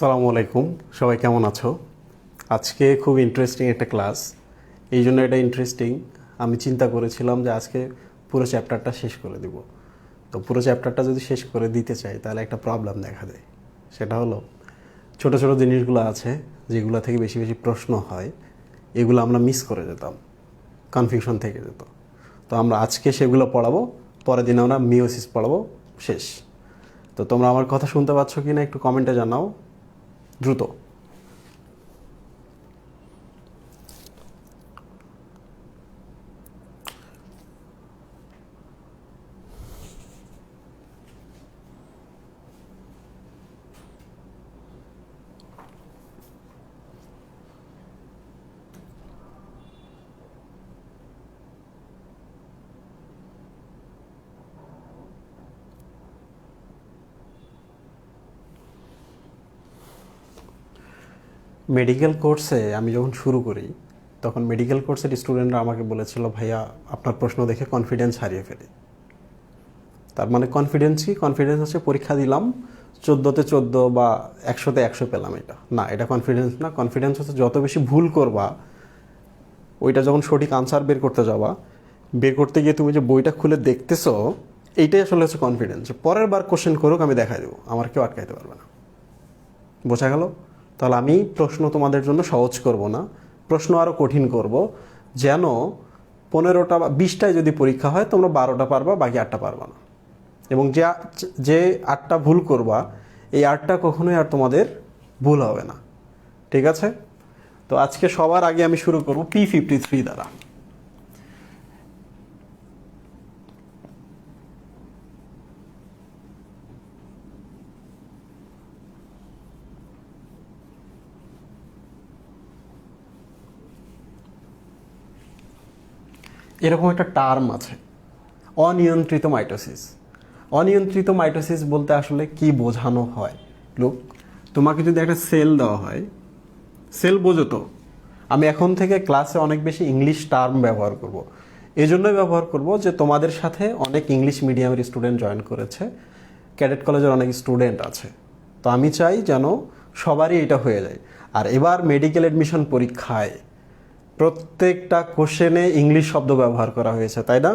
আসসালামু আলাইকুম, সবাই কেমন আছো? আজকে খুব ইন্টারেস্টিং একটা ক্লাস। এই জন্য এটা ইন্টারেস্টিং, আমি চিন্তা করেছিলাম যে আজকে পুরো চ্যাপ্টারটা শেষ করে দিব। তো পুরো চ্যাপ্টারটা যদি শেষ করে দিতে চাই তাহলে একটা প্রবলেম দেখা দেয়। সেটা হলো ছোট ছোট জিনিসগুলো আছে যেগুলো থেকে বেশি বেশি প্রশ্ন হয়, এগুলো আমরা মিস করে যেতাম, কনফিউশন থেকে যেত। তো আমরা আজকে সেগুলো পড়াবো, পরের দিন আমরা মিওসিস পড়াবো, শেষ। তো তোমরা আমার কথা শুনতে পাচ্ছ কি না একটু কমেন্টে জানাও দ্রুত। মেডিকেল কোর্সে আমি যখন শুরু করি তখন মেডিকেল কোর্সের স্টুডেন্টরা আমাকে বলেছিল, ভাইয়া আপনার প্রশ্ন দেখে কনফিডেন্স হারিয়ে ফেলি। তার মানে কনফিডেন্স কি? কনফিডেন্স হচ্ছে পরীক্ষা দিলাম 14তে 14 বা 100তে 100 পেলাম, এটা না, এটা কনফিডেন্স না। কনফিডেন্স হচ্ছে যত বেশি ভুল করবা, ওইটা যখন সঠিক আনসার বের করতে যাবা, বের করতে গিয়ে তুমি যে বইটা খুলে দেখতেছো, এইটাই আসলে হচ্ছে কনফিডেন্স। পরের বার কোশ্চেন করুক আমি দেখাই দেবো, আমার কেউ আটকাইতে পারবে না। বোঝা গেল? তাহলে আমি প্রশ্ন তোমাদের জন্য সহজ করব না, প্রশ্ন আরও কঠিন করব, যেন 15টা বা 20টায় যদি পরীক্ষা হয় তোমরা 12টা পারবা, বাকি 8টা পারবা না। এবং যে যে 8টা ভুল করবা, এই 8টা কখনোই আর তোমাদের ভুল হবে না। ঠিক আছে? তো আজকে সবার আগে আমি শুরু করব P53 দ্বারা। এরকম একটা টার্ম আছে, অনিয়ন্ত্রিত মাইটোসিস। অনিয়ন্ত্রিত মাইটোসিস বলতে আসলে কি বোঝানো হয়? লোক, তোমাকে যদি একটা সেল দেওয়া হয়, সেল বোঝো তো? আমি এখন থেকে ক্লাসে অনেক বেশি ইংলিশ টার্ম ব্যবহার করব। এই জন্যই ব্যবহার করব যে তোমাদের সাথে অনেক ইংলিশ মিডিয়ামের স্টুডেন্ট জয়েন করেছে, ক্যাডেট কলেজের অনেক স্টুডেন্ট আছে। তো আমি চাই যেন সবারই এটা হয়ে যায়। আর এবার মেডিকেল অ্যাডমিশন পরীক্ষায় প্রত্যেকটা কোশ্চেনে ইংলিশ শব্দ ব্যবহার করা হয়েছে, তাই না?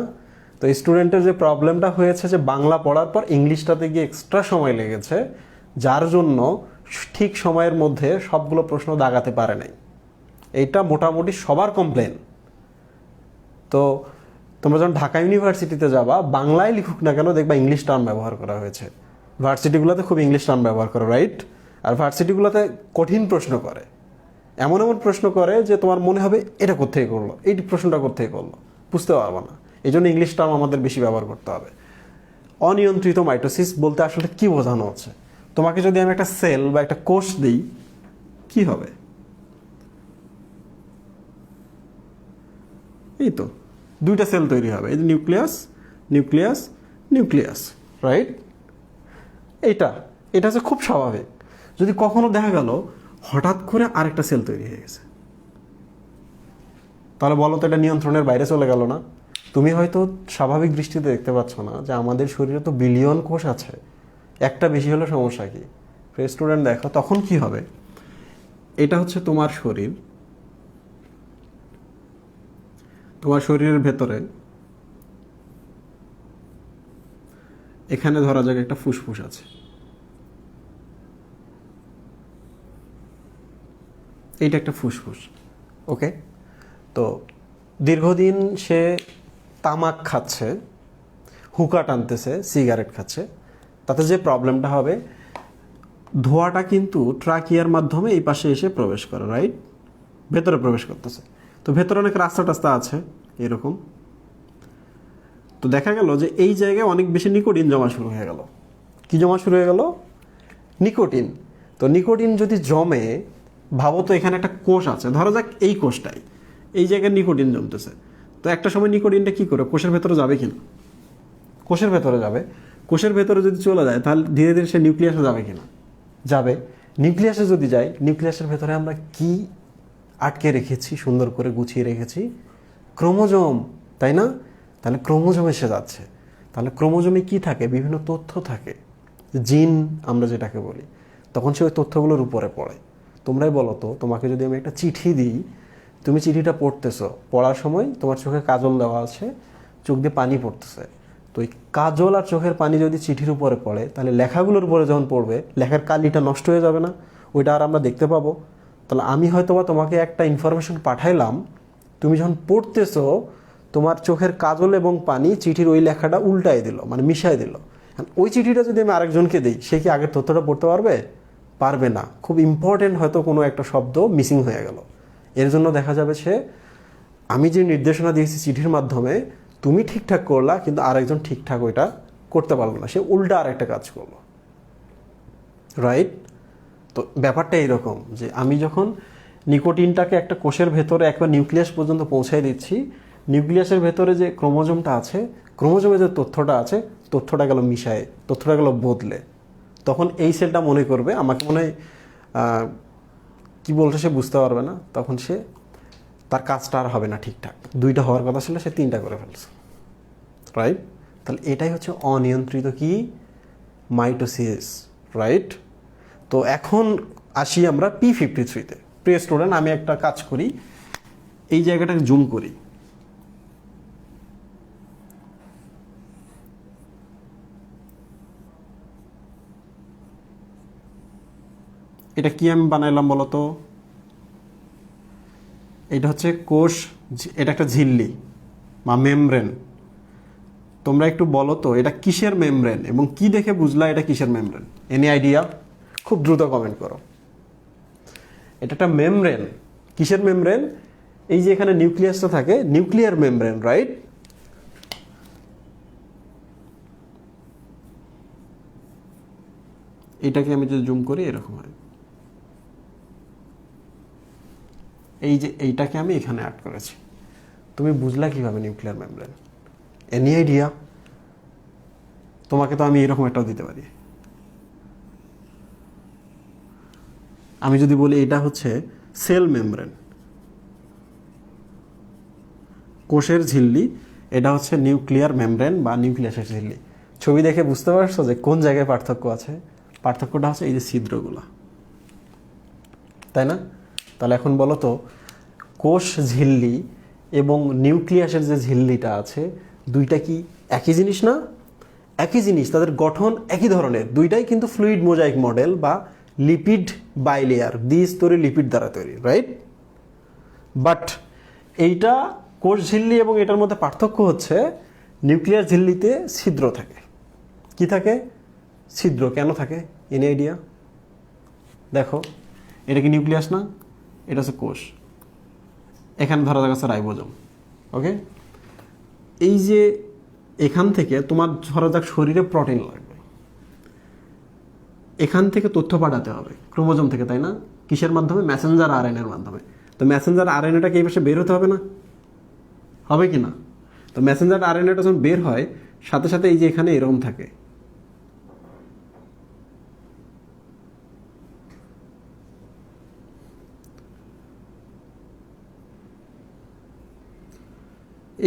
তো স্টুডেন্টের যে প্রবলেমটা হয়েছে যে বাংলা পড়ার পর ইংলিশটাতে গিয়ে এক্সট্রা সময় লেগেছে, যার জন্য ঠিক সময়ের মধ্যে সবগুলো প্রশ্ন দাগাতে পারে নাই। এইটা মোটামুটি সবার কমপ্লেন। তো তোমরা যখন ঢাকা ইউনিভার্সিটিতে যাবা, বাংলায় লিখুক না কেন দেখবা ইংলিশ টার্ম ব্যবহার করা হয়েছে। ভার্সিটিগুলোতে খুব ইংলিশ টার্ম ব্যবহার করে, রাইট? আর ভার্সিটিগুলোতে কঠিন প্রশ্ন করে, এমন এমন প্রশ্ন করে যে তোমার মনে হবে এটা কোত্থেকে করলো, এই প্রশ্নটা কোত্থেকে করলো, বুঝতে পারবো না। এই জন্য ইংলিশ টার্ম আমাদের বেশি ব্যবহার করতে হবে। অনিয়ন্ত্রিত মাইটোসিস বলতে আসলে কি বোঝানো হচ্ছে? তোমাকে যদি আমি একটা সেল বা একটা কোষ দিই, কি হবে? এই তো দুইটা সেল তৈরি হবে, এই যে নিউক্লিয়াস, নিউক্লিয়াস, নিউক্লিয়াস, রাইট? এইটা এটা হচ্ছে খুব স্বাভাবিক। যদি কখনো দেখা গেল হঠাৎ করে আরেকটা সেল তৈরি হয়ে গেছে, তাহলে বলো তো এটা নিয়ন্ত্রণের বাইরে চলে গেল না? তুমি হয়তো স্বাভাবিক দৃষ্টিতে দেখতে পাচ্ছ না যে আমাদের শরীরে তো বিলিয়ন কোষ আছে, একটা বেশি হলে সমস্যা কি? স্টুডেন্ট দেখো তখন কি হবে। এটা হচ্ছে তোমার শরীর, তোমার শরীরের ভেতরে এখানে ধরা যাক একটা ফুসফুস আছে, এইটা একটা ফুসফুস, ওকে? তো দীর্ঘদিন সে তামাক খাচ্ছে, হুকা টানতেছে, সিগারেট খাচ্ছে, তাতে যে প্রবলেমটা হবে, ধোঁয়াটা কিন্তু ট্রাকিয়ার মাধ্যমে এই পাশে এসে প্রবেশ করে, রাইট? ভেতরে প্রবেশ করতেছে। তো ভেতরে অনেক রাস্তা টাস্তা আছে এরকম। তো দেখা গেল যে এই জায়গায় অনেক বেশি নিকোটিন জমা শুরু হয়ে গেল। কি জমা শুরু হয়ে গেল? নিকোটিন। তো নিকোটিন যদি জমে, ভাবো তো এখানে একটা কোষ আছে, ধরো যাক এই কোষটাই, এই জায়গায় নিকোটিন জমতেছে। তো একটা সময় নিকোটিনটা কি করে কোষের ভেতরে যাবে কিনা? কোষের ভেতরে যাবে। কোষের ভেতরে যদি চলে যায় তাহলে ধীরে ধীরে সে নিউক্লিয়াসে যাবে কিনা? যাবে। নিউক্লিয়াসে যদি যায়, নিউক্লিয়াসের ভেতরে আমরা কি আটকে রেখেছি, সুন্দর করে গুছিয়ে রেখেছি? ক্রোমোজোম, তাই না? তাহলে ক্রোমোজোম এসে যাচ্ছে। তাহলে ক্রোমোজোমে কি থাকে? বিভিন্ন তথ্য থাকে, জিন আমরা যেটাকে বলি। তখন সে ওই তথ্যগুলোর উপরে পড়ে। তোমরাই বলো তো, তোমাকে যদি আমি একটা চিঠি দিই, তুমি চিঠিটা পড়তেছো, পড়ার সময় তোমার চোখে কাজল দেওয়া আছে, চোখ দিয়ে পানি পড়তেছে। তো এই কাজল আর চোখের পানি যদি চিঠির উপরে পড়ে, তাহলে লেখাগুলোর উপরে যখন পড়বে, লেখার কালিটা নষ্ট হয়ে যাবে না? ওইটা আর আমরা দেখতে পাবো। তাহলে আমি হয়তো তোমাকে একটা ইনফরমেশন পাঠাইলাম, তুমি যখন পড়তেছো, তোমার চোখের কাজল এবং পানি চিঠির ওই লেখাটা উল্টাই দিল, মানে মিশাই দিল। ওই চিঠিটা যদি আমি আরেকজনকে দিই, সে কি আগের তথ্যটা পড়তে পারবে? পারবে না। খুব ইম্পর্টেন্ট হয়তো কোনো একটা শব্দ মিসিং হয়ে গেল। এর জন্য দেখা যাবে সে, আমি যে নির্দেশনা দিয়েছি চিঠির মাধ্যমে, তুমি ঠিকঠাক করলা, কিন্তু আরেকজন ঠিকঠাক ওইটা করতে পারলো না, সে উল্টা আরেকটা কাজ করলো। রাইট? তো ব্যাপারটা এইরকম যে আমি যখন নিকোটিনটাকে একটা কোষের ভেতরে একবার নিউক্লিয়াস পর্যন্ত পৌঁছায় দিচ্ছি, নিউক্লিয়াসের ভেতরে যে ক্রোমোজোমটা আছে, ক্রোমোজোমে যে তথ্যটা আছে, তথ্যটা গেল মিশায়, তথ্যটা গেল বদলে, তখন এই সেলটা মনে করবে, আমাকে মনে হয় কী বলছে সে বুঝতে পারবে না, তখন সে তার কাজটা আর হবে না ঠিকঠাক। 2টা হওয়ার কথা ছিল, সে 3টা করে ফেলছে। রাইট? তাহলে এটাই হচ্ছে অনিয়ন্ত্রিত কি মাইটোসিস। রাইট? তো এখন আসি আমরা P53-তে। প্রিয় স্টুডেন্ট, আমি একটা কাজ করি, এই জায়গাটাকে জুম করি। এটা কি আমি বানাইলাম বলো তো? এটা হচ্ছে কোষ, এটা একটা ঝিল্লি বা মেমব্রেন। তোমরা একটু বলো তো এটা কিসের মেমব্রেন এবং কি দেখে বুঝলা এটা কিসের মেমব্রেন? Any idea? খুব দ্রুত কমেন্ট করো। এটা একটা মেমব্রেন। কিসের মেমব্রেন? এই যে এখানে নিউক্লিয়াসটা থাকে, নিউক্লিয়ার মেমব্রেন। রাইট? এটাকে আমি যদি জুম করি এরকম হয়। এই যে এইটাকে আমি এখানে অ্যাড করেছি। তুমি বুঝলা কিভাবে নিউক্লিয়ার মেমব্রেন? Any idea? তোমাকে তো আমি এরকম একটাও দিতে পারি। আমি যদি বলি এটা হচ্ছে সেল মেমব্রেন, কোষের ঝিল্লি, এটা হচ্ছে নিউক্লিয়ার মেমব্রেন বা নিউক্লিয়াসের ঝিল্লি। ছবি দেখে বুঝতে পারছো যে কোন জায়গায় পার্থক্য আছে? পার্থক্যটা হচ্ছে এই যে ছিদ্রগুলো, তাই না? তাহলে এখন বলো তো, কোষ ঝিল্লি এবং নিউক্লিয়াসের যে ঝিল্লিটা আছে, দুইটা কি একই জিনিস না? একই জিনিস, তাদের গঠন একই ধরনের, দুইটাই কিন্তু ফ্লুইড মোজাইক মডেল বা লিপিড বাইলেয়ার, দ্বিস্তরী লিপিড দ্বারা তৈরি। রাইট? বাট এইটা কোষ ঝিল্লি এবং এটার মধ্যে পার্থক্য হচ্ছে নিউক্লিয়ার ঝিল্লিতে ছিদ্র থাকে। কি থাকে? ছিদ্র। কেন থাকে? Any idea? দেখো, এটা কি নিউক্লিয়াস না? এটা হচ্ছে কোষ, এখানে ধরা যাক আছে রাইবোজোম। ওকে, এই যে এখান থেকে তোমার ধরা যাক শরীরে প্রোটিন লাগবে, এখান থেকে তথ্য পাঠাতে হবে ক্রোমোজোম থেকে, তাই না? কিসের মাধ্যমে? মেসেঞ্জার আরএনএর মাধ্যমে। তো মেসেঞ্জার আরএনএটাকে এই পাশে বের হতে হবে না? হবে কি না? তো মেসেঞ্জার আরএনএটা যখন বের হয়, সাথে সাথে এই যে এখানে এরকম থাকে,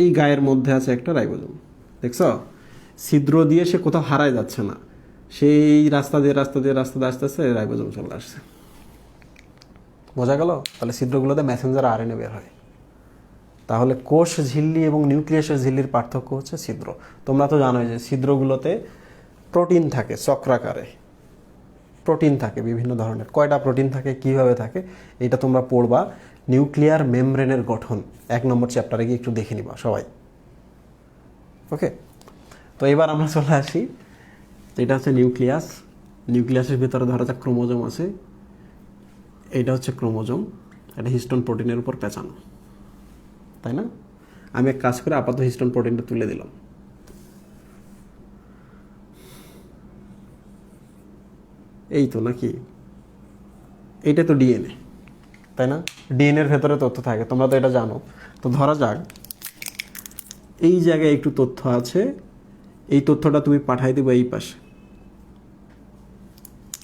এই গায়ের মধ্যে আছে একটা রাইবোজোম। দেখছো, ছিদ্র দিয়ে সে কোথাও হারায় যাচ্ছে না, সেই রাস্তা দিয়ে আস্তে আস্তে রাইবোজোম চলে আসছে। বোঝা গেল? তাহলে ছিদ্রগুলোতে মেসেঞ্জার আরএনএ বের হয়। তাহলে কোষ ঝিল্লি এবং নিউক্লিয়াসের ঝিল্লির পার্থক্য হচ্ছে ছিদ্র। তোমরা তো জানোই যে ছিদ্রগুলোতে প্রোটিন থাকে, চক্রাকারে প্রোটিন থাকে বিভিন্ন ধরনের। কয়টা প্রোটিন থাকে, কিভাবে থাকে, এটা তোমরা পড়বা নিউক্লিয়ার মেমব্রেনের গঠন 1 নম্বর চ্যাপ্টারে গিয়ে একটু দেখে নিবা সবাই। ওকে, তো এবার আমরা চলে আসি, এটা হচ্ছে নিউক্লিয়াস। নিউক্লিয়াসের ভিতরে ধরা যাক ক্রোমোজোম আছে, এটা হচ্ছে ক্রোমোজোম, এটা হিস্টোন প্রোটিনের উপর পেঁচানো, তাই না? আমি এক কাজ করে আপাতত হিস্টোন প্রোটিনটা তুলে দিলাম। এই তো নাকি, এইটা তো ডিএনএ, তাই না? ডিএনএর ভেতরে তথ্য থাকে, তোমরা তো এটা জানো। তো ধরা যাক এই জায়গায় একটু তথ্য আছে, এই তথ্যটা তুমি পাঠাই দিবে এই পাশে।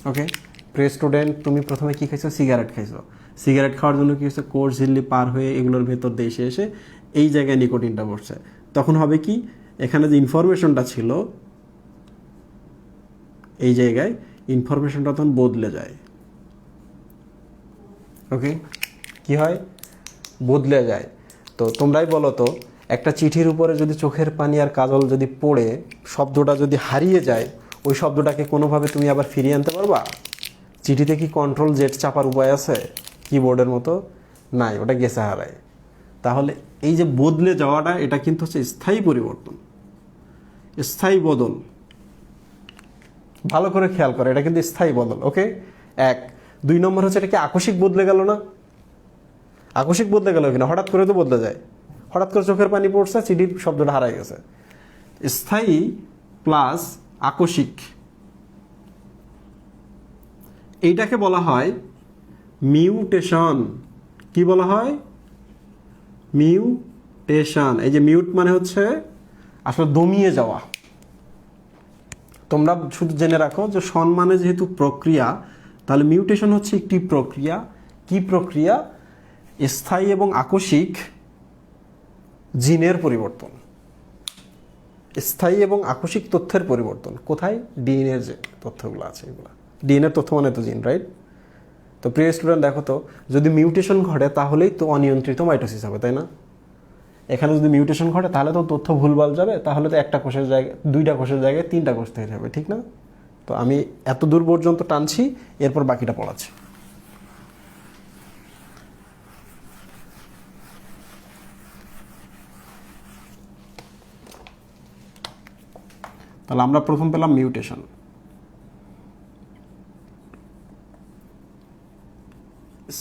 ওকে, প্রিয় স্টুডেন্ট, তুমি প্রথমে কি খাইছো? সিগারেট খাইছো। সিগারেট খাওয়ার জন্য কি হচ্ছে? কোষ ঝিল্লি পার হয়ে এগুলোর ভেতর দিয়ে এসে এই জায়গায় নিকোটিনটা বসছে। তখন হবে কি, এখানে যে ইনফরমেশনটা ছিল এই জায়গায়, ইনফরমেশনটা তখন বদলে যায়। ওকে, কি হয়? বদলে যায়। তো তোমরাই বলো তো, একটা চিঠির উপরে যদি চোখের পানি আর কাজল যদি পড়ে শব্দটা যদি হারিয়ে যায়, ওই শব্দটাকে কোনোভাবে তুমি আবার ফিরিয়ে আনতে পারবা? চিঠিতে কি কন্ট্রোল জেড চাপার উপায় আছে কিবোর্ডের মতো? নাই, ওটা গেছে হারায়। তাহলে এই যে বদলে যাওয়াটা, এটা কিন্তু হচ্ছে স্থায়ী পরিবর্তন, স্থায়ী বদল। ভালো করে খেয়াল করে, এটা কিন্তু স্থায়ী বদল। ওকে, 1 2 নম্বর হচ্ছে, এটা কি আকস্মিক বদলে গেল না? আকস্মিক বদলে গেল কিনা? হঠাৎ করে তো বদলে যায়। হঠাৎ করে চোখের পানি পড়ছে, চিঠির শব্দটা হারাই গেছে। স্থায়ী প্লাস আকস্মিক, এইটাকে বলা হয় মিউটেশন। কি বলা হয়? মিউটেশন। এই যে মিউট মানে হচ্ছে আসলে দমিয়ে যাওয়া। তোমরা শুধু জেনে রাখো যে সম্মানে যেহেতু প্রক্রিয়া, তাহলে মিউটেশন হচ্ছে একটি প্রক্রিয়া। কি প্রক্রিয়া? স্থায়ী এবং আকস্মিক জিনের পরিবর্তন, স্থায়ী এবং আকস্মিক তথ্যের পরিবর্তন। কোথায়? ডিএনএর যে তথ্যগুলো আছে, এগুলো ডিএনএর তথ্য মানে তো জিন, রাইট? তো প্রিয় স্টুডেন্ট, দেখো তো, যদি মিউটেশন ঘটে তাহলেই তো অনিয়ন্ত্রিত মাইটোসিস হবে, তাই না? এখানে যদি মিউটেশন ঘটে তাহলে তো তথ্য ভুলভাল যাবে, তাহলে তো একটা কোষের জায়গায় 2টা কোষের জায়গায় 3টা কোষ তৈরি হবে, ঠিক না? তো আমি এত দূর পর্যন্ত টানছি, এরপর বাকিটা পড়াচ্ছি। তাহলে আমরা প্রথম পেলাম মিউটেশন।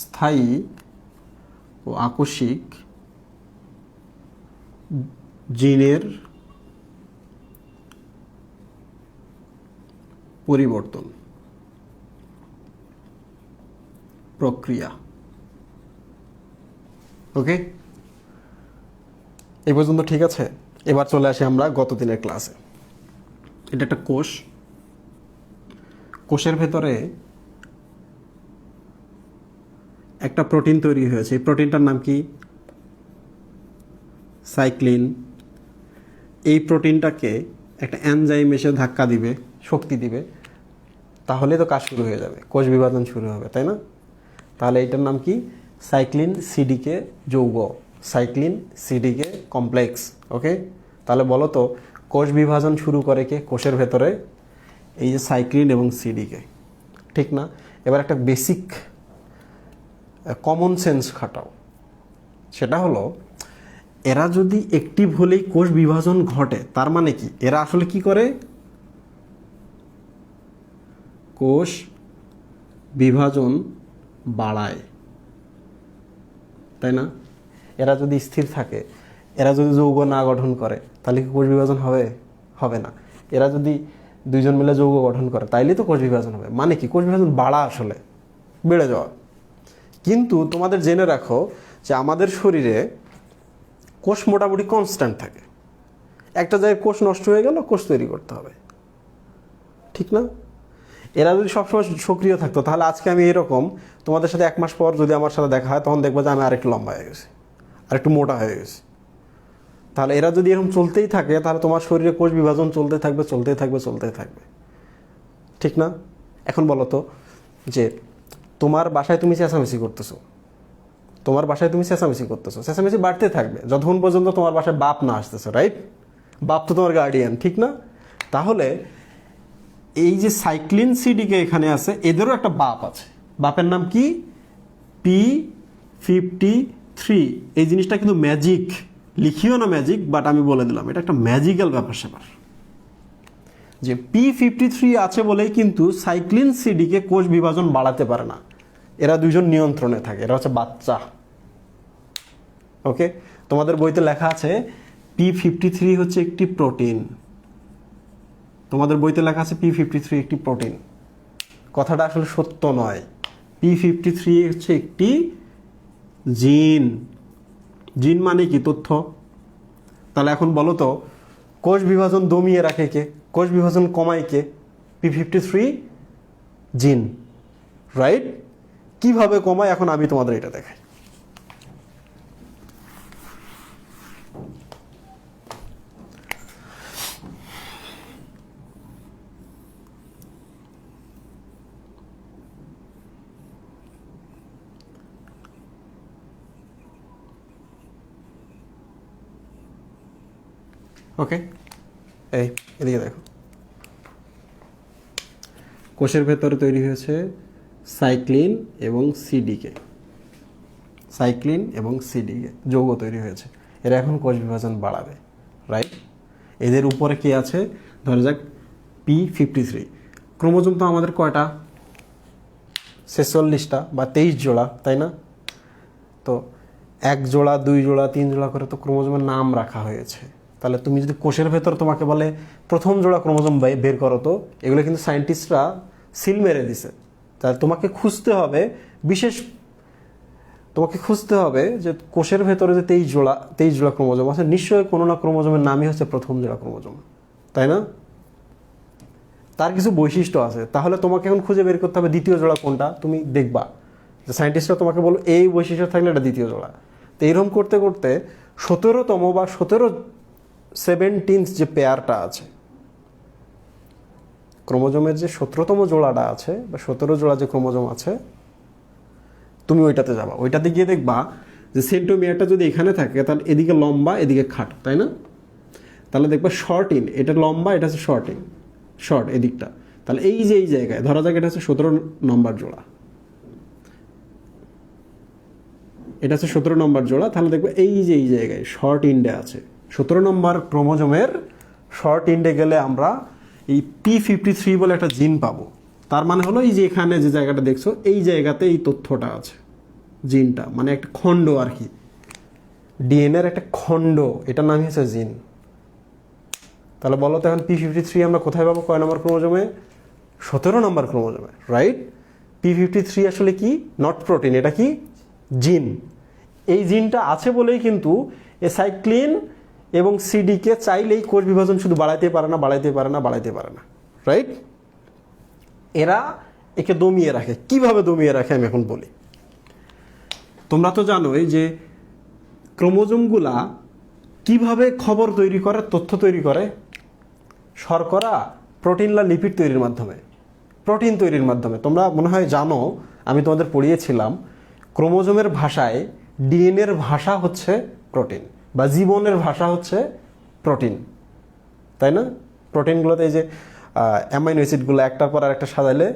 স্থায়ী ও আকস্মিক জিনের পরিবর্তন প্রক্রিয়া। ওকে, এই পর্যন্ত ঠিক আছে? এবার চলে আসি আমরা গত দিনের ক্লাসে। এটা একটা কোষ, কোষের ভেতরে একটা প্রোটিন তৈরি হয়েছে। এই প্রোটিনটার নাম কি? সাইক্লিন। এই প্রোটিনটাকে একটা এনজাইম এসে ধাক্কা দিবে, শক্তি দিবে, তাহলে তো কাজ শুরু হয়ে যাবে, কোষ বিভাজন শুরু হবে, তাই না? তাহলে এইটার নাম কি? সাইক্লিন সিডিকে যৌগ, সাইক্লিন সিডিকে কমপ্লেক্স। ওকে, তাহলে বলো তো, কোষ বিভাজন শুরু করে কে কোষের ভেতরে? এই যে সাইক্লিন এবং সিডিকে, ঠিক না? এবার একটা বেসিক কমন সেন্স খাটাও। সেটা হলো, এরা যদি অ্যাক্টিভ হলেই কোষ বিভাজন ঘটে, তার মানে কি? এরা আসলে কি করে? কোষ বিভাজন বাড়ায়, তাই না? এরা যদি স্থির থাকে, এরা যদি যৌগ না গঠন করে, তাহলে কি কোষ বিভাজন হবে? হবে না। এরা যদি 2জন মিলে যৌগ গঠন করে, তাইলেই তো কোষ বিভাজন হবে। মানে কি? কোষ বিভাজন বাড়া, আসলে বেড়ে যাওয়া। কিন্তু তোমাদের জেনে রাখো যে আমাদের শরীরে কোষ মোটামুটি কনস্ট্যান্ট থাকে। একটা জায়গায় কোষ নষ্ট হয়ে গেল, কোষ তৈরি করতে হবে, ঠিক না? এরা যদি সবসময় সক্রিয় থাকতো, তাহলে আজকে আমি এরকম তোমাদের সাথে 1 মাস পর যদি আমার সাথে দেখা হয়, তখন দেখবো যে আমি আরেকটু লম্বা হয়ে গেছি, আরেকটু মোটা হয়ে গেছি। তাহলে এরা যদি এরকম চলতেই থাকে, তাহলে তোমার শরীরে কোষ বিভাজন চলতে থাকবে, চলতেই থাকবে, চলতেই থাকবে, ঠিক না? এখন বলো তো, যে তোমার বাসায় তুমি চেঁচামেচি করতেছো, তোমার বাসায় তুমি চেঁচামেচি করতেছো, চেঁচামেচি বাড়তে থাকবে যতক্ষণ পর্যন্ত তোমার বাসায় বাপ না আসতেছে, রাইট? বাপ তো তোমার গার্ডিয়ান, ঠিক না? তাহলে এই যে সাইক্লিন সিডিকে এখানে আছে, এদেরও একটা বাপ আছে। বাপের নাম কি? P53। এই জিনিসটা কিন্তু ম্যাজিক, লিখিও না ম্যাজিক, বাট আমি বলে দিলাম এটা একটা ম্যাজিক্যাল ব্যাপার স্যাপার। যে P53 আছে বলেই কিন্তু সাইক্লিন সিডিকে কোষ বিভাজন বাড়াতে পারে না। এরা 2জন নিয়ন্ত্রণে থাকে, এরা হচ্ছে বাচ্চা। ওকে, তোমাদের বইতে লেখা আছে P53 হচ্ছে একটি প্রোটিন। তোমাদের বইতে লেখা আছে P53 একটি প্রোটিন। কথাটা আসলে সত্য নয়। P53 হচ্ছে একটি জিন। জিন মানে কি? তথ্য। তাহলে এখন বলো তো, কোষ বিভাজন দমিয়ে রাখে কে? কোষ বিভাজন কমায় কে? P53 জিন, রাইট? কিভাবে কমায়, এখন আমি তোমাদের এটা দেখাই। ওকে, এই এদিকে দেখো, কোষের ভেতরে তৈরি হয়েছে সাইক্লিন এবং সিডিকে, সাইক্লিন এবং সিডিকে যৌগ তৈরি হয়েছে। এরা এখন কোষ বিভাজন বাড়াবে, রাইট? এদের উপরে কি আছে, ধরা যাক P53। ক্রোমোজোম তো আমাদের কয়টা, 46টা বা 23 জোড়া, তাই না? তো 1 জোড়া 2 জোড়া 3 জোড়া করে তো ক্রোমোজোমের নাম রাখা হয়েছে। তাহলে তুমি যদি কোষের ভেতর তোমাকে বলে প্রথম জোড়া ক্রোমোজোম বের করো, তো এগুলো কিন্তু সায়েন্টিস্টরা সিল মেরে দিছে। তাহলে তোমাকে খুঁজতে হবে তোমাকে খুঁজতে হবে যে কোষের ভেতরে যে 23 জোড়া ক্রোমোজোম আছে, নিশ্চয়ই কোনো না ক্রোমোজোমের নামই হচ্ছে প্রথম জোড়া ক্রোমোজোম, তাই না? তার কিছু বৈশিষ্ট্য আছে। তাহলে তোমাকে এখন খুঁজে বের করতে হবে দ্বিতীয় জোড়া কোনটা। তুমি দেখবা যে সায়েন্টিস্টরা তোমাকে বলো এই বৈশিষ্ট্য থাকলে এটা দ্বিতীয় জোড়া। তো এইরকম করতে করতে 17তম বা 17 যে পেয়ারটা আছে, ক্রোমোজোমের যে 17তম জোড়াটা আছে বা 17 জোড়া যে ক্রোমোজোম আছে, তুমি ওইটাতে যাবা। ওইটাতে গিয়ে দেখবা যে সেন্টোমিয়ারটা যদি এখানে থাকে তাহলে এদিকে লম্বা এদিকে খাট, তাই না? তাহলে দেখবা শর্ট ইন, এটা লম্বা, এটা হচ্ছে শর্ট ইন, শর্ট এদিকটা। তাহলে এই যে এই জায়গায় ধরা যাক এটা হচ্ছে 17 নম্বর জোড়া, এটা হচ্ছে 17 নম্বর জোড়া। তাহলে দেখবো এই যে এই জায়গায় শর্ট ইন্ডে আছে, 17 নম্বর ক্রোমোজোমের শর্ট ইন্ডে গেলে আমরা এই P53 বলে একটা জিন পাবো। তার মানে হলো এই যে এখানে যে জায়গাটা দেখছো, এই জায়গাতে এই তথ্যটা আছে, জিনটা মানে একটা খণ্ড আর কি, ডিএনএর একটা খণ্ড, এটার নামই হচ্ছে জিন। তাহলে বলো তো এখন P53 আমরা কোথায় পাবো, কয় নম্বর ক্রোমোজোমে? 17 নম্বর ক্রোমোজোমে, রাইট? P53 আসলে কি? নট প্রোটিন, এটা কি? জিন। এই জিনটা আছে বলেই কিন্তু এ সাইক্লিন এবং সিডিকে চাইলেই কোষ বিভাজন শুধু বাড়াইতে পারে না, রাইট? এরা একে দমিয়ে রাখে। কিভাবে দমিয়ে রাখে আমি এখন বলি। তোমরা তো জানোই যে ক্রোমোজোমগুলা কিভাবে খবর তৈরি করে, তথ্য তৈরি করে? শর্করা, প্রোটিন বা লিপিড তৈরির মাধ্যমে, প্রোটিন তৈরির মাধ্যমে। তোমরা মনে হয় জানো, আমি তোমাদের পড়িয়েছিলাম, ক্রোমোজোমের ভাষায় ডিএনএর ভাষা হচ্ছে প্রোটিন, বা জীবনের ভাষা হচ্ছে প্রোটিন, তাই না? প্রোটিনগুলোতে এই যে অ্যামাইনো অ্যাসিডগুলো একটার পর আরেকটা সাজাইলে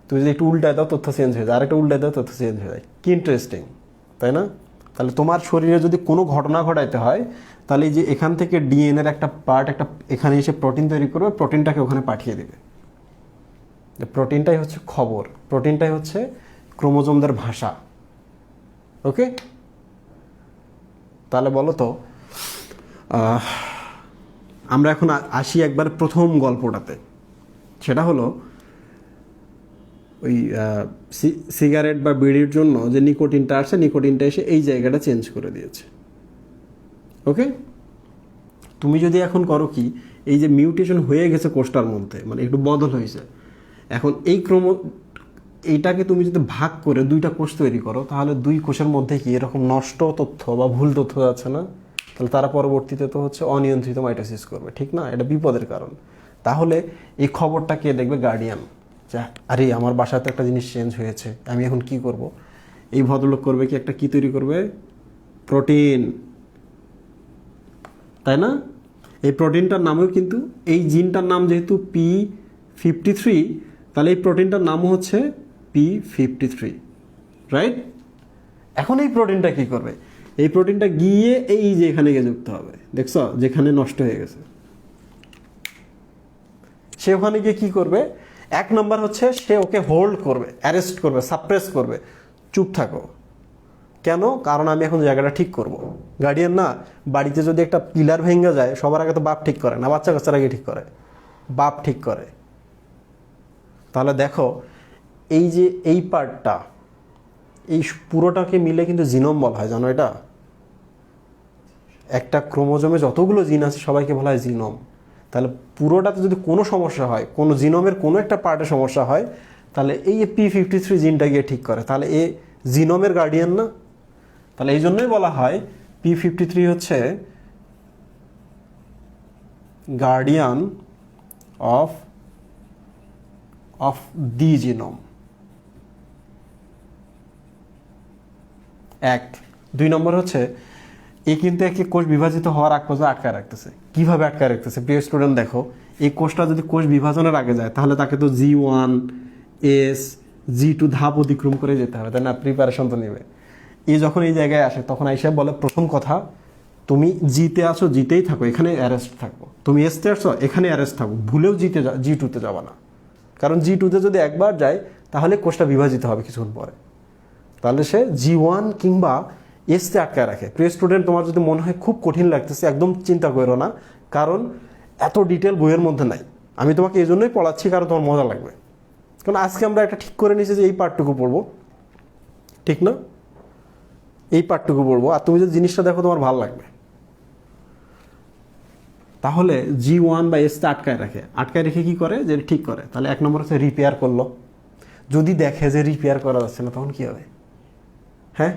তুমি যদি একটু উল্টায় দাও তথ্য চেঞ্জ হয়ে যায়, আরেকটা উল্টায় দাও তথ্য চেঞ্জ হয়ে যায়। কি ইন্টারেস্টিং, তাই না? তাহলে তোমার শরীরে যদি কোনো ঘটনা ঘটাইতে হয়, তাহলে এই যে এখান থেকে ডিএনএর একটা পার্ট একটা এখানে এসে প্রোটিন তৈরি করবে, প্রোটিনটাকে ওখানে পাঠিয়ে দেবে। প্রোটিনটাই হচ্ছে খবর, প্রোটিনটাই হচ্ছে ক্রোমোজোমদের ভাষা। ওকে, তাহলে বলো তো আমরা এখন আসি একবার প্রথম গল্পটাতে। সেটা হলো ওই সিগারেট বা বিড়ির জন্য যে নিকোটিনটা আসছে, নিকোটিনটা এসে এই জায়গাটা চেঞ্জ করে দিয়েছে। ওকে, তুমি যদি এখন করো কি, এই যে মিউটেশন হয়ে গেছে কোষটার মধ্যে, মানে একটু বদল হয়েছে, এখন এই এইটাকে তুমি যদি ভাগ করে 2টা কোষ তৈরি করো, তাহলে 2 কোষের মধ্যে কি এরকম নষ্ট তথ্য বা ভুল তথ্য যাচ্ছে না? তাহলে তারা পরবর্তীতে তো হচ্ছে অনিয়ন্ত্রিত মাইটোসিস করবে, ঠিক না? এটা বিপদের কারণ। তাহলে এই খবরটা কে দেখবে? গার্ডিয়ান। যা, আরে আমার বাসায় তো একটা জিনিস চেঞ্জ হয়েছে, আমি এখন কি করব? এই ভদ্রলোক করবে কি, একটা কি তৈরি করবে? প্রোটিন, তাই না? এই প্রোটিনটার নামও কিন্তু, এই জিনটার নাম যেহেতু P53, তাহলে এই প্রোটিনটার নামও হচ্ছে P53, রাইট? এখন এই প্রোটিনটা কি করবে? এই প্রোটিনটা গিয়ে এই যে এখানে গিয়ে যুক্ত হবে, দেখছো যেখানে নষ্ট হয়ে গেছে, সে ওখানে গিয়ে কি করবে? 1 নম্বর হচ্ছে সে ওকে হোল্ড করবে, অ্যারেস্ট করবে, সাপ্রেস করবে, চুপ থাকো। কেন? কারণ আমি এখন জায়গাটা ঠিক করব। গার্ডিয়ান না, বাড়িতে যদি একটা পিলার ভেঙে যায়, সবার আগে তো বাপ ঠিক করে না, বাচ্চা কাচ্চার আগে ঠিক করে, বাপ ঠিক করে। তাহলে দেখো এই যে এই পার্টটা, এই পুরোটাকে মিলে কিন্তু জিনোম বলা হয়, জানো এটা? একটা ক্রোমোজোমে যতগুলো জিন আছে সবাইকে বলা হয় জিনোম। তাহলে পুরোটাতে যদি কোনো সমস্যা হয়, কোনো জিনোমের কোনো একটা পার্টে সমস্যা হয়, তাহলে এই P53 জিনটা গিয়ে ঠিক করে। তাহলে এ জিনোমের গার্ডিয়ান না? তাহলে এই জন্যই বলা হয় P53 হচ্ছে গার্ডিয়ান অফ দি জিনোম। 1 2 নম্বর হচ্ছে এ কিন্তু একে কোষ বিভাজিত হওয়ার আগ পর্যন্ত আটকায় রাখতেছে। কিভাবে আটকায় রাখতেছে? প্রিয় স্টুডেন্ট দেখো, এই কোষটা যদি কোষ বিভাজনের আগে যায় তাহলে তাকে তো G1 S G2 ধাপ অতিক্রম করে যেতে হবে, তাই না? প্রিপারেশন তো নেবে। এ যখন এই জায়গায় আসে তখন আইসা বলে প্রথম কথা, তুমি জিতে আসো, জিতেই থাকো, এখানে অ্যারেস্ট থাকবো। তুমি এসতে আসছো, এখানে অ্যারেস্ট থাকবো, ভুলেও G2-তে যাবা না। কারণ G2-তে যদি একবার যায় তাহলে কোষটা বিভাজিত হবে কিছুক্ষণ পরে, তাহলে সে G1 কিংবা এসতে আটকায় রাখে। প্রিয় স্টুডেন্ট, তোমার যদি মনে হয় খুব কঠিন লাগতেছে, একদম চিন্তা করো না, কারণ এত ডিটেল বইয়ের মধ্যে নাই। আমি তোমাকে এই জন্যই পড়াচ্ছি কারণ তোমার মজা লাগবে। কারণ আজকে আমরা একটা ঠিক করে নিয়েছি যে এই পার্টটুকু পড়বো, ঠিক না? এই পার্টটুকু পড়বো, আর তুমি যদি জিনিসটা দেখো তোমার ভালো লাগবে। তাহলে G1 বা এসতে আটকায় রাখে, আটকায় রেখে কি করে? যে ঠিক করে। তাহলে এক নম্বর হচ্ছে রিপেয়ার করলো। যদি দেখে যে রিপেয়ার করা যাচ্ছে না তখন কি হবে? হ্যাঁ,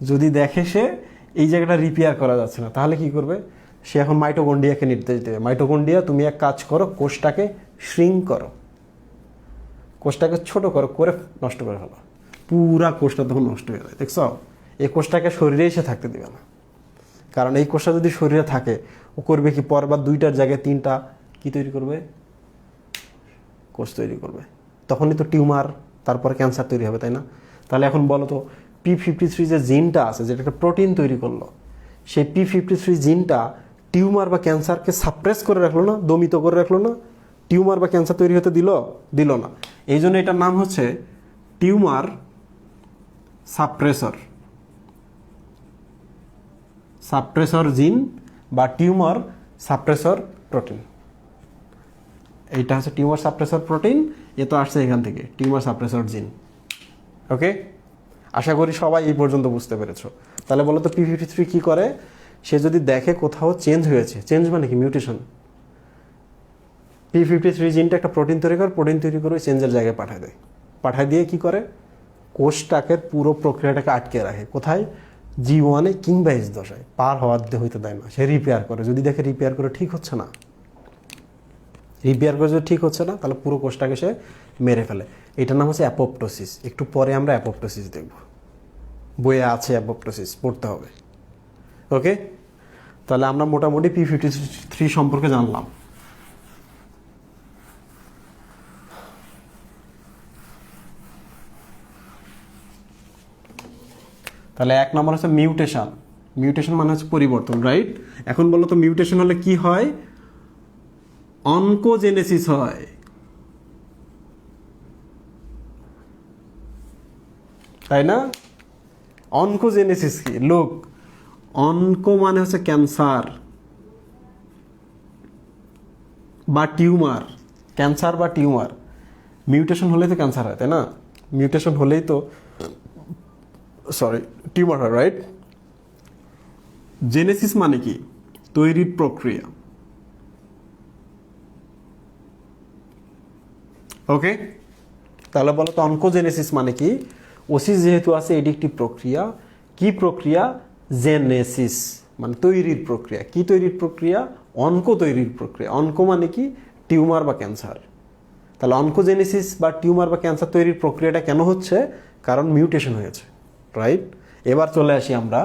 যদি দেখে সে এই জায়গাটা রিপেয়ার করা যাচ্ছে না তাহলে কি করবে? সে এখন মাইটোকন্ড্রিয়াকে নির্দেশ দেবে, মাইটোকন্ড্রিয়া তুমি এক কাজ করো, কোষটাকে শ্রিঙ্ক করো, কোষটাকে ছোট করো, করে নষ্ট করে ফেলো। পুরা কোষটা তখন নষ্ট হয়ে যায়। দেখছো, এই কোষটাকে শরীরে এসে থাকতে দিবে না। কারণ এই কোষটা যদি শরীরে থাকে ও করবে কি? পরবার 2টার জায়গায় 3টা কি তৈরি করবে? কোষ তৈরি করবে। তখনই তো টিউমার, তারপরে ক্যান্সার তৈরি হবে, তাই না? তাহলে এখন বলো তো, P53 যে জিনটা আছে, যেটা একটা প্রোটিন তৈরি করলো, সেই P53 জিনটা টিউমার বা ক্যান্সারকে সাপ্রেস করে রাখলো না, দমিত করে রাখলো না? টিউমার বা ক্যান্সার তৈরি হতে দিল না। এই জন্য এটার নাম হচ্ছে টিউমার সাপ্রেসর জিন বা টিউমার সাপ্রেসর প্রোটিন। এইটা হচ্ছে টিউমার সাপ্রেসর প্রোটিন, এ তো আসছে এখান থেকে, টিউমার সাপ্রেসর জিন। ওকে, আশা করি সবাই এই পর্যন্ত বুঝতে পেরেছো। তাহলে বলো তো P53 কি করে? সে যদি দেখে কোথাও চেঞ্জ হয়েছে, চেঞ্জ মানে কি? মিউটেশন। P53 জিনটা একটা প্রোটিন তৈরি করে ওই চেঞ্জের জায়গায় পাঠায় দিয়ে কি করে? কোষটাকে পুরো প্রক্রিয়াটাকে আটকে রাখে। কোথায়? G1 কিংবা S দশায় পার হইতে দেয় না। সে রিপেয়ার করে, যদি দেখে রিপেয়ার করে ঠিক হচ্ছে না, যদি ঠিক হচ্ছে না তাহলে পুরো কোষটাকে সে মেরে ফেলে। এটার নাম হচ্ছে অ্যাপোপ্টোসিস। একটু পরে আমরা অ্যাপোপ্টোসিস দেখব, বইয়ে আছে অ্যাপোপ্টোসিস, পড়তে হবে। ওকে, তাহলে আমরা মোটামুটি P53 সম্পর্কে জানলাম। তাহলে এক নম্বর হচ্ছে মিউটেশন মানে হচ্ছে পরিবর্তন, রাইট? এখন বলো তো মিউটেশন হলে কি হয়? অনকোজেনেসিস হয়। তাই না? অনকোজেনেসিস কি? লোক, অনকো মানে হচ্ছে ক্যান্সার বা টিউমার। মিউটেশন হলেই তো ক্যান্সার হয়, তাই না? মিউটেশন হলেই তো টিউমার হয়, রাইট? জেনেসিস মানে কি? তৈরির প্রক্রিয়া। ওকে, তাহলে বলো তো অনকোজেনেসিস মানে কি? ওসিস যেহেতু আছে, এটি একটি প্রক্রিয়া। কি প্রক্রিয়া? জেনেসিস মানে তৈরির প্রক্রিয়া। কি তৈরির প্রক্রিয়া? অনকো তৈরির প্রক্রিয়া। অনকো মানে কি? টিউমার বা ক্যান্সার। তাহলে অনকোজেনেসিস বা টিউমার বা ক্যান্সার তৈরির প্রক্রিয়াটা কেন হচ্ছে? কারণ মিউটেশন হয়েছে, রাইট? এবার চলে আসি আমরা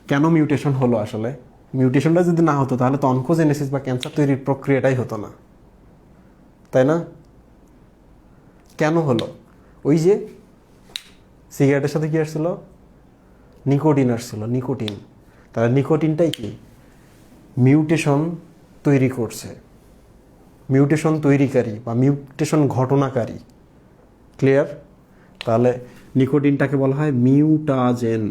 কেন মিউটেশন হলো। আসলে মিউটেশনটা যদি না হতো তাহলে তো অনকোজেনেসিস বা ক্যান্সার তৈরির প্রক্রিয়াটাই হতো না, তাই না? কেন হলো? ওই যে সিগারেটের সাথে কি আসছিল? নিকোটিন আসছিল, নিকোটিন। তাহলে নিকোটিনটাই কি? মিউটেশন তৈরি করছে, মিউটেশন তৈরিকারী বা মিউটেশন ঘটনাকারী। ক্লিয়ার? তাহলে নিকোটিনটাকে বলা হয় মিউটাজেন।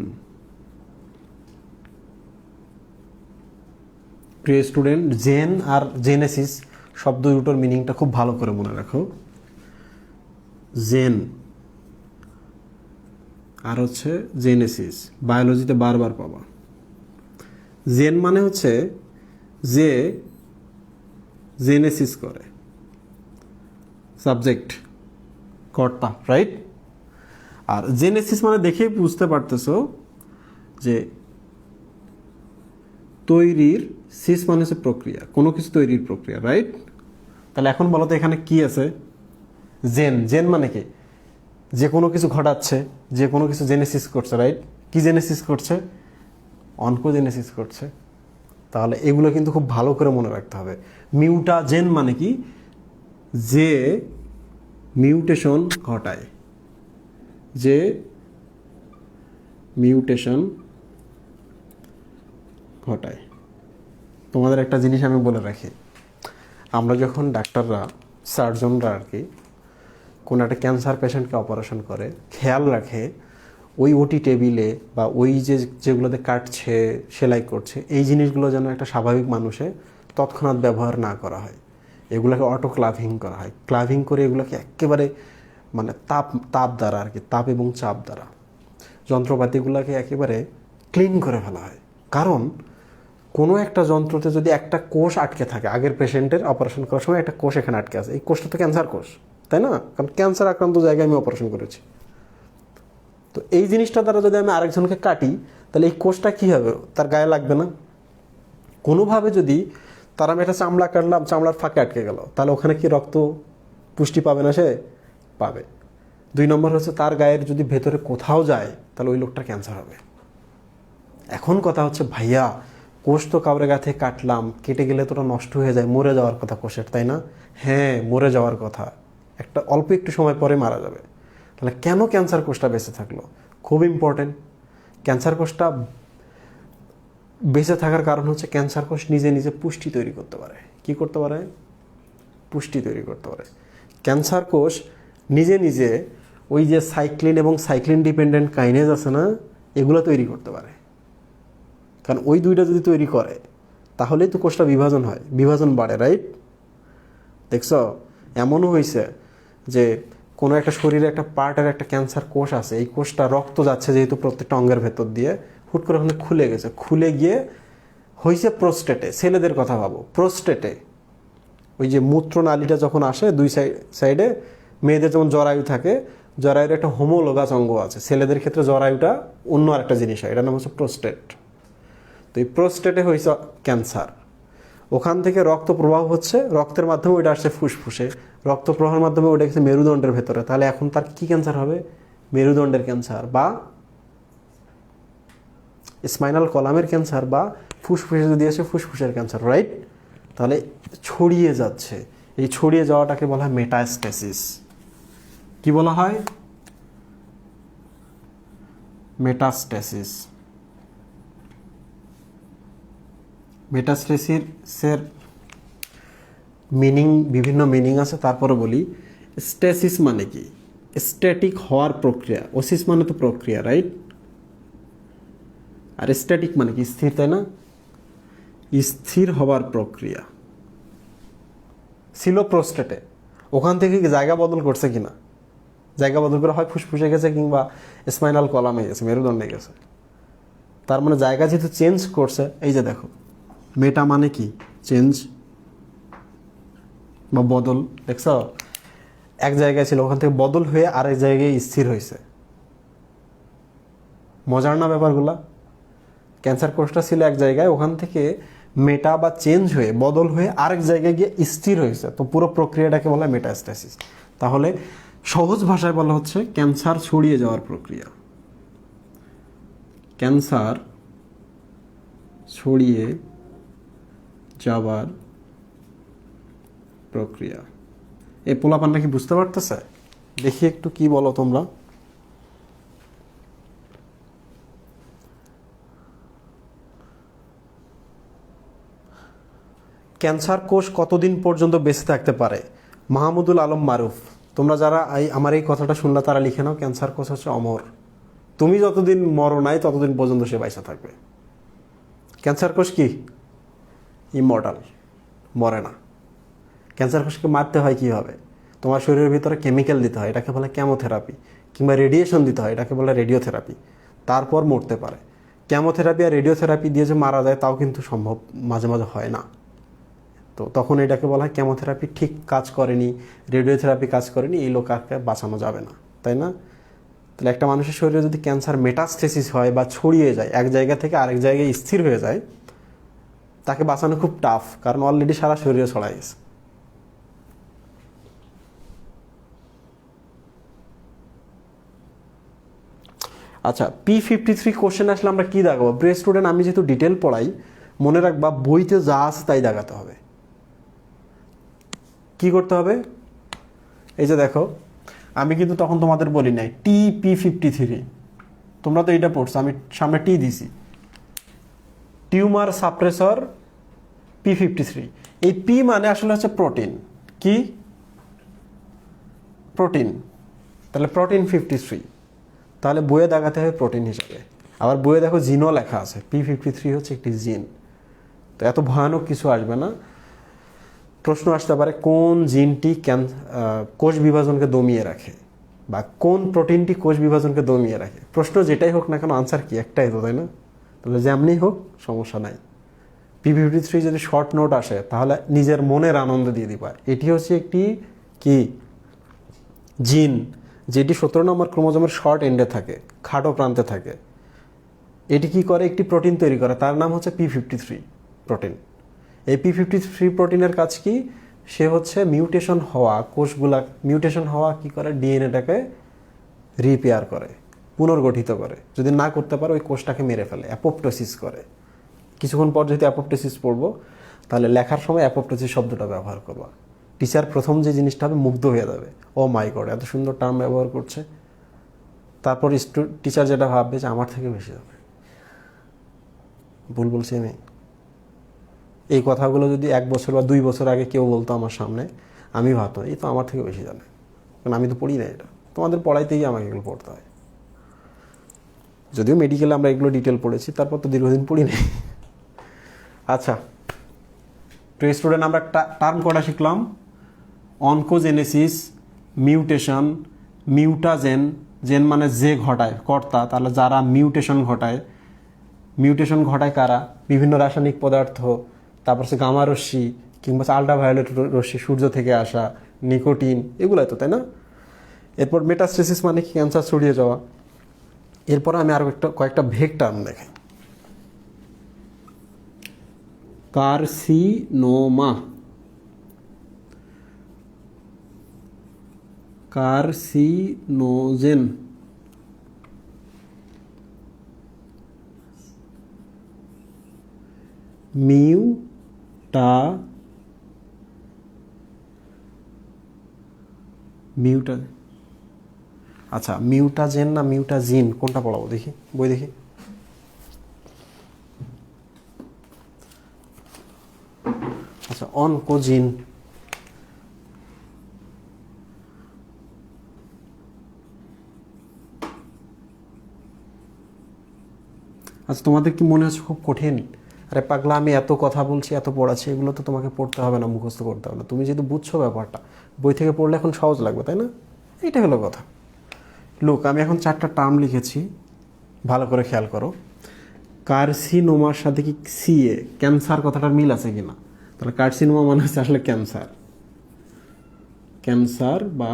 প্রিয় স্টুডেন্ট, জেন আর জেনেসিস শব্দ দুটোর মিনিংটা খুব ভালো করে মনে রাখো। জেন আর হচ্ছে জেনেসিস, বায়োলজিতে বারবার পাবা। জেন মানে হচ্ছে যে জেনেসিস করে, সাবজেক্ট কর্তা, রাইট? আর জেনেসিস মানে দেখেই বুঝতে পারতেছো যে তৈরির, সিস মানে হচ্ছে প্রক্রিয়া, কোনো কিছু তৈরির প্রক্রিয়া, রাইট? তাহলে এখন বলো তো এখানে কি আছে? জেন। জেন মানে কি? যে কোনো কিছু ঘটাচ্ছে, যে কোনো কিছু জেনেসিস করছে, রাইট? কি জেনেসিস করছে? অনকোজেনেসিস করছে। তাহলে এগুলো কিন্তু খুব ভালো করে মনে রাখতে হবে। মিউটাজেন মানে কি? যে মিউটেশন ঘটায়, যে মিউটেশন ঘটায়। তোমাদের একটা জিনিস আমি বলে রাখি, আমরা যখন ডাক্তাররা, সার্জনরা আর কি, কোনো একটা ক্যান্সার পেশেন্টকে অপারেশন করে, খেয়াল রাখে ওই ওটি টেবিলে বা ওই যেগুলোতে কাটছে, সেলাই করছে, এই জিনিসগুলো যেন একটা স্বাভাবিক মানুষে তৎক্ষণাৎ ব্যবহার না করা হয়। এগুলোকে অটো ক্লাভিং করা হয়। ক্লাভিং করে এগুলোকে একেবারে মানে তাপ দ্বারা আর কি, তাপ এবং চাপ দ্বারা যন্ত্রপাতিগুলোকে একেবারে ক্লিন করে ফেলা হয়। কারণ কোনো একটা যন্ত্রতে যদি একটা কোষ আটকে থাকে, আগের পেশেন্টের অপারেশন করার সময় একটা কোষ এখানে আটকে আছে, এই কোষটা তো ক্যান্সার কোষ, তাই না? কারণ ক্যান্সার আক্রান্ত জায়গায় আমি অপারেশন করেছি। তো এই জিনিসটা দ্বারা যদি আমি আরেকজনকে কাটি, তাহলে এই কোষটা কী হবে? তার গায়ে লাগবে না। কোনোভাবে যদি তার আমি একটা চামড়া কাটলাম, চামড়ার ফাঁকে আটকে গেল, তাহলে ওখানে কি রক্ত পুষ্টি পাবে না? সে পাবে। 2 নম্বর হচ্ছে তার গায়ের যদি ভেতরে কোথাও যায়, তাহলে ওই লোকটা ক্যান্সার হবে। এখন কথা হচ্ছে, ভাইয়া কোষ তো কাউরে গা থেকে কাটলাম, কেটে গেলে তো ওটা নষ্ট হয়ে যায়, মরে যাওয়ার কথা কোষের, তাই না? হ্যাঁ, মরে যাওয়ার কথা, একটা অল্প একটু সময় পরে মারা যাবে। তাহলে কেন ক্যান্সার কোষটা বেঁচে থাকলো? খুব ইম্পর্টেন্ট। ক্যান্সার কোষটা বেঁচে থাকার কারণ হচ্ছে ক্যান্সার কোষ নিজে নিজে পুষ্টি তৈরি করতে পারে। কি করতে পারে? পুষ্টি তৈরি করতে পারে। ক্যান্সার কোষ নিজে নিজে ওই যে সাইক্লিন এবং সাইক্লিন ডিপেন্ডেন্ট কাইনেজ আছে না, এগুলো তৈরি করতে পারে। কারণ ওই দুইটা যদি তৈরি করে, তাহলেই তো কোষটা বিভাজন হয়, বিভাজন বাড়ে, রাইট? দেখছ, এমনও হয়েছে যে কোনো একটা শরীরে একটা পার্টের একটা ক্যান্সার কোষ আছে, এই কোষটা রক্ত যাচ্ছে যেহেতু প্রত্যেকটা অঙ্গের ভেতর দিয়ে, হুট করে ওখানে খুলে গেছে, খুলে গিয়ে হয়েছে প্রোস্টেটে। ছেলেদের কথা ভাবো, প্রোস্টেটে ওই যে মূত্রনালীটা যখন আসে দুই সাইডে, মেয়েদের যেমন জরায়ু থাকে, জরায়ুর একটা হোমোলোগাস অঙ্গ আছে, ছেলেদের ক্ষেত্রে জরায়ুটা অন্য আরেকটা জিনিস হয়, এটার নাম হচ্ছে প্রোস্টেট। তো এই প্রোস্টেটে হয়েছে ক্যান্সার। ওখান থেকে রক্ত প্রবাহ হচ্ছে, রক্তের মাধ্যমে ওইটা আসছে ফুসফুসে, রক্ত প্রবাহের মাধ্যমে ওইটা গেছে মেরুদণ্ডের ভেতরে। তাহলে এখন তার কি ক্যান্সার হবে? মেরুদণ্ডের ক্যান্সার, বা স্পাইনাল কলামের ক্যান্সার, বা ফুসফুসে যদি আসে ফুসফুসের ক্যান্সার, রাইট? তাহলে ছড়িয়ে যাচ্ছে। এই ছড়িয়ে যাওয়াটাকে বলা হয় মেটাস্টেসিস। কি বলা হয়? মেটাস্টেসিস। মেটাস্টেসিসের মিনিং, বিভিন্ন মিনিং আছে, তারপরে বলি। স্টেসিস মানে কি? স্ট্যাটিক হওয়ার প্রক্রিয়া। ওসিস মানে তো প্রক্রিয়া, রাইট? আর স্ট্যাটিক মানে কি? স্থির, তাই না? স্থির হবার প্রক্রিয়া। ছিল প্রোস্টেটে, ওখান থেকে কি জায়গা বদল করছে কিনা? জায়গা বদল করে হয় ফুসফুসে গেছে, কিংবা স্পাইনাল কলামে গেছে, মেরুদণ্ডে গেছে। তার মানে জায়গা যেহেতু চেঞ্জ করছে, এই যে দেখো, মেটা মানে কি? চেঞ্জ বা বদল। দেখছ, এক জায়গায় ছিল, ওখান থেকে বদল হয়ে আরেক জায়গায় স্থির হয়েছে। মজার না ব্যাপারগুলা? ক্যান্সার কোষটা ছিল এক জায়গায়, ওখান থেকে মেটা বা চেঞ্জ হয়ে, বদল হয়ে আরেক জায়গায় গিয়ে স্থির হয়েছে। তো পুরো প্রক্রিয়াটাকে বলা হয় মেটাস্টেসিস। তাহলে সহজ ভাষায় বলা হচ্ছে ক্যান্সার ছড়িয়ে যাওয়ার প্রক্রিয়া। ক্যান্সার ছড়িয়ে যাওয়ার প্রক্রিয়া। এই পোলাপানটা কি বুঝতে পারতেছে? দেখি একটু কি বলো তোমরা। ক্যান্সার কোষ কতদিন পর্যন্ত বেঁচে থাকতে পারে? মাহমুদুল আলম মারুফ, তোমরা যারা আমার এই কথাটা শুনলা তারা লিখে নাও, ক্যান্সার কোষ হচ্ছে অমর। তুমি যতদিন মরো নাই ততদিন পর্যন্ত সে বেঁচে থাকবে। ক্যান্সার কোষ কি? ইমর্টাল, মরে না। ক্যান্সার কোষকে মারতে হয় কীভাবে? তোমার শরীরের ভিতরে কেমিক্যাল দিতে হয়, এটাকে বলে কেমোথেরাপি, কিংবা রেডিয়েশন দিতে হয়, এটাকে বলে রেডিওথেরাপি। তারপর মরতে পারে। কেমোথেরাপি আর রেডিওথেরাপি দিয়ে যে মারা যায় তাও কিন্তু সম্ভব, মাঝে মাঝে হয় না। তো তখন এটাকে বলা হয় কেমোথেরাপি ঠিক কাজ করেনি, রেডিওথেরাপি কাজ করেনি, এই লোককে বাঁচানো যাবে না, তাই না? তাহলে একটা মানুষের শরীরে যদি ক্যান্সার মেটাস্টেসিস হয় বা ছড়িয়ে যায়, এক জায়গা থেকে আরেক জায়গায় স্থির হয়ে যায়, তাকে বাঁচানো খুব টাফ, কারণ অলরেডি সারা শরীরে ছড়াই গেছে। আচ্ছা P53 কোশ্চেন আসলে আমরা কি দেখাবো? প্রিয় স্টুডেন্ট, আমি যেহেতু ডিটেল পড়াই, মনে রাখবা বইতে যা আছে তাই দেখাতে হবে। কি করতে হবে? এই যে দেখো, আমি কিন্তু তখন তোমাদের বলি নাই TP53, তোমরা তো এইটা পড়ছো, আমি সামনে টি দিছি, টিউমার সাপ্রেসর P53। এই পি মানে আসলে হচ্ছে প্রোটিন। কি? প্রোটিন। তাহলে প্রোটিন 53, তাহলে বইয়ে দেখাতে হবে প্রোটিন হিসাবে। আবার বইয়ে দেখো জিনও লেখা আছে, P53 হচ্ছে একটি জিন। তো এত ভয়ানক কিছু আসবে না। প্রশ্ন আসতে পারে কোন জিনটি কোষ বিভাজনকে দমিয়ে রাখে, বা কোন প্রোটিনটি কোষ বিভাজনকে দমিয়ে রাখে। প্রশ্ন যেটাই হোক না কেন, আনসার কি একটাই তো, তাই না? তাহলে যেমনি হোক সমস্যা নাই। P53 যদি শর্ট নোট আসে তাহলে নিজের মনের আনন্দ দিয়ে দিবা। এটি হচ্ছে একটি কি জিন, যেটি 17 নম্বর ক্রোমোজোমের শর্ট এন্ডে থাকে, খাটো প্রান্তে থাকে। এটি কি করে? একটি প্রোটিন তৈরি করে, তার নাম হচ্ছে P53 প্রোটিন। এই P53 প্রোটিনের কাজ কি? সে হচ্ছে মিউটেশন হওয়া কোষগুলা, মিউটেশন হওয়া কি করে? ডিএনএটাকে রিপেয়ার করে, পুনর্গঠিত করে। যদি না করতে পারে ওই কোষটাকে মেরে ফেলে, অ্যাপোপ্টোসিস করে। কিছুক্ষণ পর যদি অ্যাপোপ্টোসিস পড়বো, তাহলে লেখার সময় অ্যাপোপ্টোসিস শব্দটা ব্যবহার করবা। টিচার প্রথম যে জিনিসটা হবে, মুগ্ধ হয়ে যাবে, ও মাই গড এত সুন্দর টার্ম ব্যবহার করছে। তারপর টিচার যেটা ভাববে যে আমার থেকে বেশি যাবে। ভুল বলছি আমি? এই কথাগুলো যদি 1 বছর বা 2 বছর আগে কেউ বলতো আমার সামনে, আমি ভাবতাম এই তো আমার থেকে বেশি জানে, কারণ আমি তো পড়ি না এটা। তোমাদের পড়াইতেই আমাকে এগুলো পড়তে হয়। যদিও মেডিকেলে আমরা এগুলো ডিটেল পড়েছি, তারপর তো দীর্ঘদিন পড়ি নাই। আচ্ছা প্রিয় স্টুডেন্ট, আমরা টার্ম কটা শিখলাম? অনকোজেনেসিস, মিউটেশন, মিউটাজেন। জেন মানে যে ঘটায়, কর্তা। তাহলে যারা মিউটেশন ঘটায়, মিউটেশন ঘটায় কারা? বিভিন্ন রাসায়নিক পদার্থ, তারপর হচ্ছে গামা রশ্মি কিংবা আল্ট্রাভায়োলেট রশ্মি, সূর্য থেকে আসা, নিকোটিন, এগুলাই তো, তাই না? এরপর মেটাস্টেসিস মানে কি? ক্যান্সার ছড়িয়ে যাওয়া। এরপর আমি আরও কয়েকটা ভেগ টার্ম দেখাই। কার্সিনোমা, কার্সিনোজেন, আচ্ছা মিউটাজেন না মিউটাজিন, কোনটা পড়াবো দেখি, বই দেখি। আচ্ছা অনকোজিন। আচ্ছা তোমাদের কি মনে হচ্ছে খুব কঠিন? আরে পাগলা, আমি এত কথা বলছি, এত পড়াচ্ছি, এগুলো তো তোমাকে পড়তে হবে না, মুখস্থ করতে হবে না। তুমি যেহেতু বুঝছো ব্যাপারটা, বই থেকে পড়লে এখন সহজ লাগবে, তাই না? এইটা হলো কথা। লোক, আমি এখন 4টা টার্ম লিখেছি, ভালো করে খেয়াল করো। কার্সিনোমার সাথে কি সিএ, ক্যান্সার কথাটার মিল আছে কিনা? তাহলে কার্সিনোমা মানে হচ্ছে আসলে ক্যান্সার, ক্যান্সার বা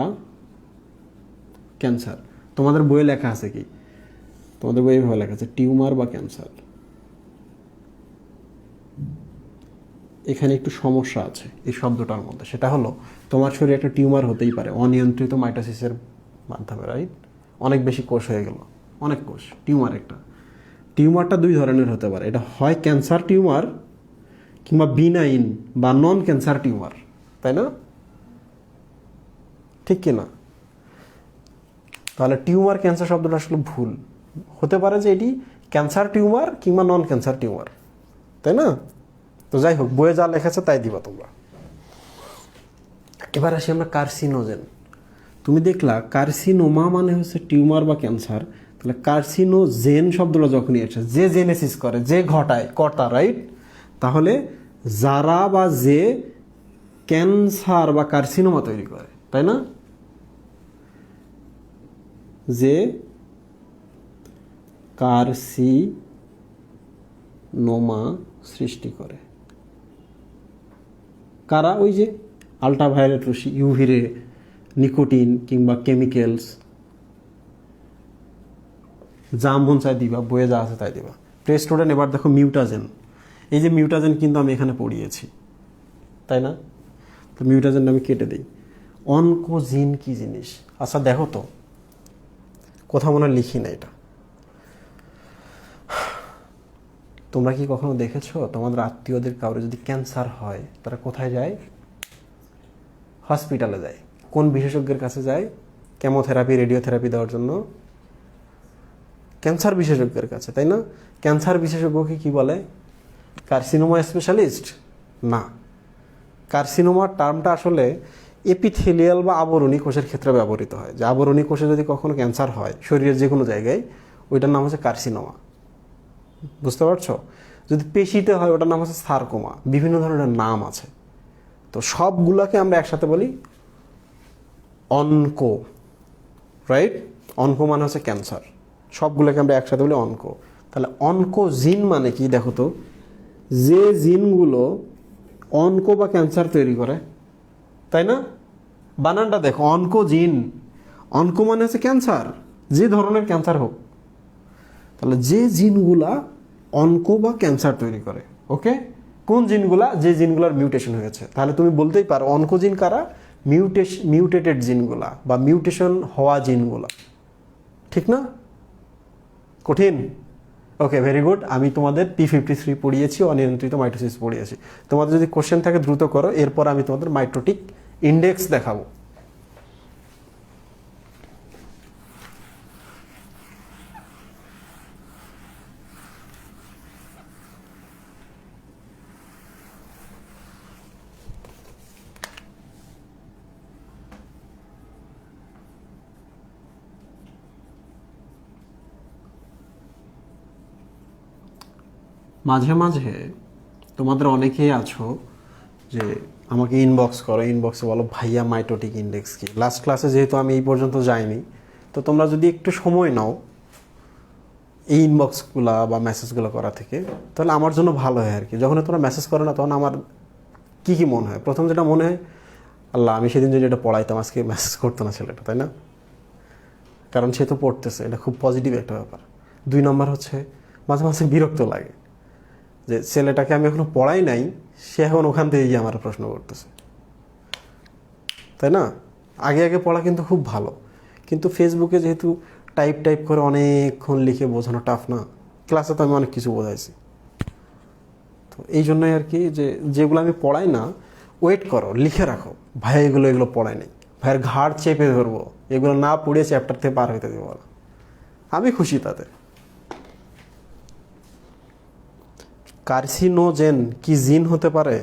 ক্যান্সার। তোমাদের বইয়ে লেখা আছে কি? তোমাদের বইয়ে ভালো লেখা আছে টিউমার বা ক্যান্সার। এখানে একটু সমস্যা আছে এই শব্দটার মধ্যে, সেটা হলো তোমার শরীরে একটা টিউমার হতেই পারে অনিয়ন্ত্রিত মাইটোসিসের মাধ্যমে, রাইট? অনেক বেশি কোষ হয়ে গেল, অনেক কোষ, টিউমার একটা। টিউমারটা 2 ধরনের হতে পারে, এটা হয় ক্যান্সার টিউমার কিংবা বিনাইন বা নন ক্যান্সার টিউমার, তাই না? ঠিক কিনা? তাহলে টিউমার ক্যান্সার শব্দটা আসলে ভুল। হতে পারে যে এটি ক্যান্সার টিউমার কিংবা নন ক্যান্সার টিউমার, তাই না? তো যাই হোক, বইয়ে যা লেখা আছে তাই দিবা তোমরা। এবার আসি আমরা কার্সিনোজেন। তুমি দেখলা কার্সিনোমা মানে হচ্ছে টিউমার বা ক্যান্সার, তাহলে কার্সিনোজেন শব্দটা যখনই আসে, যে জেনেসিস করে, যে ঘটায়, কর্তা, রাইট? তাহলে যারা বা যে ক্যান্সার বা কার্সিনোমা তৈরি করে, তাই না? যে কার্সিনোমা সৃষ্টি করে কারা? ওই যে আল্ট্রাভায়োলেট রশ্মি, ইউভি রে, নিকোটিন কিংবা কেমিক্যালস। যা মন চাই দিবা, বইয়ে যা আছে তাই দিবা। প্রিয় স্টুডেন্ট, এবার দেখো মিউটাজেন। এই যে মিউটাজেন কিন্তু আমি এখানে পড়িয়েছি, তাই না? তো মিউটাজেন আমি কেটে দিই। অনকোজিন কি জিনিস? আচ্ছা দেখো তো, কোথাও মনে লিখি না এটা। তোমরা কি কখনো দেখেছো তোমাদের আত্মীয়দের কারো যদি ক্যান্সার হয় তারা কোথায় যায়? হসপিটালে যায়। কোন বিশেষজ্ঞের কাছে যায়? কেমোথেরাপি, রেডিওথেরাপি দেওয়ার জন্য ক্যান্সার বিশেষজ্ঞের কাছে, তাই না? ক্যান্সার বিশেষজ্ঞকে কি বলে? Carcinoma specialist? না, কার্সিনোমা টার্মটা আসলে এপিথেলিয়াল বা আবরণী কোষের ক্ষেত্রে ব্যবহৃত হয়। যে আবরণী কোষে যদি কখনো ক্যান্সার হয় শরীরের যে কোনো জায়গায়, ওইটার নাম হচ্ছে কার্সিনোমা। বুঝতে পারছো? যদি পেশিতে হয় ওটার নাম হচ্ছে সার্কোমা। বিভিন্ন ধরনের নাম আছে, তো সবগুলোকে আমরা একসাথে বলি অনকো, রাইট? অনকো মানে হচ্ছে ক্যান্সার, সবগুলোকে আমরা একসাথে বলি অনকো। তাহলে অনকো জিন মানে কি দেখো তো? যে জিনগুলো অনকো বা ক্যান্সার তৈরি করে, তাই না? বানানটা দেখো, অনকো জিন। অনকো মানে হচ্ছে ক্যান্সার, যে ধরনের ক্যান্সার হোক। তাহলে যে জিনগুলা অনকো বা ক্যান্সার তৈরি করে, ওকে? কোন জিনগুলা? যে জিনগুলার মিউটেশন হয়েছে। তাহলে তুমি বলতেই পারো অনকোজিন কারা? মিউটেটেড জিনগুলা বা মিউটেশন হওয়া জিনগুলা, ঠিক না? কঠিন? ওকে, ভেরি গুড। আমি তোমাদের P53 পড়িয়েছি, অনিয়ন্ত্রিত মাইটোসিস পড়িয়েছি। তোমাদের যদি কোশ্চেন থাকে দ্রুত করো, এরপর আমি তোমাদের মাইটোটিক ইন্ডেক্স দেখাবো। মাঝে মাঝে তোমাদের অনেকেই আছো যে আমাকে ইনবক্স করো, ইনবক্সে বলো ভাইয়া মাইটোটিক ইন্ডেক্স কি। লাস্ট ক্লাসে যেহেতু আমি এই পর্যন্ত যাইনি, তো তোমরা যদি একটু সময় নাও এই ইনবক্সগুলা বা মেসেজগুলো করা থেকে, তাহলে আমার জন্য ভালো হয় আর কি। যখন তোমরা মেসেজ করো না তখন আমার কি কি মনে হয়? প্রথম যেটা মনে হয়, আল্লাহ, আমি সেদিন যদি এটা পড়াইতাম আজকে মেসেজ করতো না ছেলেটা, তাই না? কারণ সে তো পড়তেছে, এটা খুব পজিটিভ একটা ব্যাপার। 2 নম্বর হচ্ছে মাঝে মাঝে বিরক্ত লাগে যে ছেলেটাকে আমি এখনো পড়াই নাই, সে এখন ওখান থেকে গিয়ে আমার প্রশ্ন করতেছে, তাই না? আগে আগে পড়া কিন্তু খুব ভালো, কিন্তু ফেসবুকে যেহেতু টাইপ করে অনেকক্ষণ লিখে বোঝানো টাফ না। ক্লাসে তো আমি অনেক কিছু বোঝাইছি, তো এই জন্যই আর কি যে যেগুলো আমি পড়াই না, ওয়েট করো, লিখে রাখো, ভাই এগুলো এগুলো পড়াই নাই, ভাইয়ের ঘাড় চেপে ধরবো, এগুলো না পড়ে চ্যাপ্টার থেকে পার হইতে দেবো না। আমি খুশি তাতে। কার্সিনোজেন কি জিন হতে পারে?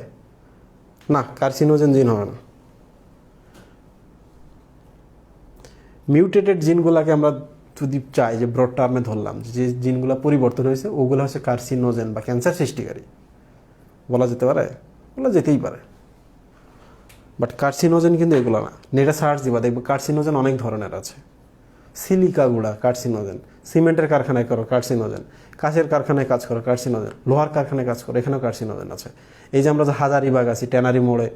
না, কার্সিনোজেন জিন হবে না। মিউটেটেড জিনগুলোকে আমরা যদি চাই যে ব্রড টার্মে ধরলাম, যে জিনগুলো পরিবর্তন হয়েছে ওগুলো হচ্ছে কার্সিনোজেন বা ক্যান্সার সৃষ্টিকারী, বলা যেতে পারে, বলা যেতেই পারে। বাট কার্সিনোজেন কিন্তু এগুলো না। নেটে সার্চ দিবা, দেখবো কার্সিনোজেন অনেক ধরনের আছে। সিলিকা গুঁড়া কার্সিনোজেন, সিমেন্টের কারখানায় করো কার্সিনোজেন, কাঁচের কারখানায় কাজ করো কার্সিনোজেন, লোহার কারখানায় কাজ করো এখানেও কার্সিনোজেন আছে। এই যে আমরা যে হাজারিবাগ আছি, ট্যানারি মোড়ে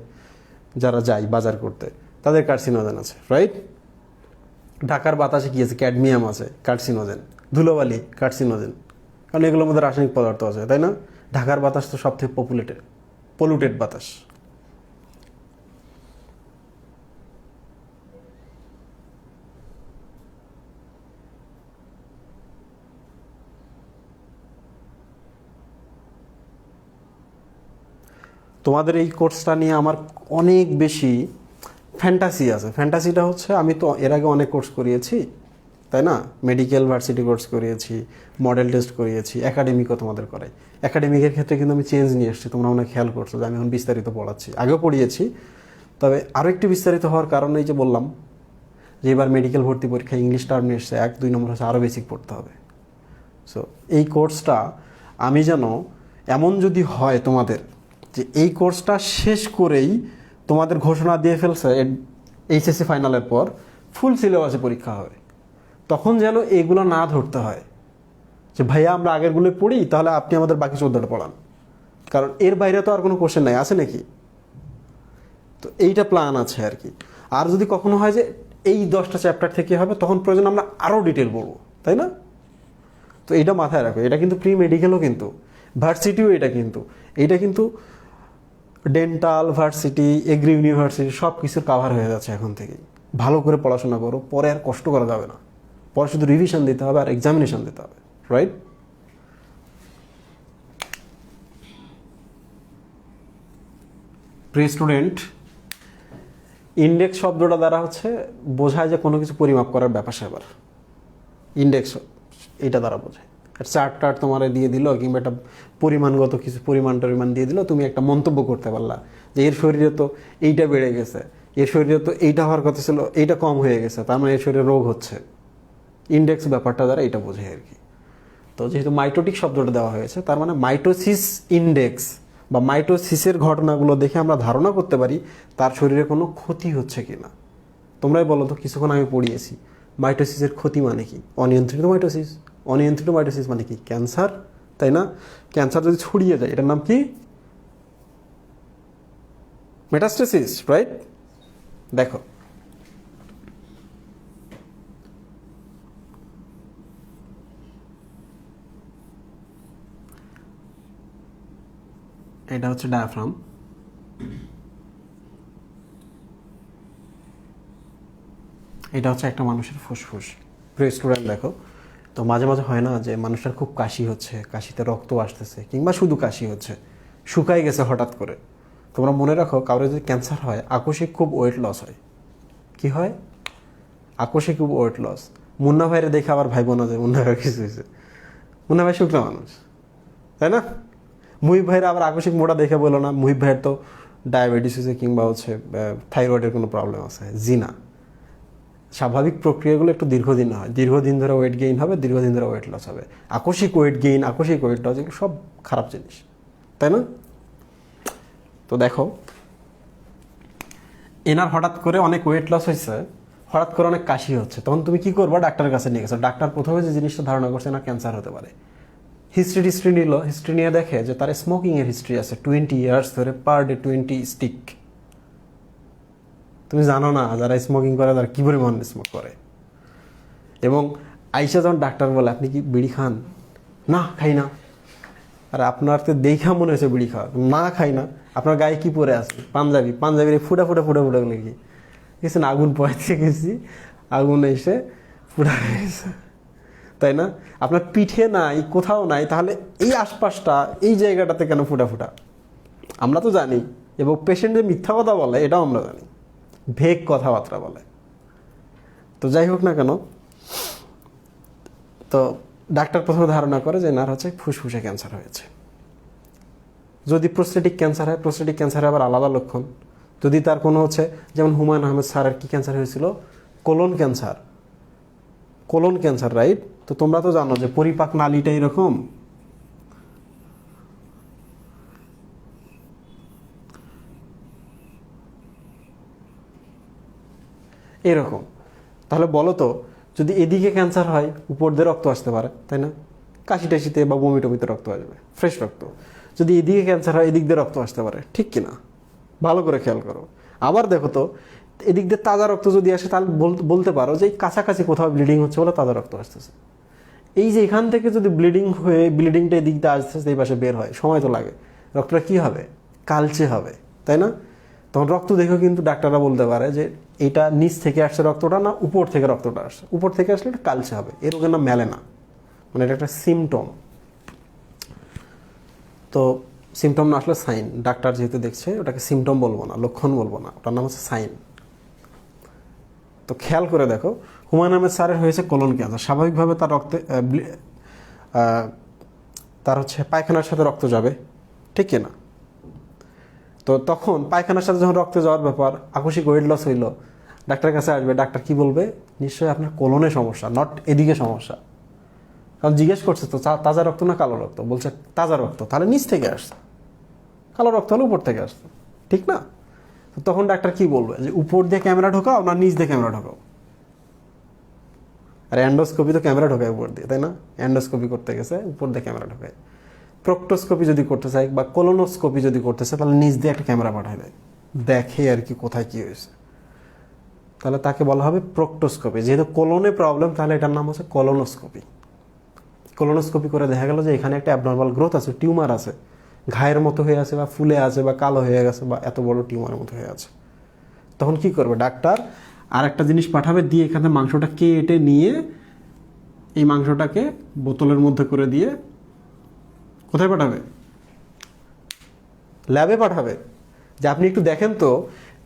যারা যাই বাজার করতে, তাদের কার্সিনোজেন আছে, রাইট? ঢাকার বাতাসে কি আছে? ক্যাডমিয়াম আছে, কার্সিনোজেন। ধুলোবালি কার্সিনোজেন, কারণ এগুলোর মধ্যে রাসায়নিক পদার্থ আছে, তাই না? ঢাকার বাতাস তো সবথেকে পলুটেড বাতাস। তোমাদের এই কোর্সটা নিয়ে আমার অনেক বেশি ফ্যান্টাসি আছে। ফ্যান্টাসিটা হচ্ছে, আমি তো এর আগে অনেক কোর্স করিয়েছি, তাই না? মেডিকেল ভার্সিটি কোর্স করিয়েছি, মডেল টেস্ট করিয়েছি, একাডেমিকও তোমাদের করাই। একাডেমিকের ক্ষেত্রে কিন্তু আমি চেঞ্জ নিয়ে এসেছি, তোমরা অনেক খেয়াল করছো যে আমি এখন বিস্তারিত পড়াচ্ছি। আগেও পড়িয়েছি, তবে আরও একটু বিস্তারিত হওয়ার কারণে এই যে বললাম যে এবার মেডিকেল ভর্তি পরীক্ষা ইংলিশ টার্ম নিয়ে এসছে, 1-2 নম্বর হচ্ছে আরও বেসিক পড়তে হবে। সো এই কোর্সটা আমি যেন, এমন যদি হয় তোমাদের যে এই কোর্সটা শেষ করেই তোমাদের ঘোষণা দিয়ে ফেলছে এইচএসসি ফাইনালের পর ফুল সিলেবাসে পরীক্ষা হবে, তখন যেন এগুলো না ধরতে হয় যে ভাইয়া আমরা আগেরগুলো পড়ি, তাহলে আপনি আমাদের বাকি 14টা পড়ান, কারণ এর বাইরে তো আর কোনো কোশ্চেন নাই, আছে নাকি? তো এইটা প্ল্যান আছে আর কি। আর যদি কখনো হয় যে এই 10টা চ্যাপ্টার থেকে হবে, তখন প্রয়োজন আমরা আরও ডিটেল পড়বো, তাই না? তো এইটা মাথায় রাখো। এটা কিন্তু প্রি মেডিকেলও, কিন্তু ভার্সিটিও, এইটা কিন্তু ডেন্টাল ভার্সিটি, এগ্রি ইউনিভার্সিটি সব কিছুর কাভার হয়ে যাচ্ছে এখন থেকেই। ভালো করে পড়াশোনা করো, পরে আর কষ্ট করা যাবে না, পরে শুধু রিভিশন দিতে হবে আর এক্সামিনেশন দিতে হবে, রাইট? প্রিয় স্টুডেন্ট, ইন্ডেক্স শব্দটা দ্বারা হচ্ছে বোঝায় যে কোনো কিছু পরিমাপ করার ব্যাপার স্যাপার। ইন্ডেক্স এটা দ্বারা বোঝায়। চার্ট টার্ট তোমার দিয়ে দিল, কিংবা একটা পরিমাণগত কিছু পরিমাণ দিয়ে দিল, তুমি একটা মন্তব্য করতে পারলা যে এর শরীরে তো এইটা বেড়ে গেছে, এর শরীরে তো এইটা হওয়ার কথা ছিল, এইটা কম হয়ে গেছে, তার মানে এর শরীরে রোগ হচ্ছে। ইন্ডেক্স ব্যাপারটা দ্বারা এটা বোঝায় আর কি। তো যেহেতু মাইটোটিক শব্দটা দেওয়া হয়েছে, তার মানে মাইটোসিস ইন্ডেক্স বা মাইটোসিসের ঘটনাগুলো দেখে আমরা ধারণা করতে পারি তার শরীরে কোনো ক্ষতি হচ্ছে কিনা। তোমরাই বলো তো, কিছুক্ষণ আমি পড়িয়েছি মাইটোসিসের ক্ষতি মানে কি? অনিয়ন্ত্রিত মাইটোসিস। অনিয়ন্ত্রিত মাইটোসিস মানে কি? ক্যান্সার, তাই না? ক্যান্সার যদি ছড়িয়ে যায় এটার নাম কি? Metastasis, right? দেখো, এটা হচ্ছে ডায়াফ্রাম। এটা হচ্ছে একটা মানুষের ফুসফুস। প্রিয় স্টুডেন্ট, দেখো তো মাঝে মাঝে হয় না যে মানুষটার খুব কাশি হচ্ছে, কাশিতে রক্ত আসতেছে, কিংবা শুধু কাশি হচ্ছে, শুকাই গেছে হঠাৎ করে। তোমরা মনে রাখো, কারোর যদি ক্যান্সার হয় আকস্মিক খুব ওয়েট লস হয়। কি হয়? আকস্মিক খুব ওয়েট লস। মুন্না ভাইরে দেখে আবার ভাই বোনা যায় মুন্না ভাইয়ের কিছু হয়েছে। মুন্না ভাই শুকনো মানুষ, তাই না? মুহিব ভাইয়ের আবার আকস্মিক মোটা দেখে বলো না মুহিব ভাইয়ের তো ডায়াবেটিস হয়েছে, কিংবা হচ্ছে থাইরয়েডের কোনো প্রবলেম আছে। জি না, স্বাভাবিক প্রক্রিয়াগুলো একটু দীর্ঘদিন হয়। দীর্ঘদিন ধরে ওয়েট গেইন হবে, দীর্ঘদিন ধরে ওয়েট লস হবে। আকস্মিক ওয়েট গেইন, আকস্মিক ওয়েট লস, এগুলো সব খারাপ জিনিস, তাই না? তো দেখো, এনার হঠাৎ করে অনেক ওয়েট লস হয়েছে, হঠাৎ করে অনেক কাশি হচ্ছে, তখন তুমি কি করবা? ডাক্তারের কাছে নিয়ে গেছো। ডাক্তার প্রথমে যে জিনিসটা ধারণা করছে না ক্যান্সার হতে পারে, হিস্ট্রি নিল। হিস্ট্রি নিয়ে দেখে যে তার স্মোকিংয়ের হিস্ট্রি আছে 20 ইয়ার্স ধরে, পার ডে 20 স্টিক। তুমি জানো না যারা স্মোকিং করে তারা কী পরিমাণ স্মোক করে। এবং আইসা যখন ডাক্তার বলে আপনি কি বিড়ি খান? না, খাই না। আর আপনার তো দেখা মনে হয়েছে বিড়ি খাওয়া। না, খাই না। আপনার গায়ে কি পরে আছে? পাঞ্জাবির ফুটা লেগে গেছে না, আগুন পোয়াইতে গেছি, আগুন এসে ফুটা হয়ে গেছে, তাই না? আপনার পিঠে নাই, কোথাও নাই, তাহলে এই আশপাশটা, এই জায়গাটাতে কেন ফুটা? আমরা তো জানি। এবং পেশেন্ট যে মিথ্যা কথা বলে এটাও আমরা জানি, ভেগ কথাবার্তা বলে। তো যাই হোক না কেন, তো ডাক্তার প্রথমে ধারণা করে যে এনার হচ্ছে ফুসফুসে ক্যান্সার হয়েছে। যদি প্রোস্টেটিক ক্যান্সার হয়, প্রোস্টেটিক ক্যান্সারের আবার আলাদা লক্ষণ। যদি তার কোনো হচ্ছে, যেমন হুমায়ুন আহমেদ স্যারের কি ক্যান্সার হয়েছিল? Colon cancer, right? তো তোমরা তো জানো যে পরিপাক নালীটা এরকম, এরকম। তাহলে বলো তো, যদি এদিকে ক্যান্সার হয় উপর দিয়ে রক্ত আসতে পারে, তাই না? কাশি টাশিতে বা বমি টমিতে রক্ত আসবে, ফ্রেশ রক্ত। যদি এদিকে ক্যান্সার হয় এদিক দিয়ে রক্ত আসতে পারে, ঠিক কিনা? ভালো করে খেয়াল করো। আবার দেখো তো, এদিক দিয়ে তাজা রক্ত যদি আসে তাহলে বলতে পারো যে এই কাছাকাছি কোথাও ব্লিডিং হচ্ছে বলে তাজা রক্ত আসতেছে। এই যে এখান থেকে যদি ব্লিডিংটা এদিক দিয়ে আসতেছে, এই পাশে বের হয়, সময় তো লাগে। রক্তটা কি হবে? কালচে হবে, তাই না? তখন রক্ত দেখেও কিন্তু ডাক্তাররা বলতে পারে যে এটা নিচ থেকে আসছে রক্তটা, না উপর থেকে রক্তটা আসছে। উপর থেকে আসলে এটা কালচে হবে, এর রোগের নাম মেলেনা, মানে এটা একটা সিমটম। তো সিমটম না আসলে সাইন। ডাক্তার যেহেতু দেখছে, ওটাকে সিমটম বলবো না, লক্ষণ বলবো না, ওটার নাম হচ্ছে সাইন। তো খেয়াল করে দেখো, হুমায়ুন আহমেদ স্যারের হয়েছে কোলন ক্যান্সার। স্বাভাবিকভাবে তার রক্তে তার হচ্ছে পায়খানার সাথে রক্ত যাবে, ঠিক কিনা? তো তখন পায়খানার সাথে যখন রক্তে যাওয়ার ব্যাপার, আকস্মিক ওয়েট লস হইলো, ডাক্তারের কাছে আসবে। ডাক্তার কি বলবে? নিশ্চয়ই আপনার কোলনে সমস্যা, নট এদিকে সমস্যা। কারণ জিজ্ঞেস করছে তো তাজা রক্ত না কালো রক্ত, বলছে তাজা রক্ত, তাহলে নিচ থেকে আসছে। কালো রক্ত হলে উপর থেকে আসছে, ঠিক না? তো তখন ডাক্তার কি বলবে? যে উপর দিয়ে ক্যামেরা ঢোকাও না নিচ দিয়ে ক্যামেরা ঢোকাও? আর অ্যান্ডোস্কোপি তো ক্যামেরা ঢোকায় উপর দিয়ে, তাই না? অ্যান্ডোস্কোপি করতে গেছে উপর দিয়ে ক্যামেরা ঢোকায়। প্রক্টোস্কোপি যদি করতে চাই বা কোলোনোস্কোপি যদি করতে চাই, তাহলে নিচ দিয়ে একটা ক্যামেরা পাঠায় দেয়, দেখে আর কি কোথায় কি হয়েছে। তাহলে তাকে বলা হবে প্রক্টোস্কোপি। যেহেতু কোলনে প্রবলেম, তাহলে এটার নাম হচ্ছে কোলোনোস্কোপি। কোলোনোস্কোপি করে দেখা গেল যে এখানে একটা অ্যাবনর্মাল গ্রোথ আছে, টিউমার আছে, ঘায়ের মতো হয়ে আছে বা ফুলে আছে বা কালো হয়ে গেছে বা এত বড় টিউমারের মতো হয়ে আছে। তখন কি করবে ডাক্তার? আর একটা জিনিস পাঠাবে, দিয়ে এখানে মাংসটা কেটে নিয়ে এই মাংসটাকে বোতলের মধ্যে করে দিয়ে কোথায় পাঠাবে? ল্যাবে পাঠাবে। যে আপনি একটু দেখেন তো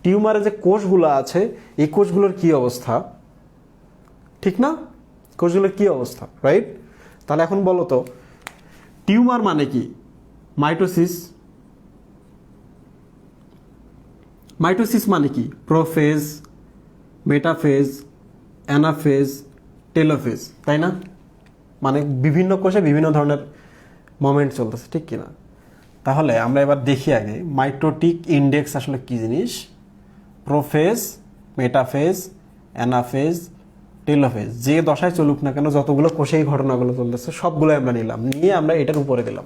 টিউমারে যে কোষগুলো আছে এই কোষগুলোর কি অবস্থা, ঠিক না? কোষগুলোর কি অবস্থা, রাইট? তাহলে এখন বলো তো টিউমার মানে কি? মাইটোসিস। মাইটোসিস মানে কি? প্রোফেজ, মেটাফেজ, অ্যানাফেজ, টেলোফেজ, তাই না? মানে বিভিন্ন কোষে বিভিন্ন ধরনের মোমেন্ট চলতেছে, ঠিক কিনা? তাহলে আমরা এবার দেখি আগে মাইটোটিক ইন্ডেক্স আসলে কি জিনিস। প্রোফেজ, মেটাফেজ, অ্যানাফেজ, টেলোফেজ, যে দশায় চলুক না কেন যতগুলো কোষে এই ঘটনাগুলো চলতেছে সবগুলো আমরা নিলাম, নিয়ে আমরা এটার উপরে দিলাম,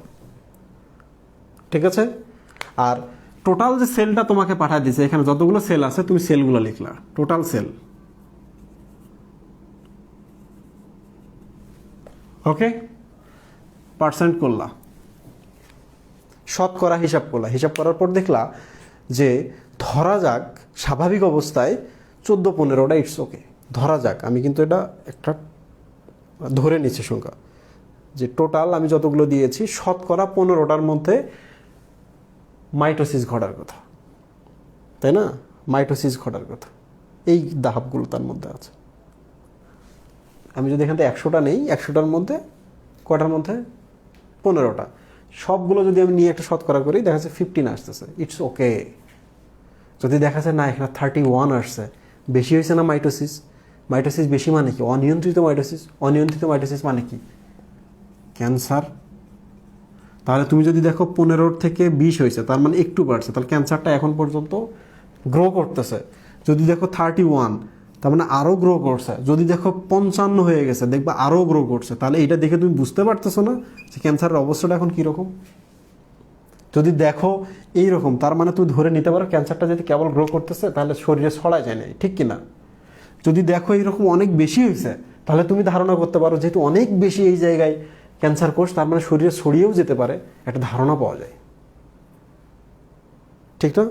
ঠিক আছে? আর টোটাল যে সেলটা তোমাকে পাঠিয়ে দিয়েছে এখানে যতগুলো সেল আছে তুমি সেলগুলো লিখলা, টোটাল সেল, ওকে? পার্সেন্ট করলা, শতকরা হিসাব করলা, হিসাব করার পর দেখলা যে ধরা যাক স্বাভাবিক অবস্থায় 14-15টা, ইটস ওকে, ধরা যাক, আমি কিন্তু এটা একটা ধরে নিচ্ছি সংখ্যা, যে টোটাল আমি যতগুলো দিয়েছি শতকরা 15টার মধ্যে মাইটোসিস ঘটার কথা, তাই না? মাইটোসিস ঘটার কথা, এই ধাপগুলো তার মধ্যে আছে। আমি যদি এখান থেকে 100টা নেই, 100টার মধ্যে কটার মধ্যে? 15টা। সবগুলো যদি আমি নিয়ে একটা শতকরা করি দেখা যাচ্ছে 15 আসতেছে, ইটস ওকে। যদি দেখা যায় না এখানে 31 আসছে, বেশি হয়েছে না মাইটোসিস? মাইটোসিস বেশি মানে কি? অনিয়ন্ত্রিত মাইটোসিস। অনিয়ন্ত্রিত মাইটোসিস মানে কি? ক্যান্সার। তাহলে তুমি যদি দেখো 15 থেকে 20 হয়েছে তার মানে একটু বাড়ছে, তাহলে ক্যান্সারটা এখন পর্যন্ত গ্রো করতেছে। যদি দেখো 31 তার মানে আরও গ্রো করছে। যদি দেখো 55 হয়ে গেছে দেখবা আরও গ্রো করছে। তাহলে এটা দেখে তুমি বুঝতে পারতেছো না যে ক্যান্সারের অবস্থাটা এখন কীরকম? যদি দেখো এইরকম তার মানে তুমি ধরে নিতে পারো ক্যান্সারটা যদি কেবল গ্রো করতেছে তাহলে শরীরে ছড়ায় যায় না, ঠিক কিনা? যদি দেখো এইরকম অনেক বেশি হয়েছে তাহলে তুমি ধারণা করতে পারো যেহেতু অনেক বেশি এই জায়গায় ক্যান্সার কোষ তার মানে শরীরে ছড়িয়েও যেতে পারে, একটা ধারণা পাওয়া যায়, ঠিক না?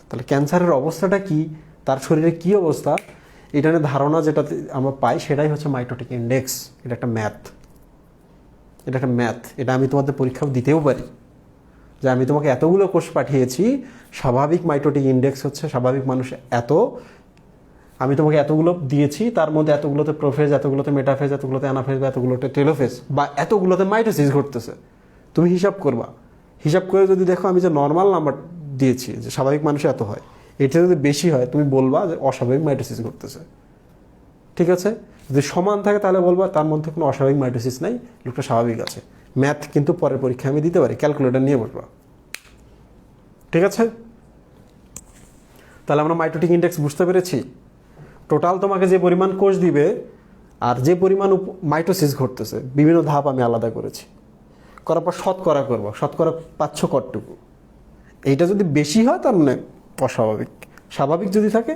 তাহলে ক্যান্সারের অবস্থাটা কি, তার শরীরে কি অবস্থা, এটা নিয়ে ধারণা যেটা আমরা পাই সেটাই হচ্ছে মাইটোটিক ইন্ডেক্স। এটা একটা ম্যাথ, এটা একটা ম্যাথ। এটা আমি তোমাদের পরীক্ষাও দিতেও পারি যে আমি তোমাকে এতগুলো কোষ পাঠিয়েছি, স্বাভাবিক মাইটোটিক ইন্ডেক্স হচ্ছে স্বাভাবিক মানুষ এত, আমি তোমাকে এতগুলো দিয়েছি, তার মধ্যে এতগুলোতে প্রোফেজ, এতগুলোতে মেটাফেজ, এতগুলোতে অ্যানাফেজ বা এতগুলোতে টেলোফেজ বা এতগুলোতে মাইটোসিস ঘটতেছে। তুমি হিসাব করবা, হিসাব করে যদি দেখো আমি যে নর্মাল নাম্বার দিয়েছি যে স্বাভাবিক মানুষে এত হয়, এটা যদি বেশি হয় তুমি বলবা যে অস্বাভাবিক মাইটোসিস ঘটতেছে, ঠিক আছে? যদি সমান থাকে তাহলে বলবা তার মধ্যে কোনো অস্বাভাবিক মাইটোসিস নাই, লোকটা স্বাভাবিক আছে। ম্যাথ কিন্তু পরের পরীক্ষায় আমি দিতে পারি, ক্যালকুলেটর নিয়ে বসবা, ঠিক আছে? তাহলে আমরা মাইটোটিক ইন্ডেক্স বুঝতে পেরেছি। টোটাল তোমাকে যে পরিমাণ কোষ দিবে আর যে পরিমাণ মাইটোসিস ঘটতেছে বিভিন্ন ধাপ আমি আলাদা করেছি, করার পর শতকরা করবো, শতকরা পাচ্ছ কতটুকু। এইটা যদি বেশি হয় তার মানে অস্বাভাবিক, স্বাভাবিক যদি থাকে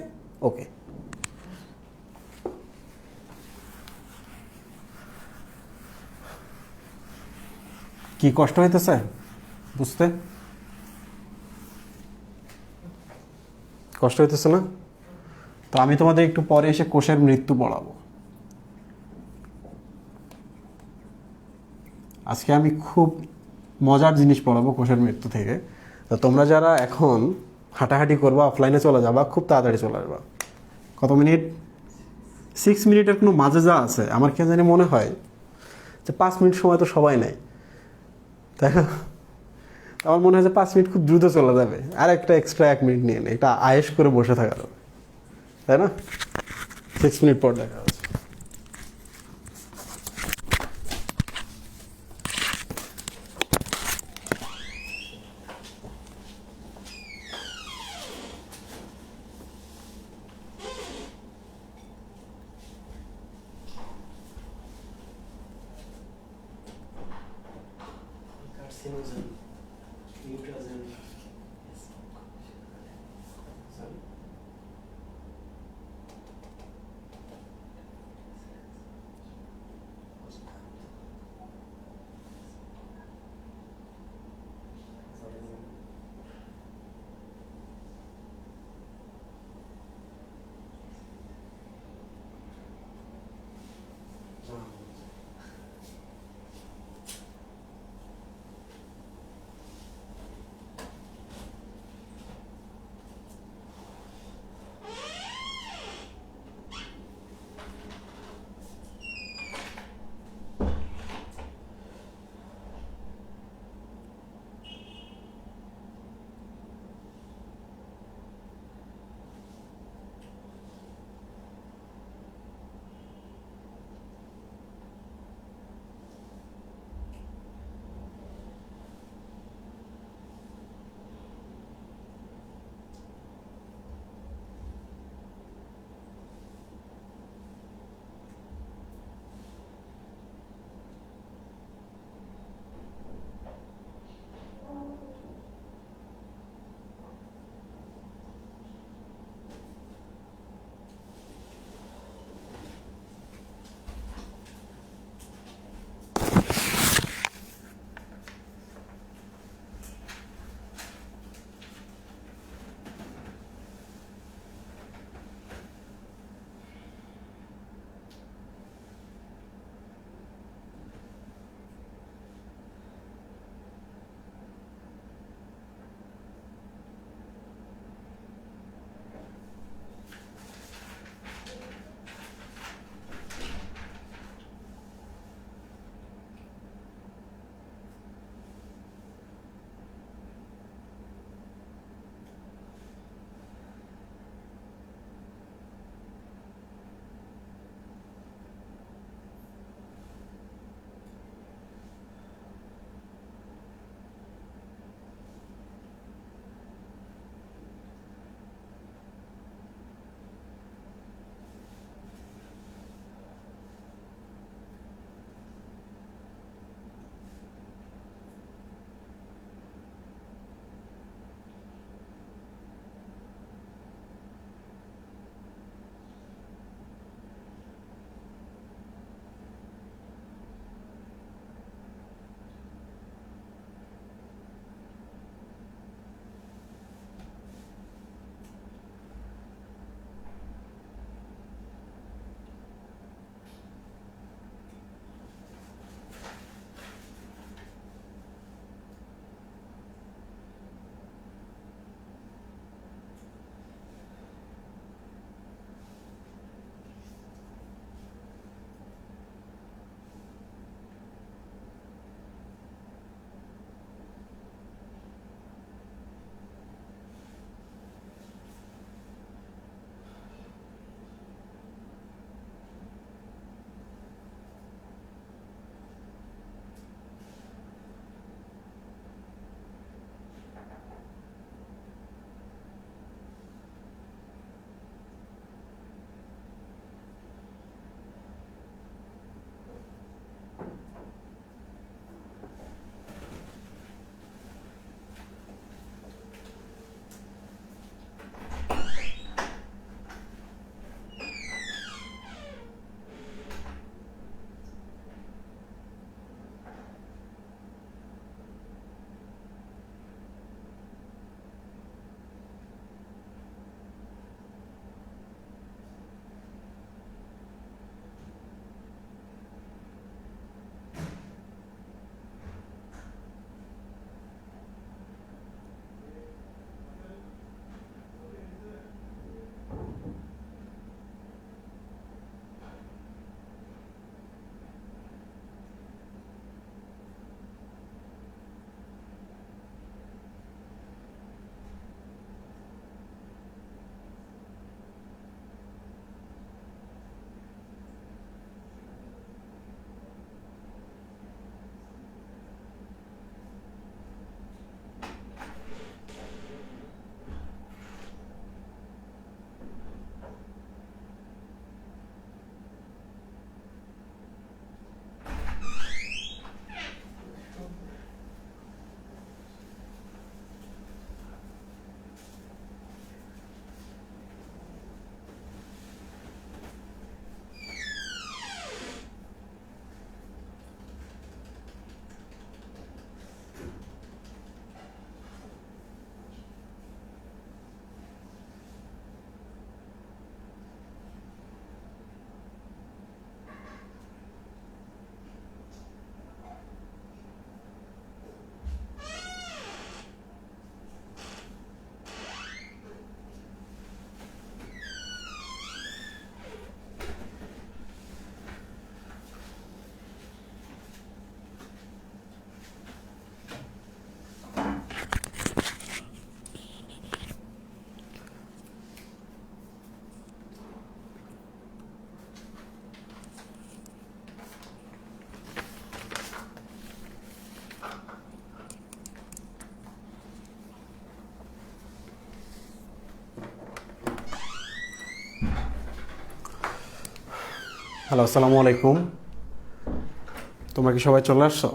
ওকে। কি কষ্ট হইতেছে বুঝতে? কষ্ট হইতেছে না? তো আমি তোমাদের একটু পরে এসে কোষের মৃত্যু পড়াবো। আজকে আমি খুব মজার জিনিস পড়াবো কোষের মৃত্যু থেকে। তো তোমরা যারা এখন হাঁটাহাঁটি করবা, অফলাইনে চলে যাবা, খুব তাড়াতাড়ি চলে আসবা। কত মিনিট? 6 মিনিটের কোনো মাঝে যা আছে আমার কেন জানি মনে হয় যে 5 মিনিট সময় তো সবাই নেয়, তাই না? আমার মনে হয় যে 5 মিনিট খুব দ্রুত চলে যাবে, আর একটা এক্সট্রা 1 মিনিট নিয়ে নেই, এটা আয়েশ করে বসে থাকা যাবে, তাই না? 6 মিনিট পর দেখা যাচ্ছে। হ্যালো, আসসালামু আলাইকুম। তোমরা কি সবাই চলে আসছো?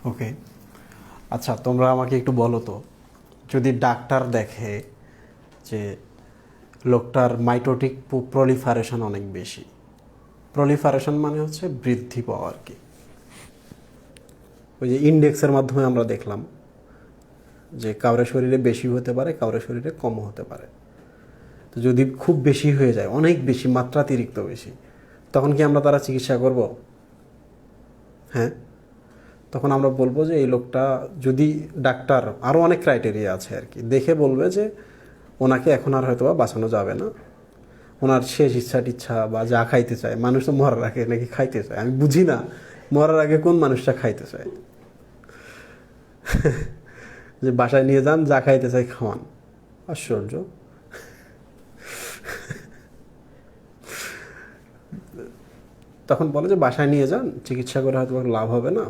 ওকে, আচ্ছা তোমরা আমাকে একটু বলো তো, যদি ডাক্তার দেখে যে লোকটার মাইটোটিক প্রলিফারেশন অনেক বেশি, প্রলিফারেশন মানে হচ্ছে বৃদ্ধি পাওয়া আর কি, ওই যে ইন্ডেক্সের মাধ্যমে আমরা দেখলাম যে কারোর শরীরে বেশি হতে পারে, কারোর শরীরে কম হতে পারে। তো যদি খুব বেশি হয়ে যায়, অনেক বেশি, মাত্রাতিরিক্ত বেশি, তখন কি আমরা তারা চিকিৎসা করব? হ্যাঁ, তখন আমরা বলবো যে এই লোকটা, যদি ডাক্তার আরও অনেক ক্রাইটেরিয়া আছে আর কি, দেখে বলবে যে ওনাকে এখন আর হয়তো বাঁচানো যাবে না, ওনার শেষ ইচ্ছা বা যা খাইতে চায়, মানুষ তো মরার আগে নাকি খাইতে চায়, আমি বুঝি না মরার আগে কোন মানুষটা খাইতে চায়। যে বাসায় নিয়ে যান, যা খাইতে চাই খাওয়ান, আশ্চর্য। তখন বলে যে বাসায় নিয়ে যান, চিকিৎসা করে হয়তো লাভ হবে না,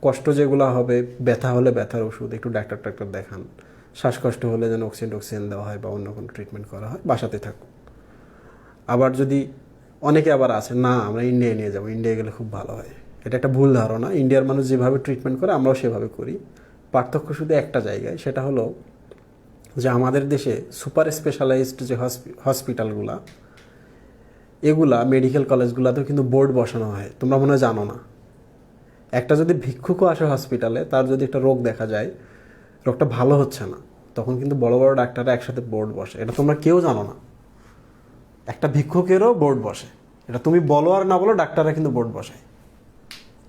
কষ্ট যেগুলো হবে, ব্যথা হলে ব্যথার ওষুধ, একটু ডাক্তার দেখান, শ্বাসকষ্ট হলে যেন অক্সিজেন দেওয়া হয় বা অন্য কোনো ট্রিটমেন্ট করা হয়, বাসাতে থাকুন। আবার যদি অনেকে আবার আছে, না আমরা ইন্ডিয়ায় নিয়ে যাবো, ইন্ডিয়ায় গেলে খুব ভালো হয়, এটা একটা ভুল ধারণা। ইন্ডিয়ার মানুষ যেভাবে ট্রিটমেন্ট করে আমরাও সেভাবে করি, পার্থক্য শুধু একটা জায়গায়, সেটা হলো যে আমাদের দেশে সুপার স্পেশালাইজড যে হসপিটালগুলা, এগুলা মেডিকেল কলেজগুলোতেও কিন্তু বোর্ড বসানো হয়, তোমরা মনে হয় জানো না। একটা যদি ভিক্ষুকও আসে হসপিটালে, তার যদি একটা রোগ দেখা যায়, রোগটা ভালো হচ্ছে না, তখন কিন্তু বড় বড় ডাক্তাররা একসাথে বোর্ড বসে, এটা তোমরা কেউ জানো না। একটা ভিক্ষুকেরও বোর্ড বসে, এটা তুমি বলো আর না বলো, ডাক্তাররা কিন্তু বোর্ড বসায়।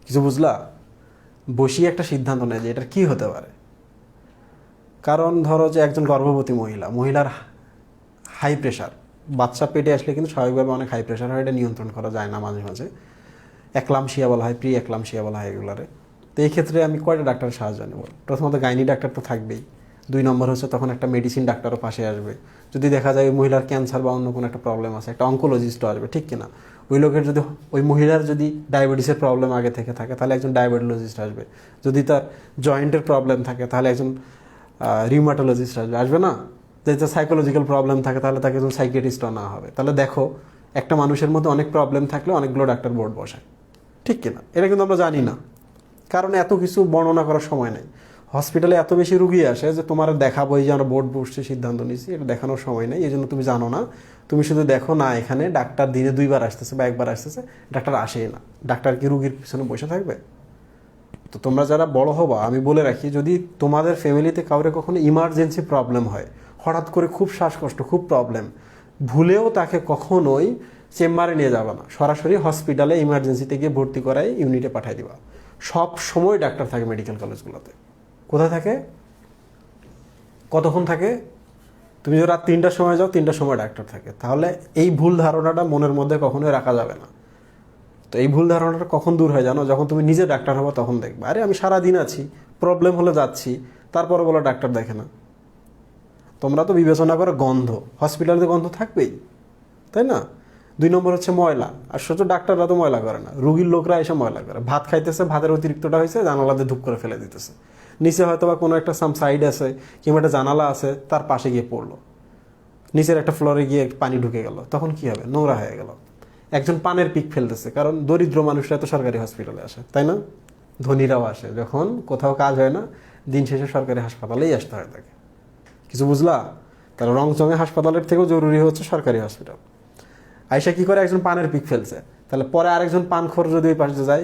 কিছু বুঝলা? বসিয়ে একটা সিদ্ধান্ত নেয় যে এটার কী হতে পারে। কারণ ধরো যে একজন গর্ভবতী মহিলার হাই প্রেশার, বাচ্চা পেটে আসলে কিন্তু স্বাভাবিকভাবে অনেক হাই প্রেশার হয়, এটা নিয়ন্ত্রণ করা যায় না মাঝে মাঝে, একলামশিয়া বলা হয়, একলামশিয়া বলা হয় এগুলারে। তো এই ক্ষেত্রে আমি কয়টা ডাক্তারের সাহায্য নেব? প্রথমত গাইনি ডাক্তার তো থাকবেই, 2 নম্বর হচ্ছে তখন একটা মেডিসিন ডাক্তারও পাশে আসবে। যদি দেখা যায় ওই মহিলার ক্যান্সার বা অন্য কোনো একটা প্রবলেম আছে, একটা অঙ্কোলজিস্টও আসবে, ঠিক কিনা? ওই লোকের যদি, ওই মহিলার যদি ডায়াবেটিসের প্রবলেম আগে থেকে থাকে, তাহলে একজন ডায়াবেটোলজিস্ট আসবে। যদি তার জয়েন্টের প্রবলেম থাকে, তাহলে একজন রিউমাটোলজিস্ট আসবে, আসবে না? যদি তার সাইকোলজিক্যাল প্রবলেম থাকে, তাহলে তাকে একজন সাইকিয়াট্রিস্টও না হবে। তাহলে দেখো, একটা মানুষের মধ্যে অনেক প্রবলেম থাকলে অনেকগুলো ডাক্তার বোর্ড বসায়, ঠিক কিনা? এটা কিন্তু আমরা জানি না, কারণ এত কিছু বর্ণনা করার সময় নেই। হসপিটালে এত বেশি রুগী আসে যে তোমার দেখাবো এই যে আমরা বোর্ড বসছে, সিদ্ধান্ত নিচ্ছি, এটা দেখানোর সময় নেই, এই জন্য তুমি জানো না। তুমি শুধু দেখো না এখানে ডাক্তার দিনে 2 বার আসতেছে বা 1 বার আসতেছে, ডাক্তার আসেই না। ডাক্তার কি রুগীর পিছনে বসে থাকবে? তো তোমরা যারা বড় হবা, আমি বলে রাখি, যদি তোমাদের ফ্যামিলিতে কাউরে কখনো ইমার্জেন্সি প্রবলেম হয়, হঠাৎ করে খুব শ্বাসকষ্ট, খুব প্রবলেম, ভুলেও তাকে কখনোই চেম্বারে নিয়ে যাবে না, সরাসরি হসপিটালে ইমার্জেন্সিতে গিয়ে ভর্তি করাই ইউনিটে পাঠিয়ে দিবা। সব সময় ডাক্তার থাকে মেডিকেল কলেজগুলোতে। কোথায় থাকে? কতক্ষণ থাকে? তুমি যদি রাত 3টার সময় যাও, 3টার সময় ডাক্তার থাকে। তাহলে এই ভুল ধারণাটা মনের মধ্যে কখনোই রাখা যাবে না। তো এই ভুল ধারণাটা কখন দূর হয় জানো? যখন তুমি নিজে ডাক্তার হবো, তখন দেখবে আরে আমি সারাদিন আছি, প্রবলেম হলে যাচ্ছি, তারপরে বলো ডাক্তার দেখে না। তোমরা তো বিবেচনা করো গন্ধ, হসপিটালে গন্ধ থাকবেই, তাই না? 2 নম্বর হচ্ছে ময়লা, আর সহ্য ডাক্তাররা তো ময়লা করে না, রুগীর লোকরা এসে ময়লা করে। ভাত খাইতেছে, ভাতের অতিরিক্তটা হয়েছে, জানালাতে ধূপ করে ফেলে দিতেছে, নিচে হয়তো বা কোনো একটা সাইড আছে কিংবা একটা জানালা আছে, তার পাশে গিয়ে পড়লো, নিচের একটা ফ্লোরে গিয়ে পানি ঢুকে গেল, তখন কি হবে? নোংরা হয়ে গেল। একজন পানের পিক ফেলতেছে, কারণ দরিদ্র মানুষরা তো সরকারি হসপিটালে আসে, তাই না? ধনীরাও আসে, যখন কোথাও কাজ হয় না, দিন শেষে সরকারি হাসপাতালেই আসতে হয় তাকে। কিছু বুঝলা? তাহলে রংচঙে হাসপাতালের থেকেও জরুরি হচ্ছে সরকারি হসপিটাল। আয়সা কি করে? একজন পানের পিক ফেলছে, তাহলে পরে আরেকজন পানখোর যদি ওই পাশে যায়,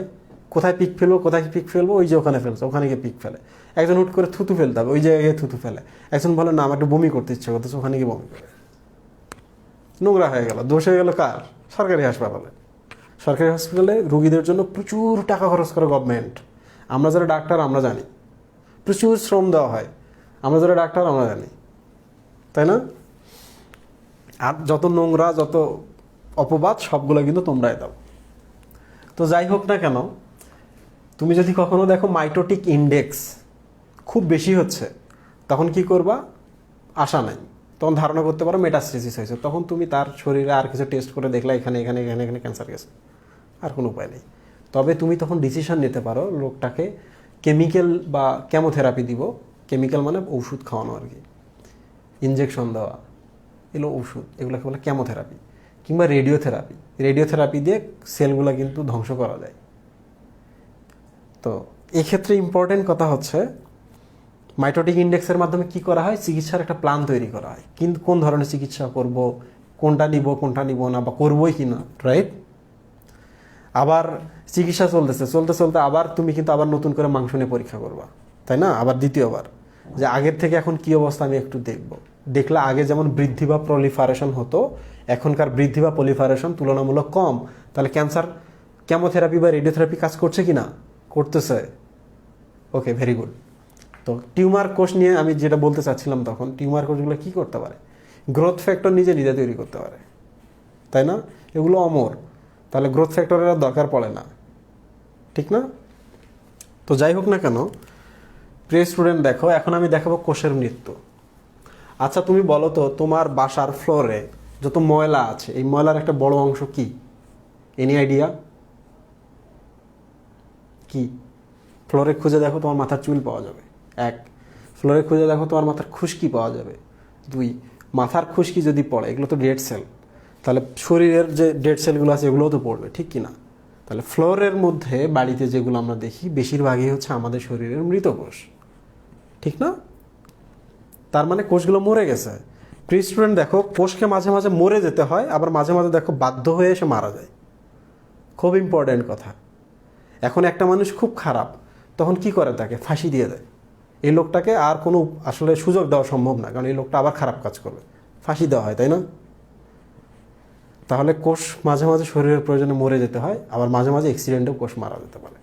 কোথায় পিক ফেলবো, কোথায় পিক ফেলবো, ওই যে ওখানে ফেলছে, ওখানে গিয়ে পিক ফেলে। একজন হুট করে থুতু ফেলতে হবে, ওই জায়গায় থুতু ফেলে। একজন বলে না আমার একটু বমি করতে ইচ্ছে করতেছে, ওখানে গিয়ে বমি করে। নোংরা হয়ে গেল, দোষ হয়ে গেল কার? সরকারি হাসপাতালে। সরকারি হসপিটালে রুগীদের জন্য প্রচুর টাকা খরচ করে গভর্নমেন্ট। আমরা যারা ডাক্তার আমরা জানি, প্রচুর শ্রম দেওয়া হয়, আমরা যারা ডাক্তার আমরা জানি, তাই না? আর যত নোংরা, যত অপবাদ, সবগুলো কিন্তু তোমরাই দাও। তো যাই হোক না কেন, তুমি যদি কখনো দেখো মাইটোটিক ইন্ডেক্স খুব বেশি হচ্ছে, তখন কি করবা? আশা নাই, তখন ধারণা করতে পারো মেটাস্টেসিস হয়েছে, তখন তুমি তার শরীরে আর কিছু টেস্ট করে দেখলা এখানে এখানে এখানে এখানে ক্যান্সার গেছে, আর কোনো উপায় নেই। তবে তুমি তখন ডিসিশন নিতে পারো লোকটাকে কেমিক্যাল বা কেমোথেরাপি দিব, কেমিক্যাল মানে ওষুধ খাওয়ানো আর কি, ইনজেকশন দেওয়া, এগুলো ওষুধ, এগুলোকে বলে কেমোথেরাপি, কিংবা রেডিওথেরাপি। রেডিওথেরাপি দিয়ে সেলগুলো কিন্তু ধ্বংস করা যায়। তো এক্ষেত্রে ইম্পর্টেন্ট কথা হচ্ছে মাইটোটিক ইন্ডেক্সের মাধ্যমে কি করা হয়, চিকিৎসার একটা প্ল্যান তৈরি করা হয়, কিন্তু কোন ধরনের চিকিৎসা করব, কোনটা নিব না, বা করবোই কি না, রাইট? আবার চিকিৎসা চলতে চলতে আবার তুমি কিন্তু আবার নতুন করে মাংস নিয়ে পরীক্ষা করবা, তাই না? আবার দ্বিতীয়বার যে আগের থেকে এখন কি অবস্থা আমি একটু দেখলে আগে যেমন বৃদ্ধি বা প্রলিফারেশন হতো, এখনকার বৃদ্ধি বা প্রলিফারেশন তুলনামূলক কম, তাহলে ক্যান্সার কেমোথেরাপি বা রেডিওথেরাপি কাজ করছে কি না? করতেছে। ওকে, ভেরি গুড। তো টিউমার কোষ নিয়ে আমি যেটা বলতে চাচ্ছিলাম, তখন টিউমার কোষগুলো কি করতে পারে, গ্রোথ ফ্যাক্টর নিজে নিজে তৈরি করতে পারে, তাই না? এগুলো অমর, তাহলে গ্রোথ ফ্যাক্টরের দরকার পড়ে না, ঠিক না? তো যাই হোক না কেন, প্রিয় স্টুডেন্ট, দেখো এখন আমি দেখাবো কোষের মৃত্যু। আচ্ছা তুমি বলো তো, তোমার বাসার ফ্লোরে যত ময়লা আছে, এই ময়লার একটা বড় অংশ কি? এনি আইডিয়া কি? ফ্লোরে খুঁজে দেখো, তোমার মাথার চুল পাওয়া যাবে। 1, ফ্লোরে খুঁজে দেখো, তোমার মাথার খুশকি পাওয়া যাবে। 2, মাথার খুশকি যদি পড়ে, এগুলো তো ডেড সেল, তাহলে শরীরের যে ডেড সেলগুলো আছে এগুলোও তো পড়বে, ঠিক কি না? তাহলে ফ্লোরের মধ্যে বাড়িতে যেগুলো আমরা দেখি বেশিরভাগই হচ্ছে আমাদের শরীরের মৃত কোষ, ঠিক না? তার মানে কোষগুলো মরে গেছে। প্রিয় স্টুডেন্ট, দেখো কোষকে মাঝে মাঝে মরে যেতে হয়, আবার মাঝে মাঝে দেখো বাধ্য হয়ে এসে মারা যায়। খুব ইম্পর্টেন্ট কথা। এখন একটা মানুষ খুব খারাপ, তখন কি করে, তাকে ফাঁসি দিয়ে দেয়। এই লোকটাকে আর কোনো আসলে সুযোগ দেওয়া সম্ভব না, কারণ এই লোকটা আবার খারাপ কাজ করবে, ফাঁসি দেওয়া হয়, তাই না? তাহলে কোষ মাঝে মাঝে শরীরের প্রয়োজনে মরে যেতে হয়, আবার মাঝে মাঝে অ্যাক্সিডেন্টেও কোষ মারা যেতে পারে।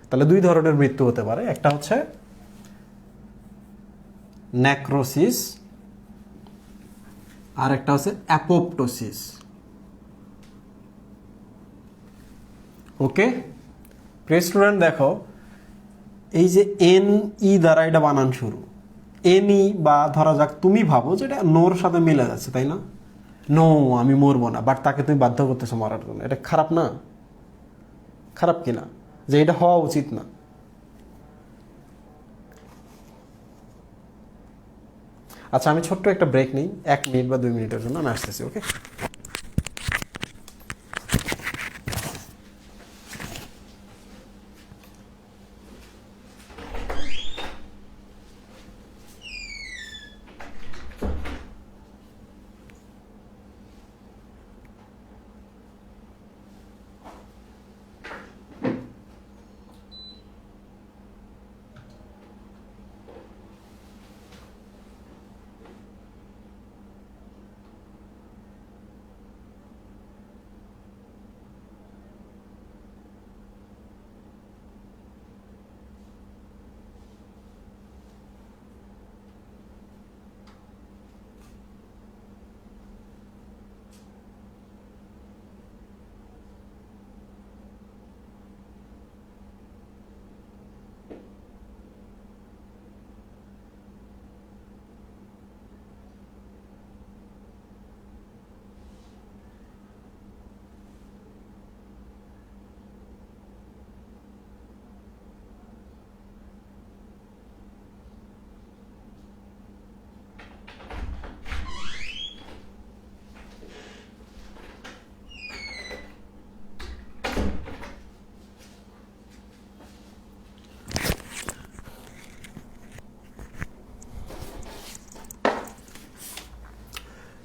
তাহলে 2 ধরনের মৃত্যু হতে পারে, একটা হচ্ছে নেক্রোসিস, আর একটা হচ্ছে অ্যাপোপ্টোসিস। ওকে প্রিয় স্টুডেন্ট, দেখো এই যে NE দ্বারা এটা বানান শুরু, NE, বা ধরা যাক তুমি ভাবো যে এটা নোর সাথে মিলে যাচ্ছে, তাই না? নো, আমি মরবো না, বাট তাকে তুমি বাধ্য করতেছো মরার জন্য। এটা খারাপ না? খারাপ কিনা? যে এটা হওয়া উচিত না। আচ্ছা আমি ছোট্ট একটা ব্রেক নিই, 1 মিনিট বা 2 মিনিটের জন্য, আমি আসতেছি। ওকে,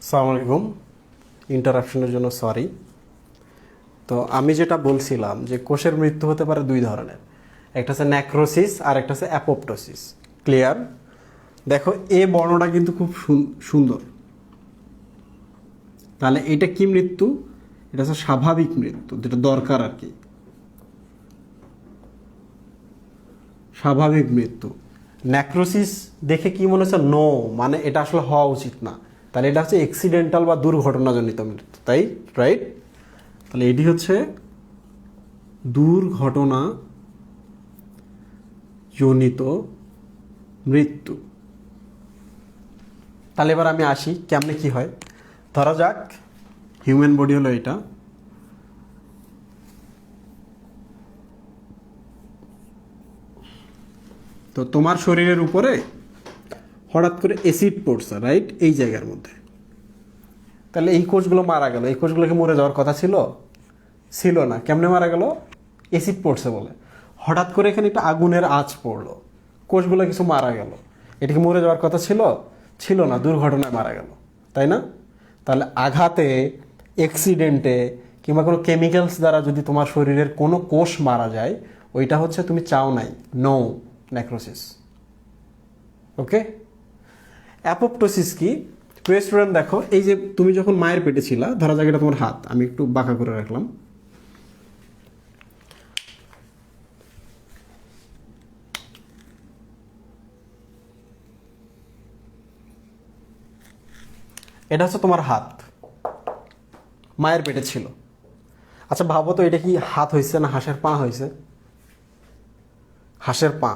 আসসালামু আলাইকুম, ইন্টারাপশনের জন্য সরি। তো আমি যেটা বলছিলাম যে কোষের মৃত্যু হতে পারে 2 ধরনের, একটা হচ্ছে নেক্রোসিস আর একটা হচ্ছে অ্যাপোপ্টোসিস। ক্লিয়ার? দেখো এ বর্ণটা কিন্তু খুব সুন্দর। তাহলে এটা কি মৃত্যু? এটা হচ্ছে স্বাভাবিক মৃত্যু, যেটা দরকার আর কি, স্বাভাবিক মৃত্যু। নেক্রোসিস দেখে কি মনে হচ্ছে? নো, মানে এটা আসলে হওয়া উচিত না, তাহলে এটা হচ্ছে অ্যাক্সিডেন্টাল বা দুর্ঘটনাজনিত মৃত্যু, তাই? রাইট? তাহলে এটি হচ্ছে দুর্ঘটনা জনিত মৃত্যু। তাহলে এবার আমি আসি কেমনে কি হয়। ধরা যাক হিউম্যান বডি হলো এটা, তো তোমার শরীরের উপরে হঠাৎ করে অ্যাসিড পড়ছে, রাইট, এই জায়গার মধ্যে। তাহলে এই কোষগুলো মারা গেল, এই কোষগুলোকে মরে যাওয়ার কথা ছিল? ছিল না। কেমনে মারা গেল? অ্যাসিড পড়ছে বলে। হঠাৎ করে এখানে একটা আগুনের আঁচ পড়লো, কোষগুলো কিছু মারা গেল। এটা কি মরে যাওয়ার কথা ছিল? ছিল না, দুর্ঘটনায় মারা গেল, তাই না? তাহলে আঘাতে, অ্যাক্সিডেন্টে কিংবা কোনো কেমিক্যালস দ্বারা যদি তোমার শরীরের কোনো কোষ মারা যায়, ওইটা হচ্ছে তুমি চাও নাই, নো নেক্রোসিস। ওকে, অ্যাপোপ্টোসিস কি? প্রিয় স্টুডেন্ট দেখো, এই যে তুমি যখন মায়ের পেটে ছিলা, ধরা যাক এটা তোমার হাত, আমি একটু বাঁকা করে রাখলাম। এটা হচ্ছে তোমার হাত, মায়ের পেটে ছিল। আচ্ছা ভাবো তো, এটা কি হাত হয়েছে না হাঁসের পা হয়েছে? হাঁসের পা।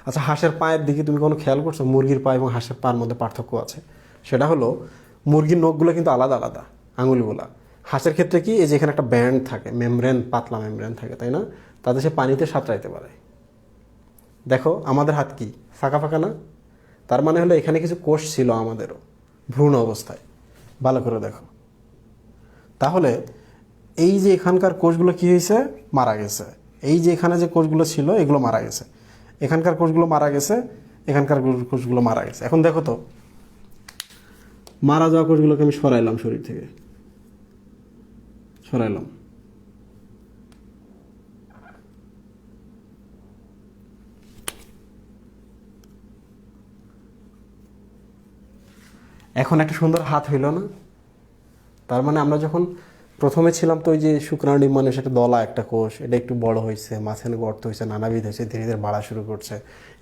আচ্ছা হাঁসের পায়ের দিকে তুমি কোনো খেয়াল করছো? মুরগির পা এবং হাঁসের পায়ের মধ্যে পার্থক্য আছে। সেটা হলো মুরগির নখগুলো কিন্তু আলাদা আলাদা, আঙুলগুলা। হাঁসের ক্ষেত্রে কি, এই যে এখানে একটা ব্যান্ড থাকে, মেমব্রেন, পাতলা মেমব্রেন থাকে, তাই না? তাতে সে পানিতে সাঁতরাইতে পারে। দেখো আমাদের হাত কি ফাঁকা ফাঁকা না? তার মানে হলো এখানে কিছু কোষ ছিল আমাদেরও ভ্রূণ অবস্থায়। ভালো করে দেখো। তাহলে এই যে এখানকার কোষগুলো কি হয়েছে? মারা গেছে। এই যে এখানে যে কোষগুলো ছিল এগুলো মারা গেছে, এখানকার কোষগুলো মারা গেছে, এখানকার কোষগুলো মারা গেছে। এখন দেখো তো, মারা যাওয়া কোষগুলোকে আমি সরাইলাম শরীর থেকে, সরাইলাম। এখন একটা সুন্দর হাত হইল না? তার মানে আমরা যখন প্রথমে ছিলাম, তো ওই যে শুক্রাণু মানে সেটা দলা একটা কোষ, এটা একটু বড় হয়েছে, মাঝখানে গর্ত হয়েছে, নানাবিধ হয়েছে, ধীরে ধীরে বাড়া শুরু করছে।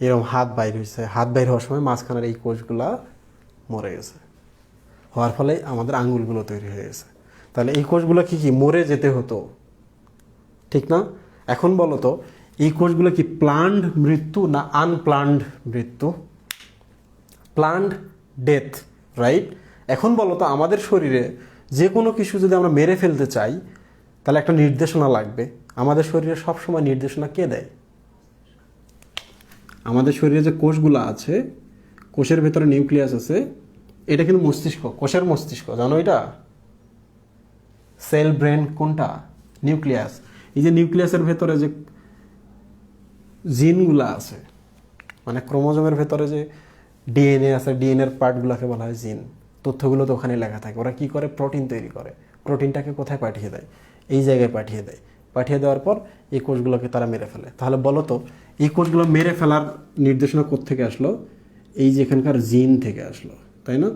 এরকম হাত বাইর হয়েছে, হাত বাইর হওয়ার সময় মাঝখানের এই কোষগুলা মরে গেছে, হওয়ার ফলে আমাদের আঙ্গুলগুলো তৈরি হয়ে গেছে। তাহলে এই কোষগুলো কি কি মরে যেতে হতো, ঠিক না? এখন বলো তো, এই কোষগুলো কি প্ল্যান্ড মৃত্যু না আনপ্ল্যান্ড মৃত্যু? Planned death, right? এখন বলো তো, আমাদের শরীরে যে কোনো কিছু যদি আমরা মেরে ফেলতে চাই, তাহলে একটা নির্দেশনা লাগবে। আমাদের শরীরে সবসময় নির্দেশনা কে দেয়? আমাদের শরীরে যে কোষগুলো আছে, কোষের ভেতরে নিউক্লিয়াস আছে, এটা কিন্তু মস্তিষ্ক, কোষের মস্তিষ্ক, জানো এটা? সেল ব্রেন কোনটা? নিউক্লিয়াস। এই যে নিউক্লিয়াসের ভেতরে যে জিনগুলো আছে, মানে ক্রোমোজোমের ভেতরে যে ডিএনএ আছে, ডিএনএর পার্টগুলোকে বলা হয় জিন। তথ্যগুলো তো ওখানে লেখা থাকে। ওরা কি করে? প্রোটিন তৈরি করে। প্রোটিনটাকে কোথায় পাঠিয়ে দেয়? এই জায়গায় পাঠিয়ে দেয়। পাঠিয়ে দেওয়ার পর এই কোষগুলোকে তারা মেরে ফেলে। তাহলে বলো তো, এই কোষগুলো মেরে ফেলার নির্দেশনা কোত্থেকে আসলো? এই যে এখানকার জিন থেকে আসলো, তাই না?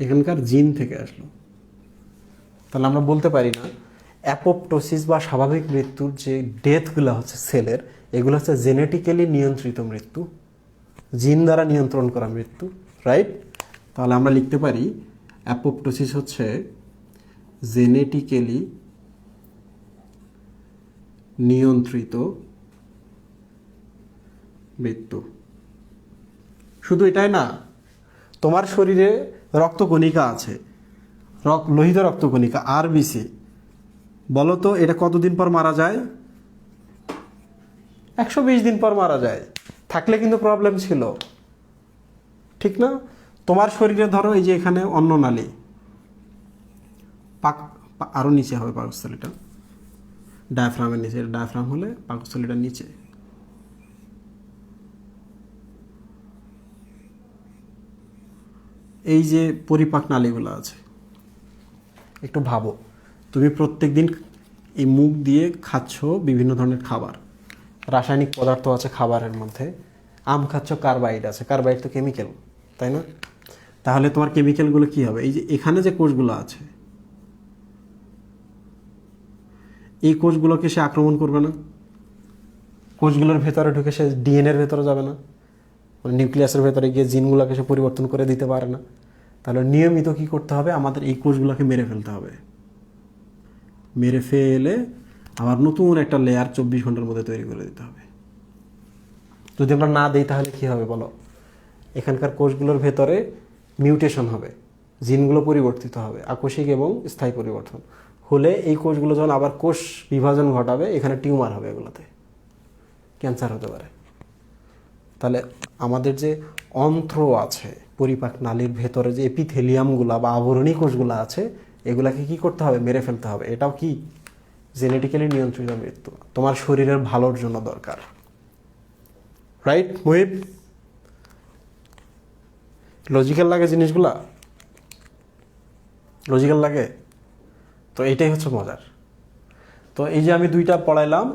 এখানকার জিন থেকে আসলো। তাহলে আমরা বলতে পারি না অ্যাপোপ্টোসিস বা স্বাভাবিক মৃত্যুর যে ডেথগুলো হচ্ছে সেলের, এগুলো হচ্ছে জেনেটিক্যালি নিয়ন্ত্রিত মৃত্যু, জিন দ্বারা নিয়ন্ত্রণ করা মৃত্যু, রাইট? তাহলে আমরা লিখতে পারি অ্যাপোপ্টোসিস হচ্ছে জেনেটিক্যালি নিয়ন্ত্রিত মৃত্যু। শুধু এটাই না, তোমার শরীরে রক্তকণিকা আছে, লোহিত রক্তকণিকা, আরবিসি। বলো তো এটা কতদিন পর মারা যায়? 120 দিন পর মারা যায়। থাকলে কিন্তু প্রবলেম ছিল, ঠিক না? তোমার শরীরে ধরো এই যে এখানে অন্ননালী, আরো নিচে হবে পাকস্থলীটা, ডায়াফ্রামের নিচে, ডায়াফ্রাম হলে পাকস্থলীটার নিচে। এই যে পরিপাক নালীগুলো আছে, একটু ভাবো, তুমি প্রত্যেকদিন এই মুখ দিয়ে খাচ্ছ বিভিন্ন ধরনের খাবার, রাসায়নিক পদার্থ আছে খাবারের মধ্যে। আম খাচ্ছ, কার্বাইড আছে, কার্বাইড তো কেমিক্যাল, তাই না? তাহলে তোমার কেমিক্যালগুলো কি হবে? এই যে এখানে যে কোষগুলো আছে, এই কোষগুলোকে সে আক্রমণ করবে না? কোষগুলোর ভেতরে ঢুকে সে ডিএনএর ভেতরে যাবে না? মানে নিউক্লিয়াসের ভেতরে গিয়ে জিনগুলোকে সে পরিবর্তন করে দিতে পারে না? তাহলে নিয়মিত কি করতে হবে? আমাদের এই কোষগুলোকে মেরে ফেলতে হবে। মেরে ফেলে আবার নতুন একটা লেয়ার 24 ঘন্টার মধ্যে তৈরি করে দিতে হবে। যদি আমরা না দিই তাহলে কি হবে বলো? এখানকার কোষগুলোর ভেতরে মিউটেশন হবে, জিনগুলো পরিবর্তিত হবে, আকস্মিক এবং স্থায়ী পরিবর্তন হলে এই কোষগুলো যখন আবার কোষ বিভাজন ঘটাবে, এখানে টিউমার হবে, এগুলোতে ক্যান্সার হতে পারে। তাহলে আমাদের যে অন্ত্র আছে, পরিপাক নালীর ভেতরে যে এপিথেলিয়ামগুলো বা আবরণী কোষগুলো আছে, এগুলাকে কি করতে হবে? মেরে ফেলতে হবে। এটাও কি জেনেটিক্যালি নিয়ন্ত্রিত মৃত্যু, তোমার শরীরের ভালোর জন্য দরকার। রাইট মুহিব? লজিক্যাল লাগে জিনিসগুলা? লজিক্যাল লাগে? তো এইটাই হচ্ছে মজার। তো এই যে আমি দুইটা পড়াইলাম,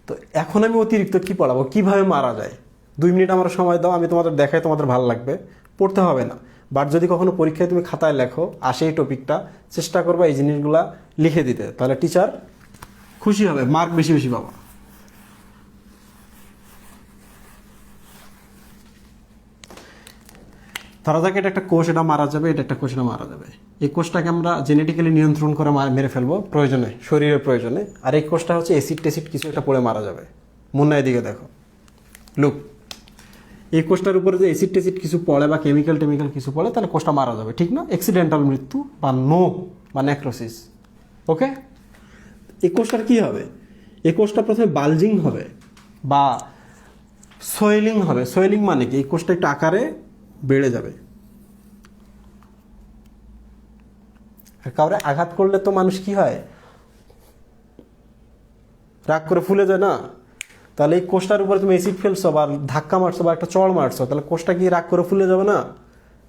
তো এখন আমি অতিরিক্ত কি পড়াবো, কিভাবে মারা যায়। 2 মিনিট আমার সময় দাও, আমি তোমাদের দেখাই, তোমাদের ভালো লাগবে, পড়তে হবে না। বাট যদি কখনো পরীক্ষায় তুমি খাতায় লেখো, আসে এই টপিকটা, চেষ্টা করবা এই জিনিসগুলা লিখে দিতে, তাহলে টিচার খুশি হবে, মার্ক বেশি বেশি পাবা। ধরা যাক এটা একটা কোষ, এটা মারা যাবে, এটা একটা কোষ, এটা মারা যাবে। এই কোষটাকে আমরা জেনেটিক্যালি নিয়ন্ত্রণ করে মেরে ফেলবো প্রয়োজনে, শরীরের প্রয়োজনে। আর এই কোষটা হচ্ছে অ্যাসিড টেসিড কিছু একটা পড়ে মারা যাবে। মুন্না এদিকে দেখো, লুক, এই কোষটার উপরে যে অ্যাসিড টেসিড কিছু পড়ে বা কেমিক্যাল টেমিক্যাল কিছু পড়ে, তাহলে কোষটা মারা যাবে, ঠিক না? অ্যাক্সিডেন্টাল মৃত্যু বা বা নেক্রোসিস। ওকে, এই কোষটার কী হবে? এই কোষটা প্রথমে বালজিং হবে বা সোয়েলিং হবে। সোয়েলিং মানে কি? এই কোষটা একটু আকারে বেড়ে যাবে। কাউরে আঘাত করলে তো মানুষ কি হয়, রাগ করে ফুলে যায় না? তাহলে এই কোষটার উপরে তুমি অ্যাসিড ফেলছো বা ধাক্কা মারছো বা একটা চড় মারছো, তাহলে কোষটা কি রাগ করে ফুলে যাবে না?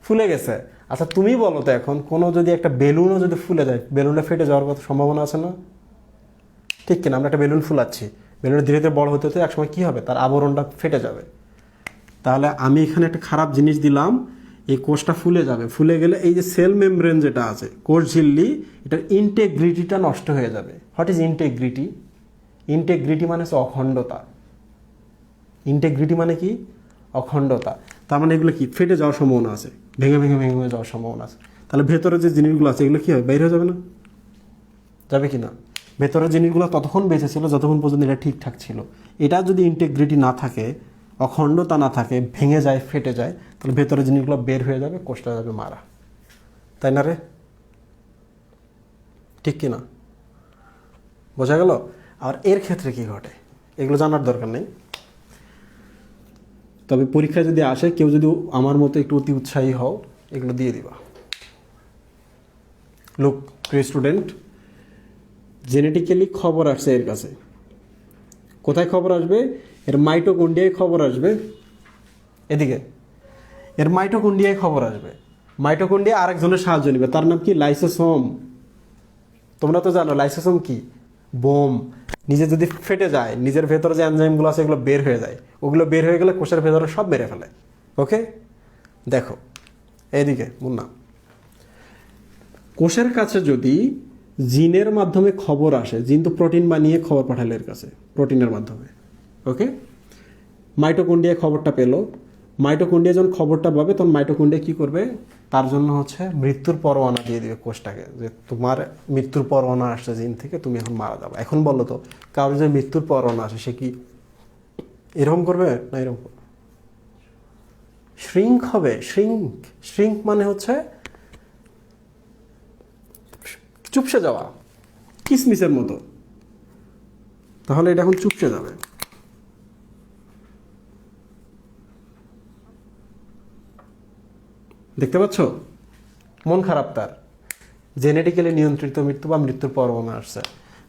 ফুলে গেছে। আচ্ছা তুমি বলো তো, এখন কোনো যদি একটা বেলুনও যদি ফুলে যায়, বেলুনটা ফেটে যাওয়ার কথা সম্ভাবনা আছে না? ঠিক কিনা? আমরা একটা বেলুন ফুলাচ্ছি, বেলুনটা ধীরে ধীরে বড় হতে হতে একসময় কী হবে, তার আবরণটা ফেটে যাবে। তাহলে আমি এখানে একটা খারাপ জিনিস দিলাম, এই কোষটা ফুলে যাবে। ফুলে গেলে এই যে সেল মেমব্রেন যেটা আছে, কোষ ঝিল্লি, এটার ইন্টেগ্রিটিটা নষ্ট হয়ে যাবে। What is integrity? ইন্টেগ্রিটি মানে হচ্ছে অখণ্ডতা। ইন্টেগ্রিটি মানে কি? অখণ্ডতা। তার মানে এগুলো কি ফেটে যাওয়ার সম্ভাবনা আছে, ভেঙে ভেঙে ভেঙে ভেঙে যাওয়ার সম্ভাবনা আছে। তাহলে ভেতরে যে জিনিসগুলো আছে এগুলো কী হবে, বাইরে হয়ে যাবে না? যাবে কি না? ভেতরের জিনিসগুলো ততক্ষণ বেঁচে ছিল যতক্ষণ পর্যন্ত এটা ঠিকঠাক ছিল। এটা যদি ইন্টেগ্রিটি না থাকে, অখণ্ডতা না থাকে, ভেঙে যায়, ফেটে যায়, তাহলে ভেতরের জিনিসগুলো বের হয়ে যাবে, কোষটা যাবে মারা। তাই না রে? ঠিক কি না? বোঝা গেল? আর এর ক্ষেত্রে কি ঘটে এগুলো জানার দরকার নেই, তবে পরীক্ষায় যদি আসে, কেউ যদি আমার মতো একটু অতি উৎসাহী হও, এগুলো দিয়ে দিবা। লুক প্রিয় স্টুডেন্ট, জেনেটিক্যালি খবর আসছে এর কাছে। কোথায় খবর আসবে? এর মাইটোকন্ড্রিয়ায় খবর আসবে। এদিকে এর মাইটোকন্ড্রিয়ায় খবর আসবে। মাইটোকন্ড্রিয়া আরেকজনের সাহায্য নেবে, তার নাম কি? লাইসোসোম। তোমরা তো জানো লাইসোসোম কি? বোম। নিজে যদি ফেটে যায়, নিজের ভেতরে যে এনজাইমগুলো আছে এগুলো বের হয়ে যায়, ওগুলো বের হয়ে গেলে কোষের ভেতরে সব মেরে ফেলে। ওকে, দেখো এইদিকে মুন্না, কোষের কাছে যদি জিনের মাধ্যমে খবর আসে, জিন তো প্রোটিন বানিয়ে খবর পাঠালো এর কাছে প্রোটিনের মাধ্যমে। ওকে, মাইটোকন্ড্রিয়ায় খবরটা পেলো। মাইটোকন্ড্রিয়া যখন খবরটা পাবে, তখন মাইটোকন্ড্রিয়া কী করবে? তার জন্য হচ্ছে মৃত্যুর পরোয়ানা দিয়ে দিবে কোষটাকে, যে তোমার মৃত্যুর পরোয়ানা আসছে জিন থেকে, তুমি এখন মারা যাবে। এখন বলো তো, কারোর যে মৃত্যুর পরোয়ানা আসে সে কি এরকম করবে না এরকম করবে? শ্রিঙ্ক হবে। শ্রিঙ্ক, শ্রিঙ্ক মানে হচ্ছে চুপসে যাওয়া, কিসমিসের মতো। তাহলে এটা এখন চুপসে যাবে। দেখতে পাচ্ছ? মন খারাপ তার, জেনেটিক্যালি নিয়ন্ত্রিত মৃত্যু বা মৃত্যুর পরোয়ানা আসছে।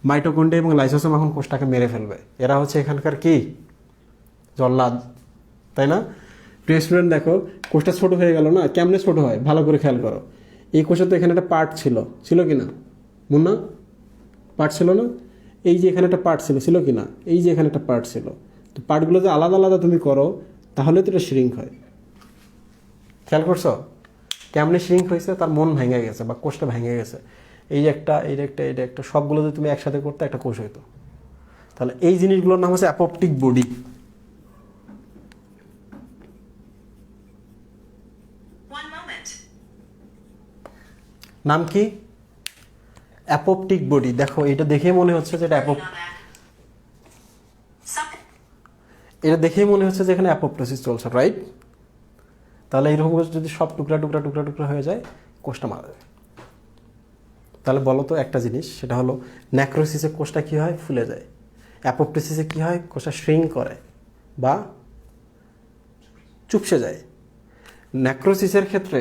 মাইটোকন্ড্রিয়া এবং লাইসোসোম এখন কোষটাকে মেরে ফেলবে। এরা হচ্ছে এখানকার কি জল্লাদ, তাই না? প্রিয় স্টুডেন্ট দেখো, কোষটা ছোট হয়ে গেল না? কেমনে ছোট হয় ভালো করে খেয়াল করো। এই কোষে তো এখানে একটা পার্ট ছিল, ছিল কি না মুন্না? পার্ট ছিল না? এই যে এখানে একটা পার্ট ছিল, ছিল কি না? এই যে এখানে একটা পার্ট ছিল। তো পার্টগুলো যে আলাদা আলাদা তুমি করো, তাহলে তো এটা শ্রিঙ্ক হয়। খেয়াল করছো কেমনে শ্রিঙ্ক হয়েছে? তার মন ভেঙে গেছে বা কোষটা ভেঙে গেছে। এই যে একটা, এই একটা, এটা একটা, সবগুলো যদি তুমি একসাথে করতে একটা কোষ হইতো। তাহলে এই জিনিসগুলোর নাম হচ্ছে অ্যাপোপ্টিক বডি। নাম কি? অ্যাপোপ্টিক বডি। দেখো এটা দেখে মনে হচ্ছে যে এটা এটা দেখেই মনে হচ্ছে যে এখানে অ্যাপোপ্টোসিস চলছে, রাইট? তাহলে এইরকম যদি সব টুকরা টুকরা টুকরা টুকরা হয়ে যায়, কোষটা মারা যায়। তাহলে বলো তো একটা জিনিস, সেটা হলো ন্যাক্রোসিসে কোষটা কী হয়? ফুলে যায়। অ্যাপোপ্টোসিসে কী হয়? কোষটা শ্রিঙ্ক করে বা চুপসে যায়। ন্যাক্রোসিসের ক্ষেত্রে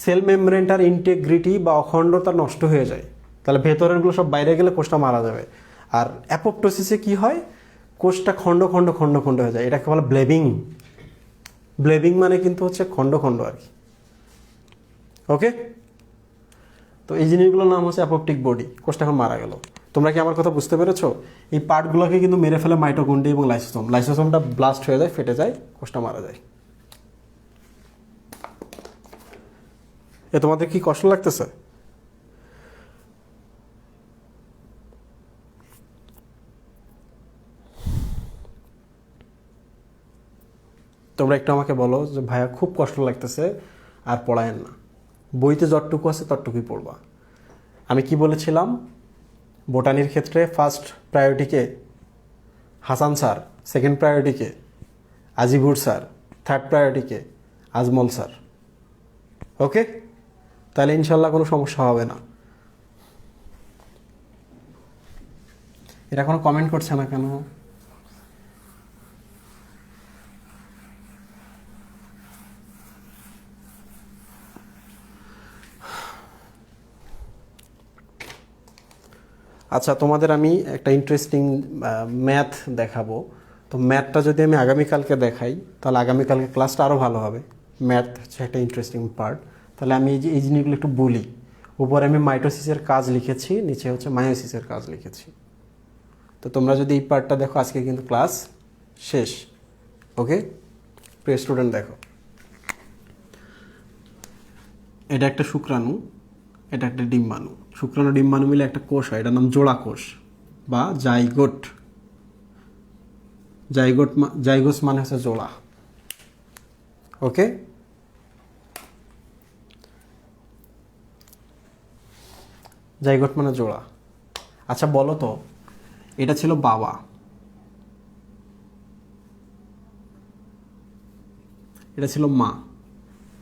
সেল মেমব্রেনটার ইন্টিগ্রিটি বা অখণ্ডতা নষ্ট হয়ে যায়, তাহলে ভেতরেরগুলো সব বাইরে গেলে কোষটা মারা যাবে। আর অ্যাপোপ্টোসিসে কি হয়? কোষটা খণ্ড খণ্ড খণ্ড খণ্ড হয়ে যায়, এটাকে বলে ব্লেবিং। ব্লেবিং মানে কিন্তু হচ্ছে খণ্ড খণ্ড আর কি। ওকে, তো এই জিনিসগুলোর নাম হচ্ছে অ্যাপোপ্টিক বডি। কোষটা এখন মারা গেল। তোমরা কি আমার কথা বুঝতে পেরেছো? এই পার্টগুলোকে কিন্তু মেরে ফেলে মাইটোকন্ড্রিয়া এবং লাইসোসোম। লাইসোসোমটা ব্লাস্ট হয়ে যায়, ফেটে যায়, কোষটা মারা যায়। এ তোমাদের কি কষ্ট লাগতেছে? তোমরা একটু আমাকে বলো যে ভাইয়া খুব কষ্ট লাগতেছে, আর পড়ায়েন না, বইতে যতটুকু আছে ততটুকুই পড়বা। আমি কি বলেছিলাম? বোটানির ক্ষেত্রে ফার্স্ট প্রায়োরিটিকে হাসান স্যার, সেকেন্ড প্রায়োরিটিকে আজিবুর স্যার, থার্ড প্রায়োরিটিকে আজমল স্যার। ওকে, তাহলে ইনশাল্লাহ কোনো সমস্যা হবে না। এরা কোনো কমেন্ট করছে না কেন? আচ্ছা, তোমাদের আমি একটা ইন্টারেস্টিং ম্যাথ দেখাবো। তো ম্যাথটা যদি আমি আগামীকালকে দেখাই, তাহলে আগামীকালকে ক্লাসটা আরও ভালো হবে। ম্যাথ হচ্ছে একটা ইন্টারেস্টিং পার্ট। তাহলে আমি এই জিনিসগুলো একটু বলি। উপরে আমি মাইটোসিসের কাজ লিখেছি, নিচে হচ্ছে মায়োসিসের কাজ লিখেছি। তো তোমরা যদি এই পার্টটা দেখো, আজকে কিন্তু ক্লাস শেষ। ওকে, প্রিয় স্টুডেন্ট, দেখো, এটা একটা শুক্রাণু, এটা একটা ডিম্বাণু। শুক্রাণু ডিম্বাণু মিলে একটা কোষ হয়, এটার নাম জোড়া কোষ বা জাইগোট। জাইগোস মানে হচ্ছে জোড়া। ওকে, জাইগোট মানে জোড়া। আচ্ছা বলো তো, এটা ছিল বাবা, এটা ছিল মা।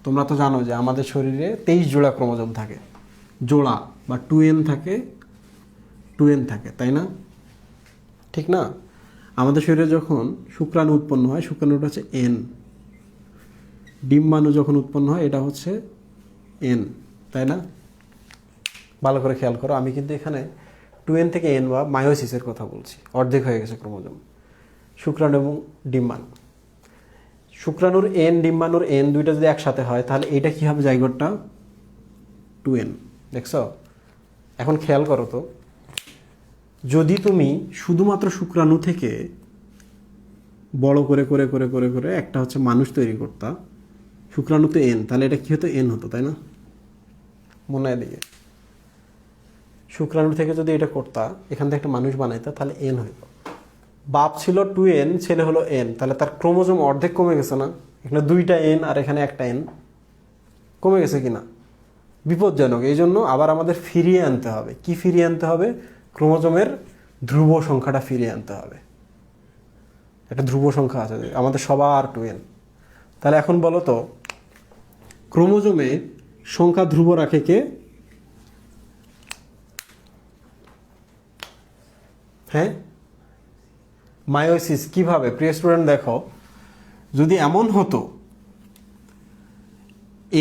তোমরা তো জানো যে আমাদের শরীরে 23 জোড়া ক্রোমোজোম থাকে, জোড়া বা 2n থাকে, 2n থাকে, তাই না? ঠিক না? আমাদের শরীরে যখন শুক্রাণু উৎপন্ন হয়, শুক্রাণুটা হচ্ছে n। ডিম্বাণু যখন উৎপন্ন হয়, এটা হচ্ছে n, তাই না? ভালো করে খেয়াল করো, আমি কিন্তু এখানে 2n থেকে n বা মায়োসিসের কথা বলছি। অর্ধেক হয়ে গেছে ক্রোমোজোম, শুক্রাণু এবং ডিম্বাণু। শুক্রাণুর n, ডিম্বাণুর n দুইটা যদি একসাথে হয়, তাহলে এটা কি হবে? জাইগোটটা 2n। দেখছো? এখন খেয়াল করো তো, যদি তুমি শুধুমাত্র শুক্রাণু থেকে বড় করে করে করে করে করে একটা হচ্ছে মানুষ তৈরি করতা, শুক্রাণু তো n, তাহলে এটা কি হতো? n হতো, তাই না? মনে হয় দিকে, শুক্রাণু থেকে যদি এটা করতা, এখান থেকে একটা মানুষ বানাইতা, তাহলে n হইতো। বাপ ছিল 2n, ছেলে হলো n, তাহলে তার ক্রোমোজোম অর্ধেক কমে গেছে না? এখানে 2টা n আর এখানে একটা n, কমে গেছে কিনা? বিপজ্জনক। এই জন্য আবার আমাদের ফিরিয়ে আনতে হবে। কি ফিরিয়ে আনতে হবে? ক্রোমোজোমের ধ্রুব সংখ্যাটা ফিরিয়ে আনতে হবে। একটা ধ্রুব সংখ্যা আছে আমাদের সবার 2n। তাহলে এখন বলো তো, ক্রোমোজোমে সংখ্যা ধ্রুব রাখে কে? হ্যাঁ, মায়োসিস। কিভাবে? প্রিয় স্টুডেন্ট দেখো, যদি এমন হতো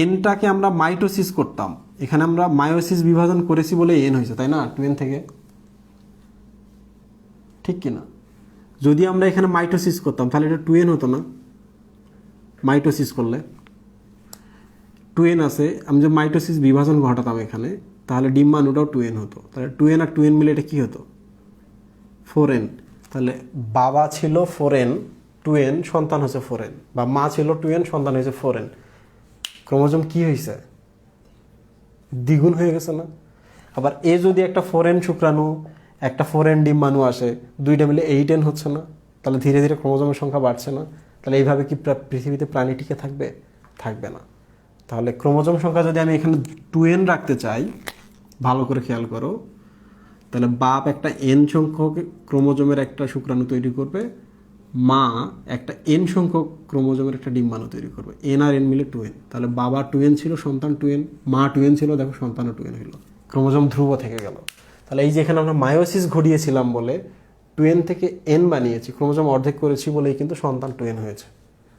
এনটাকে আমরা মাইটোসিস করতাম, এখানে আমরা মায়োসিস বিভাজন করেছি বলে এন হয়েছে, তাই না? 2n থেকে, ঠিক কিনা? যদি আমরা এখানে মাইটোসিস করতাম, তাহলে এটা 2n হতো না? মাইটোসিস করলে 2n আছে, আমি যে মাইটোসিস বিভাজন ঘটাতাম এখানে, তাহলে ডিম্বাণুটাও 2n হতো। তাহলে 2n আর 2n মিলে এটা কি হতো? 4n। তাহলে বাবা ছিল 4n, 2n, সন্তান হচ্ছে 4n, বা মা ছিল 2n, সন্তান হয়েছে 4n। ক্রোমোজোম কি হয়েছে? দ্বিগুণ হয়ে গেছে না? আবার এ যদি একটা 4n শুক্রাণু, একটা 4n ডিম্বাণু আসে, দুইটা মিলে 8n হচ্ছে না? তাহলে ধীরে ধীরে ক্রোমোজোমের সংখ্যা বাড়ছে না? তাহলে এইভাবে কি পৃথিবীতে প্রাণী টিকে থাকবে? থাকবে না। তাহলে ক্রোমোজোম সংখ্যা যদি আমি এখানে 2n রাখতে চাই, ভালো করে খেয়াল করো, তাহলে বাপ একটা n সংখ্যক ক্রোমোজোমের একটা শুক্রাণু তৈরি করবে, মা একটা এন সংখ্যক ক্রোমোজোমের একটা ডিম্বাণু তৈরি করবে, এন আর এন মিলে 2n। তাহলে বাবা 2n ছিল, সন্তান 2n, মা 2n ছিল, দেখো সন্তানও 2n হইল, ক্রোমোজোম ধ্রুব থেকে গেল। তাহলে এই যে এখানে আমরা মায়োসিস ঘটিয়েছিলাম বলে 2n থেকে n বানিয়েছি, ক্রোমোজোম অর্ধেক করেছি বলেই কিন্তু সন্তান 2n হয়েছে,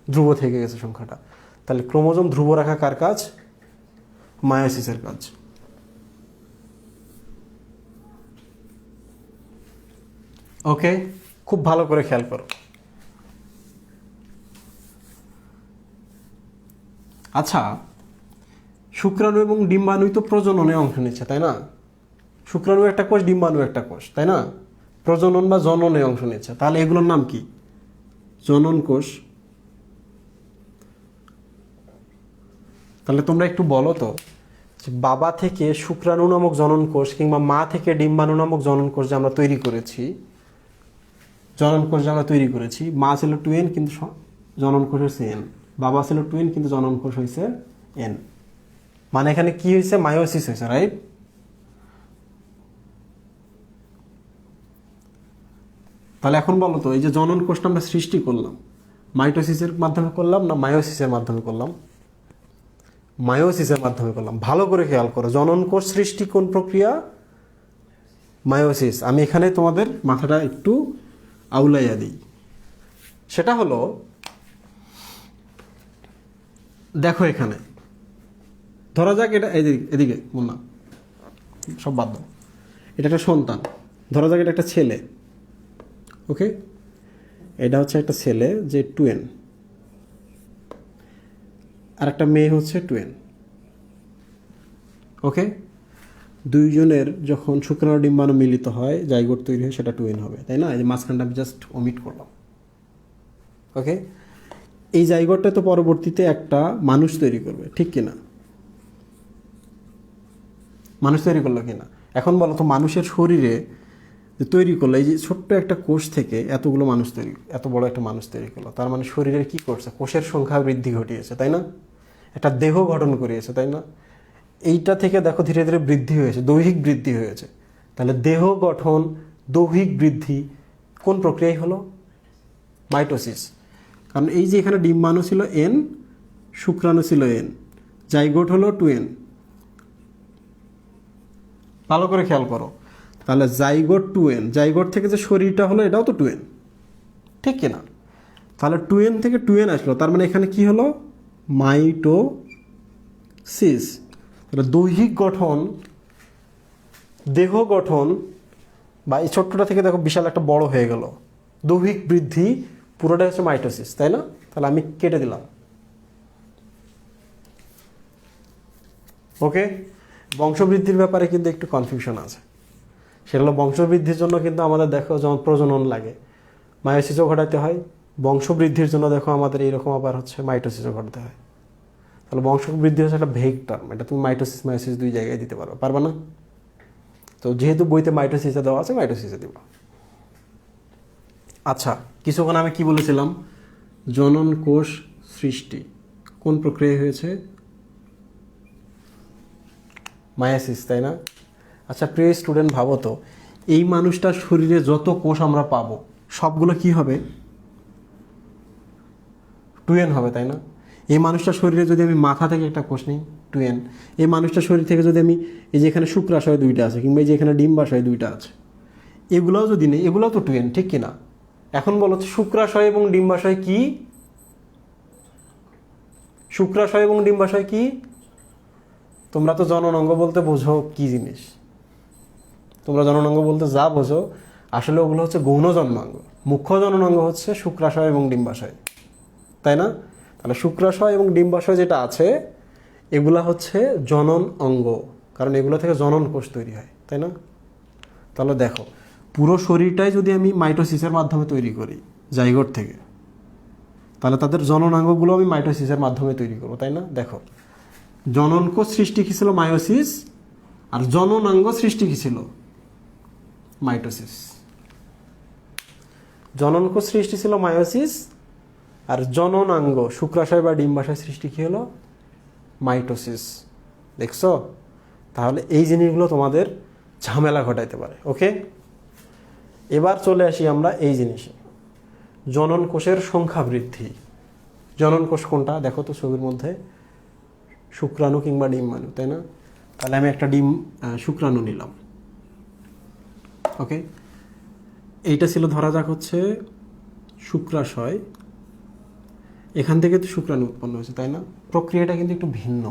ধ্রুব থেকে গেছে সংখ্যাটা। তাহলে ক্রোমোজোম ধ্রুব রাখা কার কাজ? মায়োসিসের কাজ। ওকে, খুব ভালো করে খেয়াল করো। আচ্ছা, শুক্রাণু এবং ডিম্বাণুই তো প্রজননে অংশ নিচ্ছে, তাই না? শুক্রাণু একটা কোষ, ডিম্বাণু একটা কোষ, তাই না? প্রজনন বা জননে অংশ নিচ্ছে, তাহলে এগুলোর নাম কি? জনন কোষ। তাহলে তোমরা একটু বলো তো, বাবা থেকে শুক্রাণু নামক জনন কোষ কিংবা মা থেকে ডিম্বাণু নামক জনন কোষ যে আমরা তৈরি করেছি, জনন কোষ যে আমরা তৈরি করেছি, মা ছিল 2n কিন্তু জনন কোষ হয়েছে n, বাবা ছিল 2n কিন্তু জনন কোষ হয়েছে n। মানে এখানে কি হয়েছে? মায়োসিস হয়েছে, রাইট? তাহলে এখন বলো তো, এই যে জনন কোষটা আমরা সৃষ্টি করলাম, মাইটোসিসের মাধ্যমে করলাম না মায়োসিসের মাধ্যমে করলাম? মায়োসিসের মাধ্যমে করলাম। ভালো করে খেয়াল করো, জনন কোষ সৃষ্টি কোন প্রক্রিয়া? মায়োসিস। আমি এখানে তোমাদের মাথাটা একটু আউলাইয়া দিই। সেটা হলো, দেখো এখানে ধরা যাক এটা এদিকে মুন্না, সব বাদ দাও, এটা একটা সন্তান, ধরা যাক এটা একটা ছেলে। ওকে, এটা হচ্ছে একটা ছেলে যে 2n, আর একটা মেয়ে হচ্ছে 2n। ওকে, দুইজনের যখন শুক্রাণু ডিম্বাণু মিলিত হয়, জাইগোট তৈরি হয়, সেটা 2n হবে, তাই না? এই যে মাঝখানটা আমি জাস্ট ওমিট করলাম। ওকে, এই জাইগোটটা তো পরবর্তীতে একটা মানুষ তৈরি করবে, ঠিক কিনা? মানুষ তৈরি করলো কিনা? এখন বলো তো, মানুষের শরীরে যে তৈরি করলো, এই যে ছোট্ট একটা কোষ থেকে এতগুলো মানুষ তৈরি, এত বড় একটা মানুষ তৈরি করলো, তার মানে শরীরের কি করছে? কোষের সংখ্যা বৃদ্ধি ঘটিয়েছে, তাই না? একটা দেহ গঠন করিয়েছে, তাই না? এইটা থেকে দেখো ধীরে ধীরে বৃদ্ধি হয়েছে, দৈহিক বৃদ্ধি হয়েছে। তাহলে দেহ গঠন, দৈহিক বৃদ্ধি কোন প্রক্রিয়ায় হলো? মাইটোসিস। কারণ এই যে এখানে ডিম্বাণু ছিল n, শুক্রাণু ছিল n, জাইগোট হলো 2n। ভালো করে খেয়াল করো, তাহলে জাইগোট 2n, জাইগোট থেকে যে শরীরটা হলো এটাও তো 2n, ঠিক কিনা? তাহলে 2n থেকে 2n আসলো, তার মানে এখানে কি হলো? মাইটোসিস। তাহলে দৈহিক গঠন, দেহ গঠন, বা এই ছোট্টটা থেকে দেখো বিশাল একটা বড় হয়ে গেল, দৈহিক বৃদ্ধি, পুরোটাই হচ্ছে মাইটোসিস, তাই না? তাহলে আমি কেটে দিলাম। ওকে, বংশবৃদ্ধির ব্যাপারে কিন্তু একটু কনফিউশন আছে। সেটা হলো, বংশবৃদ্ধির জন্য কিন্তু আমাদের দেখো যেমন প্রজনন লাগে, মায়োসিসও ঘটাতে হয়। বংশবৃদ্ধির জন্য দেখো আমাদের এইরকম আবার হচ্ছে মাইটোসিসও ঘটাতে হয়। তাহলে বংশবৃদ্ধি হচ্ছে একটা ভেগ টার্ম, এটা তুমি মাইটোসিস মায়োসিস দুই জায়গায় দিতে পারো, পারবে না? তো যেহেতু বইতে মাইটোসিসে দেওয়া আছে, মাইটোসিসে দিব। আচ্ছা, কিছুক্ষণ আমি কি বলেছিলাম? জনন কোষ সৃষ্টি কোন প্রক্রিয়ায় হয়েছে? মায়োসিস, তাই না? আচ্ছা প্রিয় স্টুডেন্ট, ভাবো তো, এই মানুষটার শরীরে যত কোষ আমরা পাবো সবগুলো কি হবে? 2n হবে, তাই না? এই মানুষটার শরীরে যদি আমি মাথা থেকে একটা কোষ নিই, 2n। এই মানুষটার শরীর থেকে যদি আমি, এই যে এখানে শুক্রাশয় 2টা আছে, কিংবা এই যে এখানে ডিম্বাশয় 2টা আছে, এগুলোও যদি নেই, এগুলোও তো 2n, ঠিক কিনা? এখন বলো, শুক্রাশয় এবং ডিম্বাশয় কি? শুক্রাশয় এবং ডিম্বাশয় কি? তোমরা তো জননাঙ্গ বলতে বোঝো কি জিনিস? তোমরা জননাঙ্গ বলতে যা বোঝো, আসলে ওগুলো হচ্ছে গৌণ জন্মাঙ্গ। মুখ্য জননাঙ্গ হচ্ছে শুক্রাশয় এবং ডিম্বাশয়, তাই না? তাহলে শুক্রাশয় এবং ডিম্বাশয় যেটা আছে, এগুলা হচ্ছে জনন অঙ্গ, কারণ এগুলো থেকে জনন কোষ তৈরি হয়, তাই না? তাহলে দেখো, পুরো শরীরটাই যদি আমি মাইটোসিসের মাধ্যমে তৈরি করি জাইগোট থেকে, তাহলে তাদের জননাঙ্গগুলো আমি মাইটোসিসের মাধ্যমে তৈরি করবো, তাই না? দেখো, জনন কোষ সৃষ্টি কি ছিল? মায়োসিস। আর জননাঙ্গ সৃষ্টি কি ছিল? মাইটোসিস। জনন কোষ সৃষ্টি ছিল মায়োসিস, আর জননাঙ্গ শুক্রাশয় বা ডিম্বাশয় সৃষ্টি কি হলো? মাইটোসিস। দেখছো? তাহলে এই জিনিসগুলো তোমাদের ঝামেলা ঘটাইতে পারে। ওকে, এবার চলে আসি আমরা এই জিনিসে। জনন কোষের সংখ্যা বৃদ্ধি। জনন কোষ কোনটা দেখো তো ছবির মধ্যে, শুক্রাণু কিংবা ডিম্বাণু, তাই না? তাহলে আমি একটা শুক্রাণু নিলাম। ওকে, এইটা ছিল ধরা যাক হচ্ছে শুক্রাশয়, এখান থেকে তো শুক্রাণু উৎপন্ন হয়েছে, তাই না? প্রক্রিয়াটা কিন্তু একটু ভিন্ন।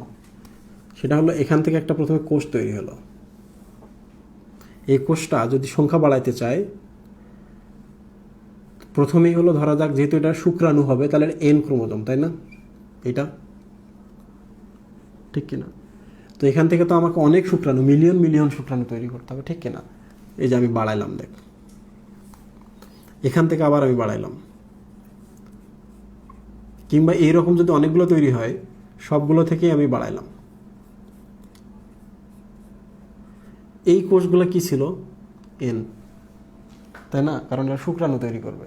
সেটা হলো এখান থেকে একটা প্রথমে কোষ তৈরি হলো। এই কোষটা যদি সংখ্যা বাড়াইতে চায়, প্রথমেই হলো ধরা যাক যেহেতু এটা শুক্রাণু হবে তাহলে এন ক্রোমোজোম, তাই না? এটা ঠিক কিনা? তো এখান থেকে তো আমাকে অনেক শুক্রাণু, মিলিয়ন মিলিয়ন শুক্রাণু তৈরি করতে হবে, ঠিক কিনা? এই যে আমি বাড়াইলাম, দেখ, এখান থেকে আবার আমি বাড়াইলাম, কিংবা এইরকম যদি অনেকগুলো তৈরি হয় সবগুলো থেকেই আমি বাড়াইলাম। এই কোষগুলো কি ছিল? এন, তাই না? কারণ এটা শুক্রাণু তৈরি করবে।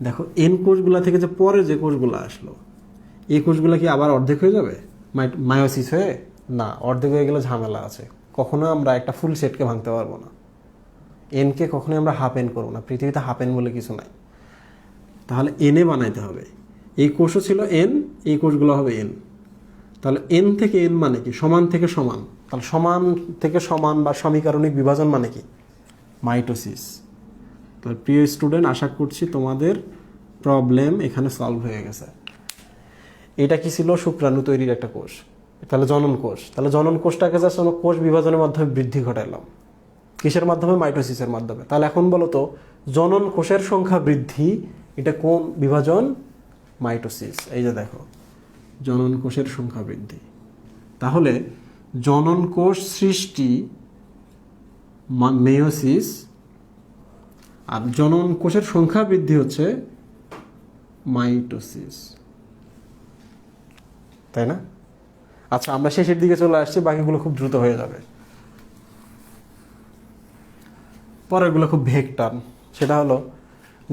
দেখো এন কোষগুলা থেকে যে পরে যে কোষগুলো আসলো, এই কোষগুলো কি আবার অর্ধেক হয়ে যাবে মায়োসিস হয়ে? না, অর্ধেক হয়ে গেলে ঝামেলা আছে। কখনো আমরা একটা ফুল সেটকে ভাঙতে পারবো না। এনকে কখনোই আমরা হাফ এন করবো না, পৃথিবীতে হাফ এন বলে কিছু নাই। তাহলে এনে বানাইতে হবে। এই কোষও ছিল এন, এই কোষগুলো হবে এন। তাহলে এন থেকে এন মানে কি? সমান থেকে সমান। তাহলে সমান থেকে সমান বা সমীকরণিক বিভাজন মানে কি? মাইটোসিস। তাহলে প্রিয় স্টুডেন্ট, আশা করছি তোমাদের প্রবলেম এখানে সলভ হয়ে গেছে। এটা কি ছিল? শুক্রাণু তৈরির একটা কোষ। তাহলে জনন কোষ। তাহলে জনন কোষটাকে জাস্ট আমরা কোষ বিভাজনের মাধ্যমে বৃদ্ধি ঘটাইলাম। কিসের মাধ্যমে? মাইটোসিসের মাধ্যমে। তাহলে এখন বলো তো, জনন কোষের সংখ্যা বৃদ্ধি এটা কোন বিভাজন? মাইটোসিস। এই যে দেখো, জনন কোষের সংখ্যা বৃদ্ধি। তাহলে জনন কোষ সৃষ্টি মেয়োসিস, আর জনন কোষের সংখ্যা বৃদ্ধি হচ্ছে মাইটোসিস, তাই না? আচ্ছা, আমরা শেষের দিকে চলে আসছি, বাকিগুলো খুব দ্রুত হয়ে যাবে। পরেরগুলো খুব ভেগ টার্ম। সেটা হলো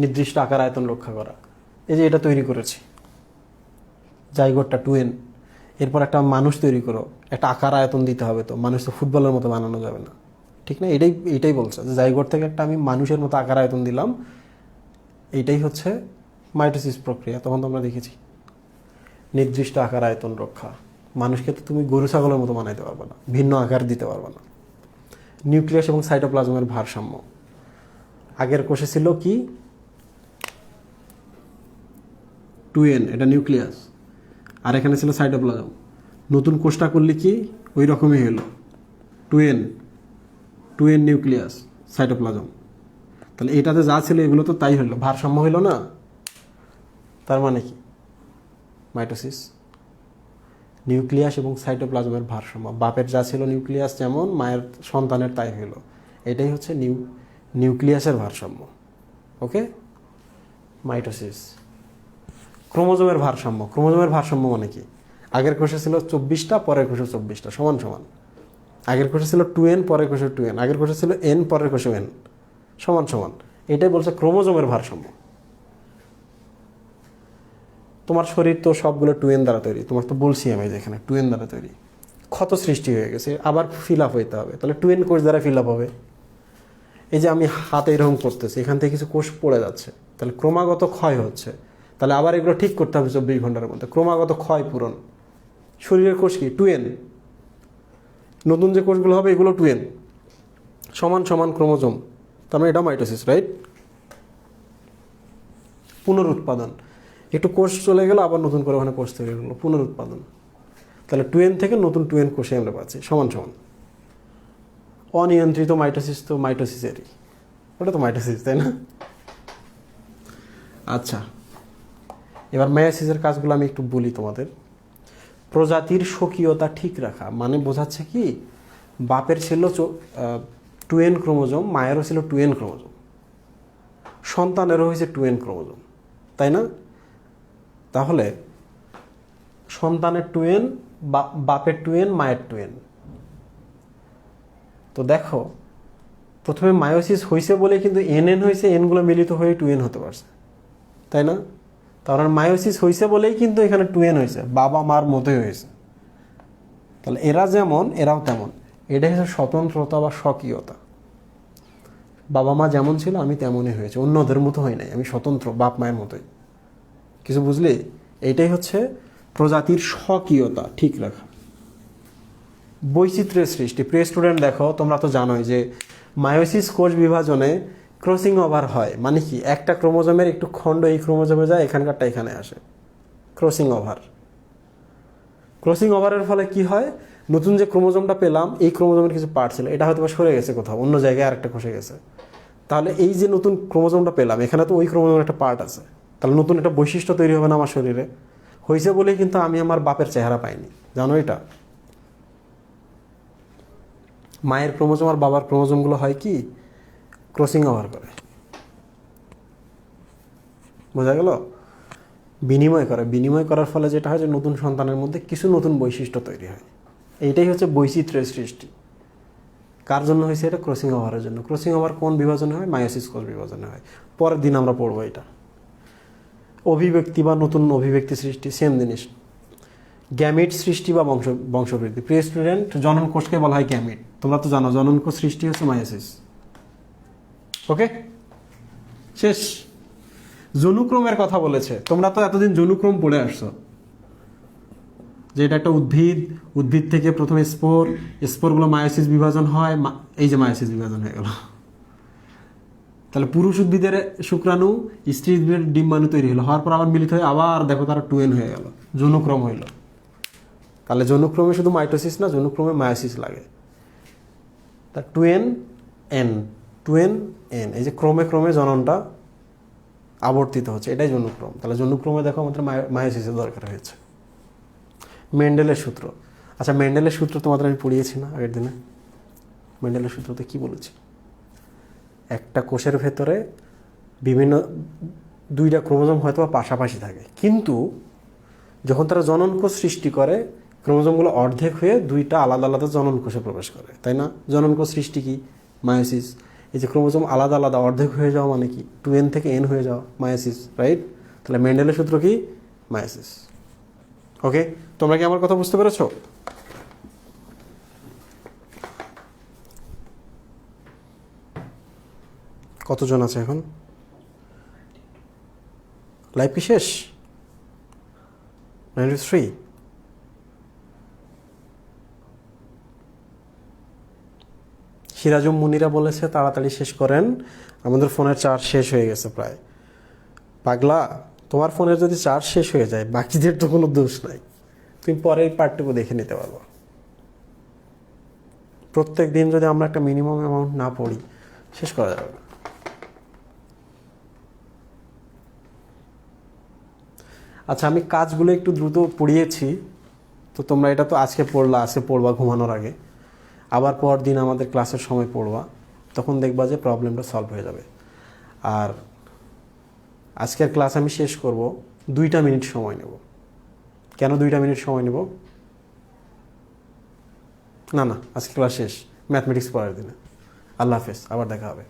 নির্দিষ্ট আকার আয়তন রক্ষা করা। এই যে এটা তৈরি করেছি, জাইগোটটা 2n, এরপর একটা মানুষ তৈরি করো, একটা আকার আয়তন দিতে হবে। তো মানুষ তো ফুটবলের মতো বানানো যাবে না, ঠিক না? এটাই বলছে যে জাইগোট থেকে একটা আমি মানুষের মতো আকার আয়তন দিলাম। এইটাই হচ্ছে মাইটোসিস প্রক্রিয়া। তখন তো আমরা দেখেছি নির্দিষ্ট আকার আয়তন রক্ষা। মানুষকে তো তুমি গরু ছাগলের মতো বানাইতে পারবে না, ভিন্ন আকার দিতে পারবে না। নিউক্লিয়াস এবং সাইটোপ্লাজমের ভারসাম্য। আগের কোষে ছিল কি? 2n, এটা নিউক্লিয়াস, আর এখানে ছিল সাইটোপ্লাজম। নতুন কোষটা করলে কি ওই রকমই হলো, 2n নিউক্লিয়াস, সাইটোপ্লাজম। তাহলে এটাতে যা ছিল এগুলো তো তাই হলো, ভারসাম্য হইল না? তার মানে কি? মাইটোসিস। নিউক্লিয়াস এবং সাইটোপ্লাজমের ভারসাম্য। বাপের যা ছিল নিউক্লিয়াস যেমন, মায়ের সন্তানের তাই হইল। এটাই হচ্ছে নিউক্লিয়াসের ভারসাম্য। ওকে, মাইটোসিস। ক্রোমোজোমের ভারসাম্য। ক্রোমোজোমের ভারসাম্য মানে কি? আগের কোষে ছিল 24টা, পরের কোষে 24টা, সমান সমান। আগের কোষে ছিল 2n, পরের কোষে 2n। আগের কোষে ছিল n, পরের কোষে n, সমান সমান। এটাই বলছে ক্রোমোজোমের ভারসাম্য। তোমার শরীর তো সবগুলো 2n দ্বারা তৈরি। তোমার তো বলছি আমি যেখানে 2n দ্বারা তৈরি। ক্ষত সৃষ্টি হয়ে গেছে, আবার ফিল আপ হইতে হবে। তাহলে 2n কোষ দ্বারা ফিল আপ হবে। এই যে আমি হাতে এরকম করতেছি, এখান থেকে কিছু কোষ পড়ে যাচ্ছে, তাহলে ক্রমাগত ক্ষয় হচ্ছে। তাহলে আবার এগুলো ঠিক করতে হবে 24 ঘন্টার মধ্যে। ক্রমাগত ক্ষয় পূরণ। শরীরের কোষ কি? 2n। নতুন যে কোষগুলো হবে এগুলো 2n, সমান সমান ক্রোমোজোম। তার মানে এটা মাইটোসিস, রাইট? পুনরুৎপাদন। একটু কোষ চলে গেল, আবার নতুন করে ওখানে কোষ তৈরি হলো, পুনরুৎপাদন। তাহলে 2n থেকে নতুন 2n কোষে আমরা পাচ্ছি, সমান সমান। অনিয়ন্ত্রিত মাইটোসিস তো মাইটোসিসেরই, ওটা তো মাইটোসিস, তাই না? আচ্ছা, এবার মায়োসিসের কাজগুলো আমি একটু বলি তোমাদের। প্রজাতির স্বকীয়তা ঠিক রাখা মানে বোঝাচ্ছে কি, বাপের ছিল 2n ক্রোমোজোম, মায়েরও ছিল 2n ক্রোমোজোম, সন্তানেরও হয়েছে 2n ক্রোমোজোম, তাই না? তাহলে সন্তানের 2n, বাপের 2n, মায়ের 2n। তো দেখো, প্রথমে মায়োসিস হয়েছে বলে কিন্তু nn হয়েছে, এনগুলো মিলিত হয়ে 2n হতে পারছে, তাই না? তার মায়োসিস হয়েছে বলেই কিন্তু এখানে 2n হয়েছে, বাবা মার মতোই হয়েছে। তাহলে এরা যেমন এরাও তেমন। এটা হচ্ছে স্বতন্ত্রতা বা স্বকীয়তা। বাবা মা যেমন ছিল আমি তেমনই হয়েছে, অন্যদের মতো হয় নাই, আমি স্বতন্ত্র বাপ মায়ের মতোই। কিছু বুঝলি? এইটাই হচ্ছে প্রজাতির স্বকীয়তা ঠিক রাখা। বৈচিত্র্যের সৃষ্টি। প্রিয় স্টুডেন্ট দেখো, তোমরা তো জানোই যে মায়োসিস কোষ বিভাজনে ক্রসিং ওভার হয়। মানে কি, একটা ক্রোমোজোমের একটু খণ্ড এই ক্রোমোজোমে যায়, এখানকারটা এখানে আসে, ক্রসিং ওভার। ক্রসিং ওভারের ফলে কি হয়, নতুন যে ক্রোমোজোমটা পেলাম, এই ক্রোমোজোমের কিছু পার্ট ছিল, এটা হয়তো সরে গেছে কোথাও, অন্য জায়গায় আরেকটা খসে গেছে। তাহলে এই যে নতুন ক্রোমোজোমটা পেলাম, এখানে তো ওই ক্রোমোজোমের একটা পার্ট আছে, তাহলে নতুন একটা বৈশিষ্ট্য তৈরি হবে না আমার শরীরে। হয়েছে বলেই কিন্তু আমি আমার বাপের চেহারা পাইনি, জানো এটা? মায়ের ক্রোমোজোম আর বাবার ক্রোমোজোমগুলো হয় কি, ক্রসিং ওভার করে, বোঝা গেল? বিনিময় করে, বিনিময় করার ফলে যেটা হয় যে নতুন সন্তানের মধ্যে কিছু নতুন বৈশিষ্ট্য তৈরি হয়। এইটাই হচ্ছে বৈচিত্র্যের সৃষ্টি। কার জন্য হয়েছে এটা? ক্রসিং ওভারের জন্য। ক্রসিং ওভার কোন বিভাজনে হয়? মায়োসিস কোষ বিভাজনে হয়। পরের দিন আমরা পড়বো এটা। অভিব্যক্তি বা নতুন অভিব্যক্তি সৃষ্টি সেম জিনিস। গ্যামিট সৃষ্টি বা বংশবৃদ্ধি। প্রিয় স্টুডেন্ট, জনন কোষকে বলা হয় গ্যামিট। তোমরা তো জানো জনন কোষ সৃষ্টি হচ্ছে মায়োসিস। ওকে, শেষ। জনুক্রমের কথা বলেছে। তোমরা তো এতদিন জনুক্রম পড়ে আসছো, যে এটা একটা উদ্ভিদ, উদ্ভিদ থেকে প্রথমে স্পোরগুলো মায়োসিস বিভাজন হয়, এই যে মায়োসিস বিভাজন হয়ে গেল। তাহলে পুরুষ উদ্ভিদের শুক্রাণু, স্ত্রী উদ্ভিদের ডিম্বাণু তৈরি হলো, হওয়ার পর আবার মিলিত হয়ে আবার দেখো তারা 2n হয়ে গেল, জনুক্রম হইল। তাহলে জনুক্রমে শুধু মাইটোসিস না, জনুক্রমে মায়োসিস লাগে। তা 2n, 2n, এই যে ক্রমে ক্রমে জননটা আবর্তিত হচ্ছে, এটাই জনুক্রম। তাহলে জনুক্রমে দেখো আমাদের মায়োসিসের দরকার হয়েছে। মেন্ডেলের সূত্র। আচ্ছা, মেন্ডেলের সূত্র তোমাদের আমি পড়িয়েছি না আগের দিনে? মেন্ডেলের সূত্রতে কি বলেছি? একটা কোষের ভেতরে বিভিন্ন দুইটা ক্রোমোজোম হয়তো পাশাপাশি থাকে, কিন্তু যখন তারা জনন কোষ সৃষ্টি করে, ক্রোমোজোমগুলো অর্ধেক হয়ে দুইটা আলাদা আলাদা জনন কোষে প্রবেশ করে, তাই না? জনন কোষ সৃষ্টি কি? মায়োসিস। এই যে ক্রোমোজোম আলাদা আলাদা অর্ধেক হয়ে যাওয়া মানে কি? 2n থেকে n হয়ে যাওয়া, মায়োসিস, রাইট? তাহলে মেন্ডেলের সূত্র কি? মায়োসিস। ওকে, তোমরা কি আমার কথা বুঝতে পেরেছো? কতজন আছে এখন? লাইভ কি শেষ? 93। সিরাজুম মুনিরা বলেছে তাড়াতাড়ি শেষ করেন, আমাদের ফোনের চার্জ শেষ হয়ে গেছে প্রায়। পাগলা, তোমার ফোনের যদি চার্জ শেষ হয়ে যায়, বাকিদের তো কোনো দোষ নাই, তুমি পরের পার্টটুকু দেখে নিতে পারবো। প্রত্যেক দিন যদি আমরা একটা মিনিমাম অ্যামাউন্ট না পড়ি, শেষ করা যাবে না। আচ্ছা, আমি কাজগুলো একটু দ্রুত পড়িয়েছি, তো তোমরা এটা তো আজকে পড়লা, আজকে পড়বা ঘুমানোর আগে, আবার পর দিন আমাদের ক্লাসের সময় পড়বা, তখন দেখবা যে প্রবলেমটা সলভ হয়ে যাবে। আর আজকের ক্লাস আমি শেষ করব 2টা মিনিট সময় নেব। কেন 2টা মিনিট সময় নেব? না, আজকে ক্লাস শেষ, ম্যাথমেটিক্স পড়ার দিনে। আল্লাহ হাফেজ, আবার দেখা হবে।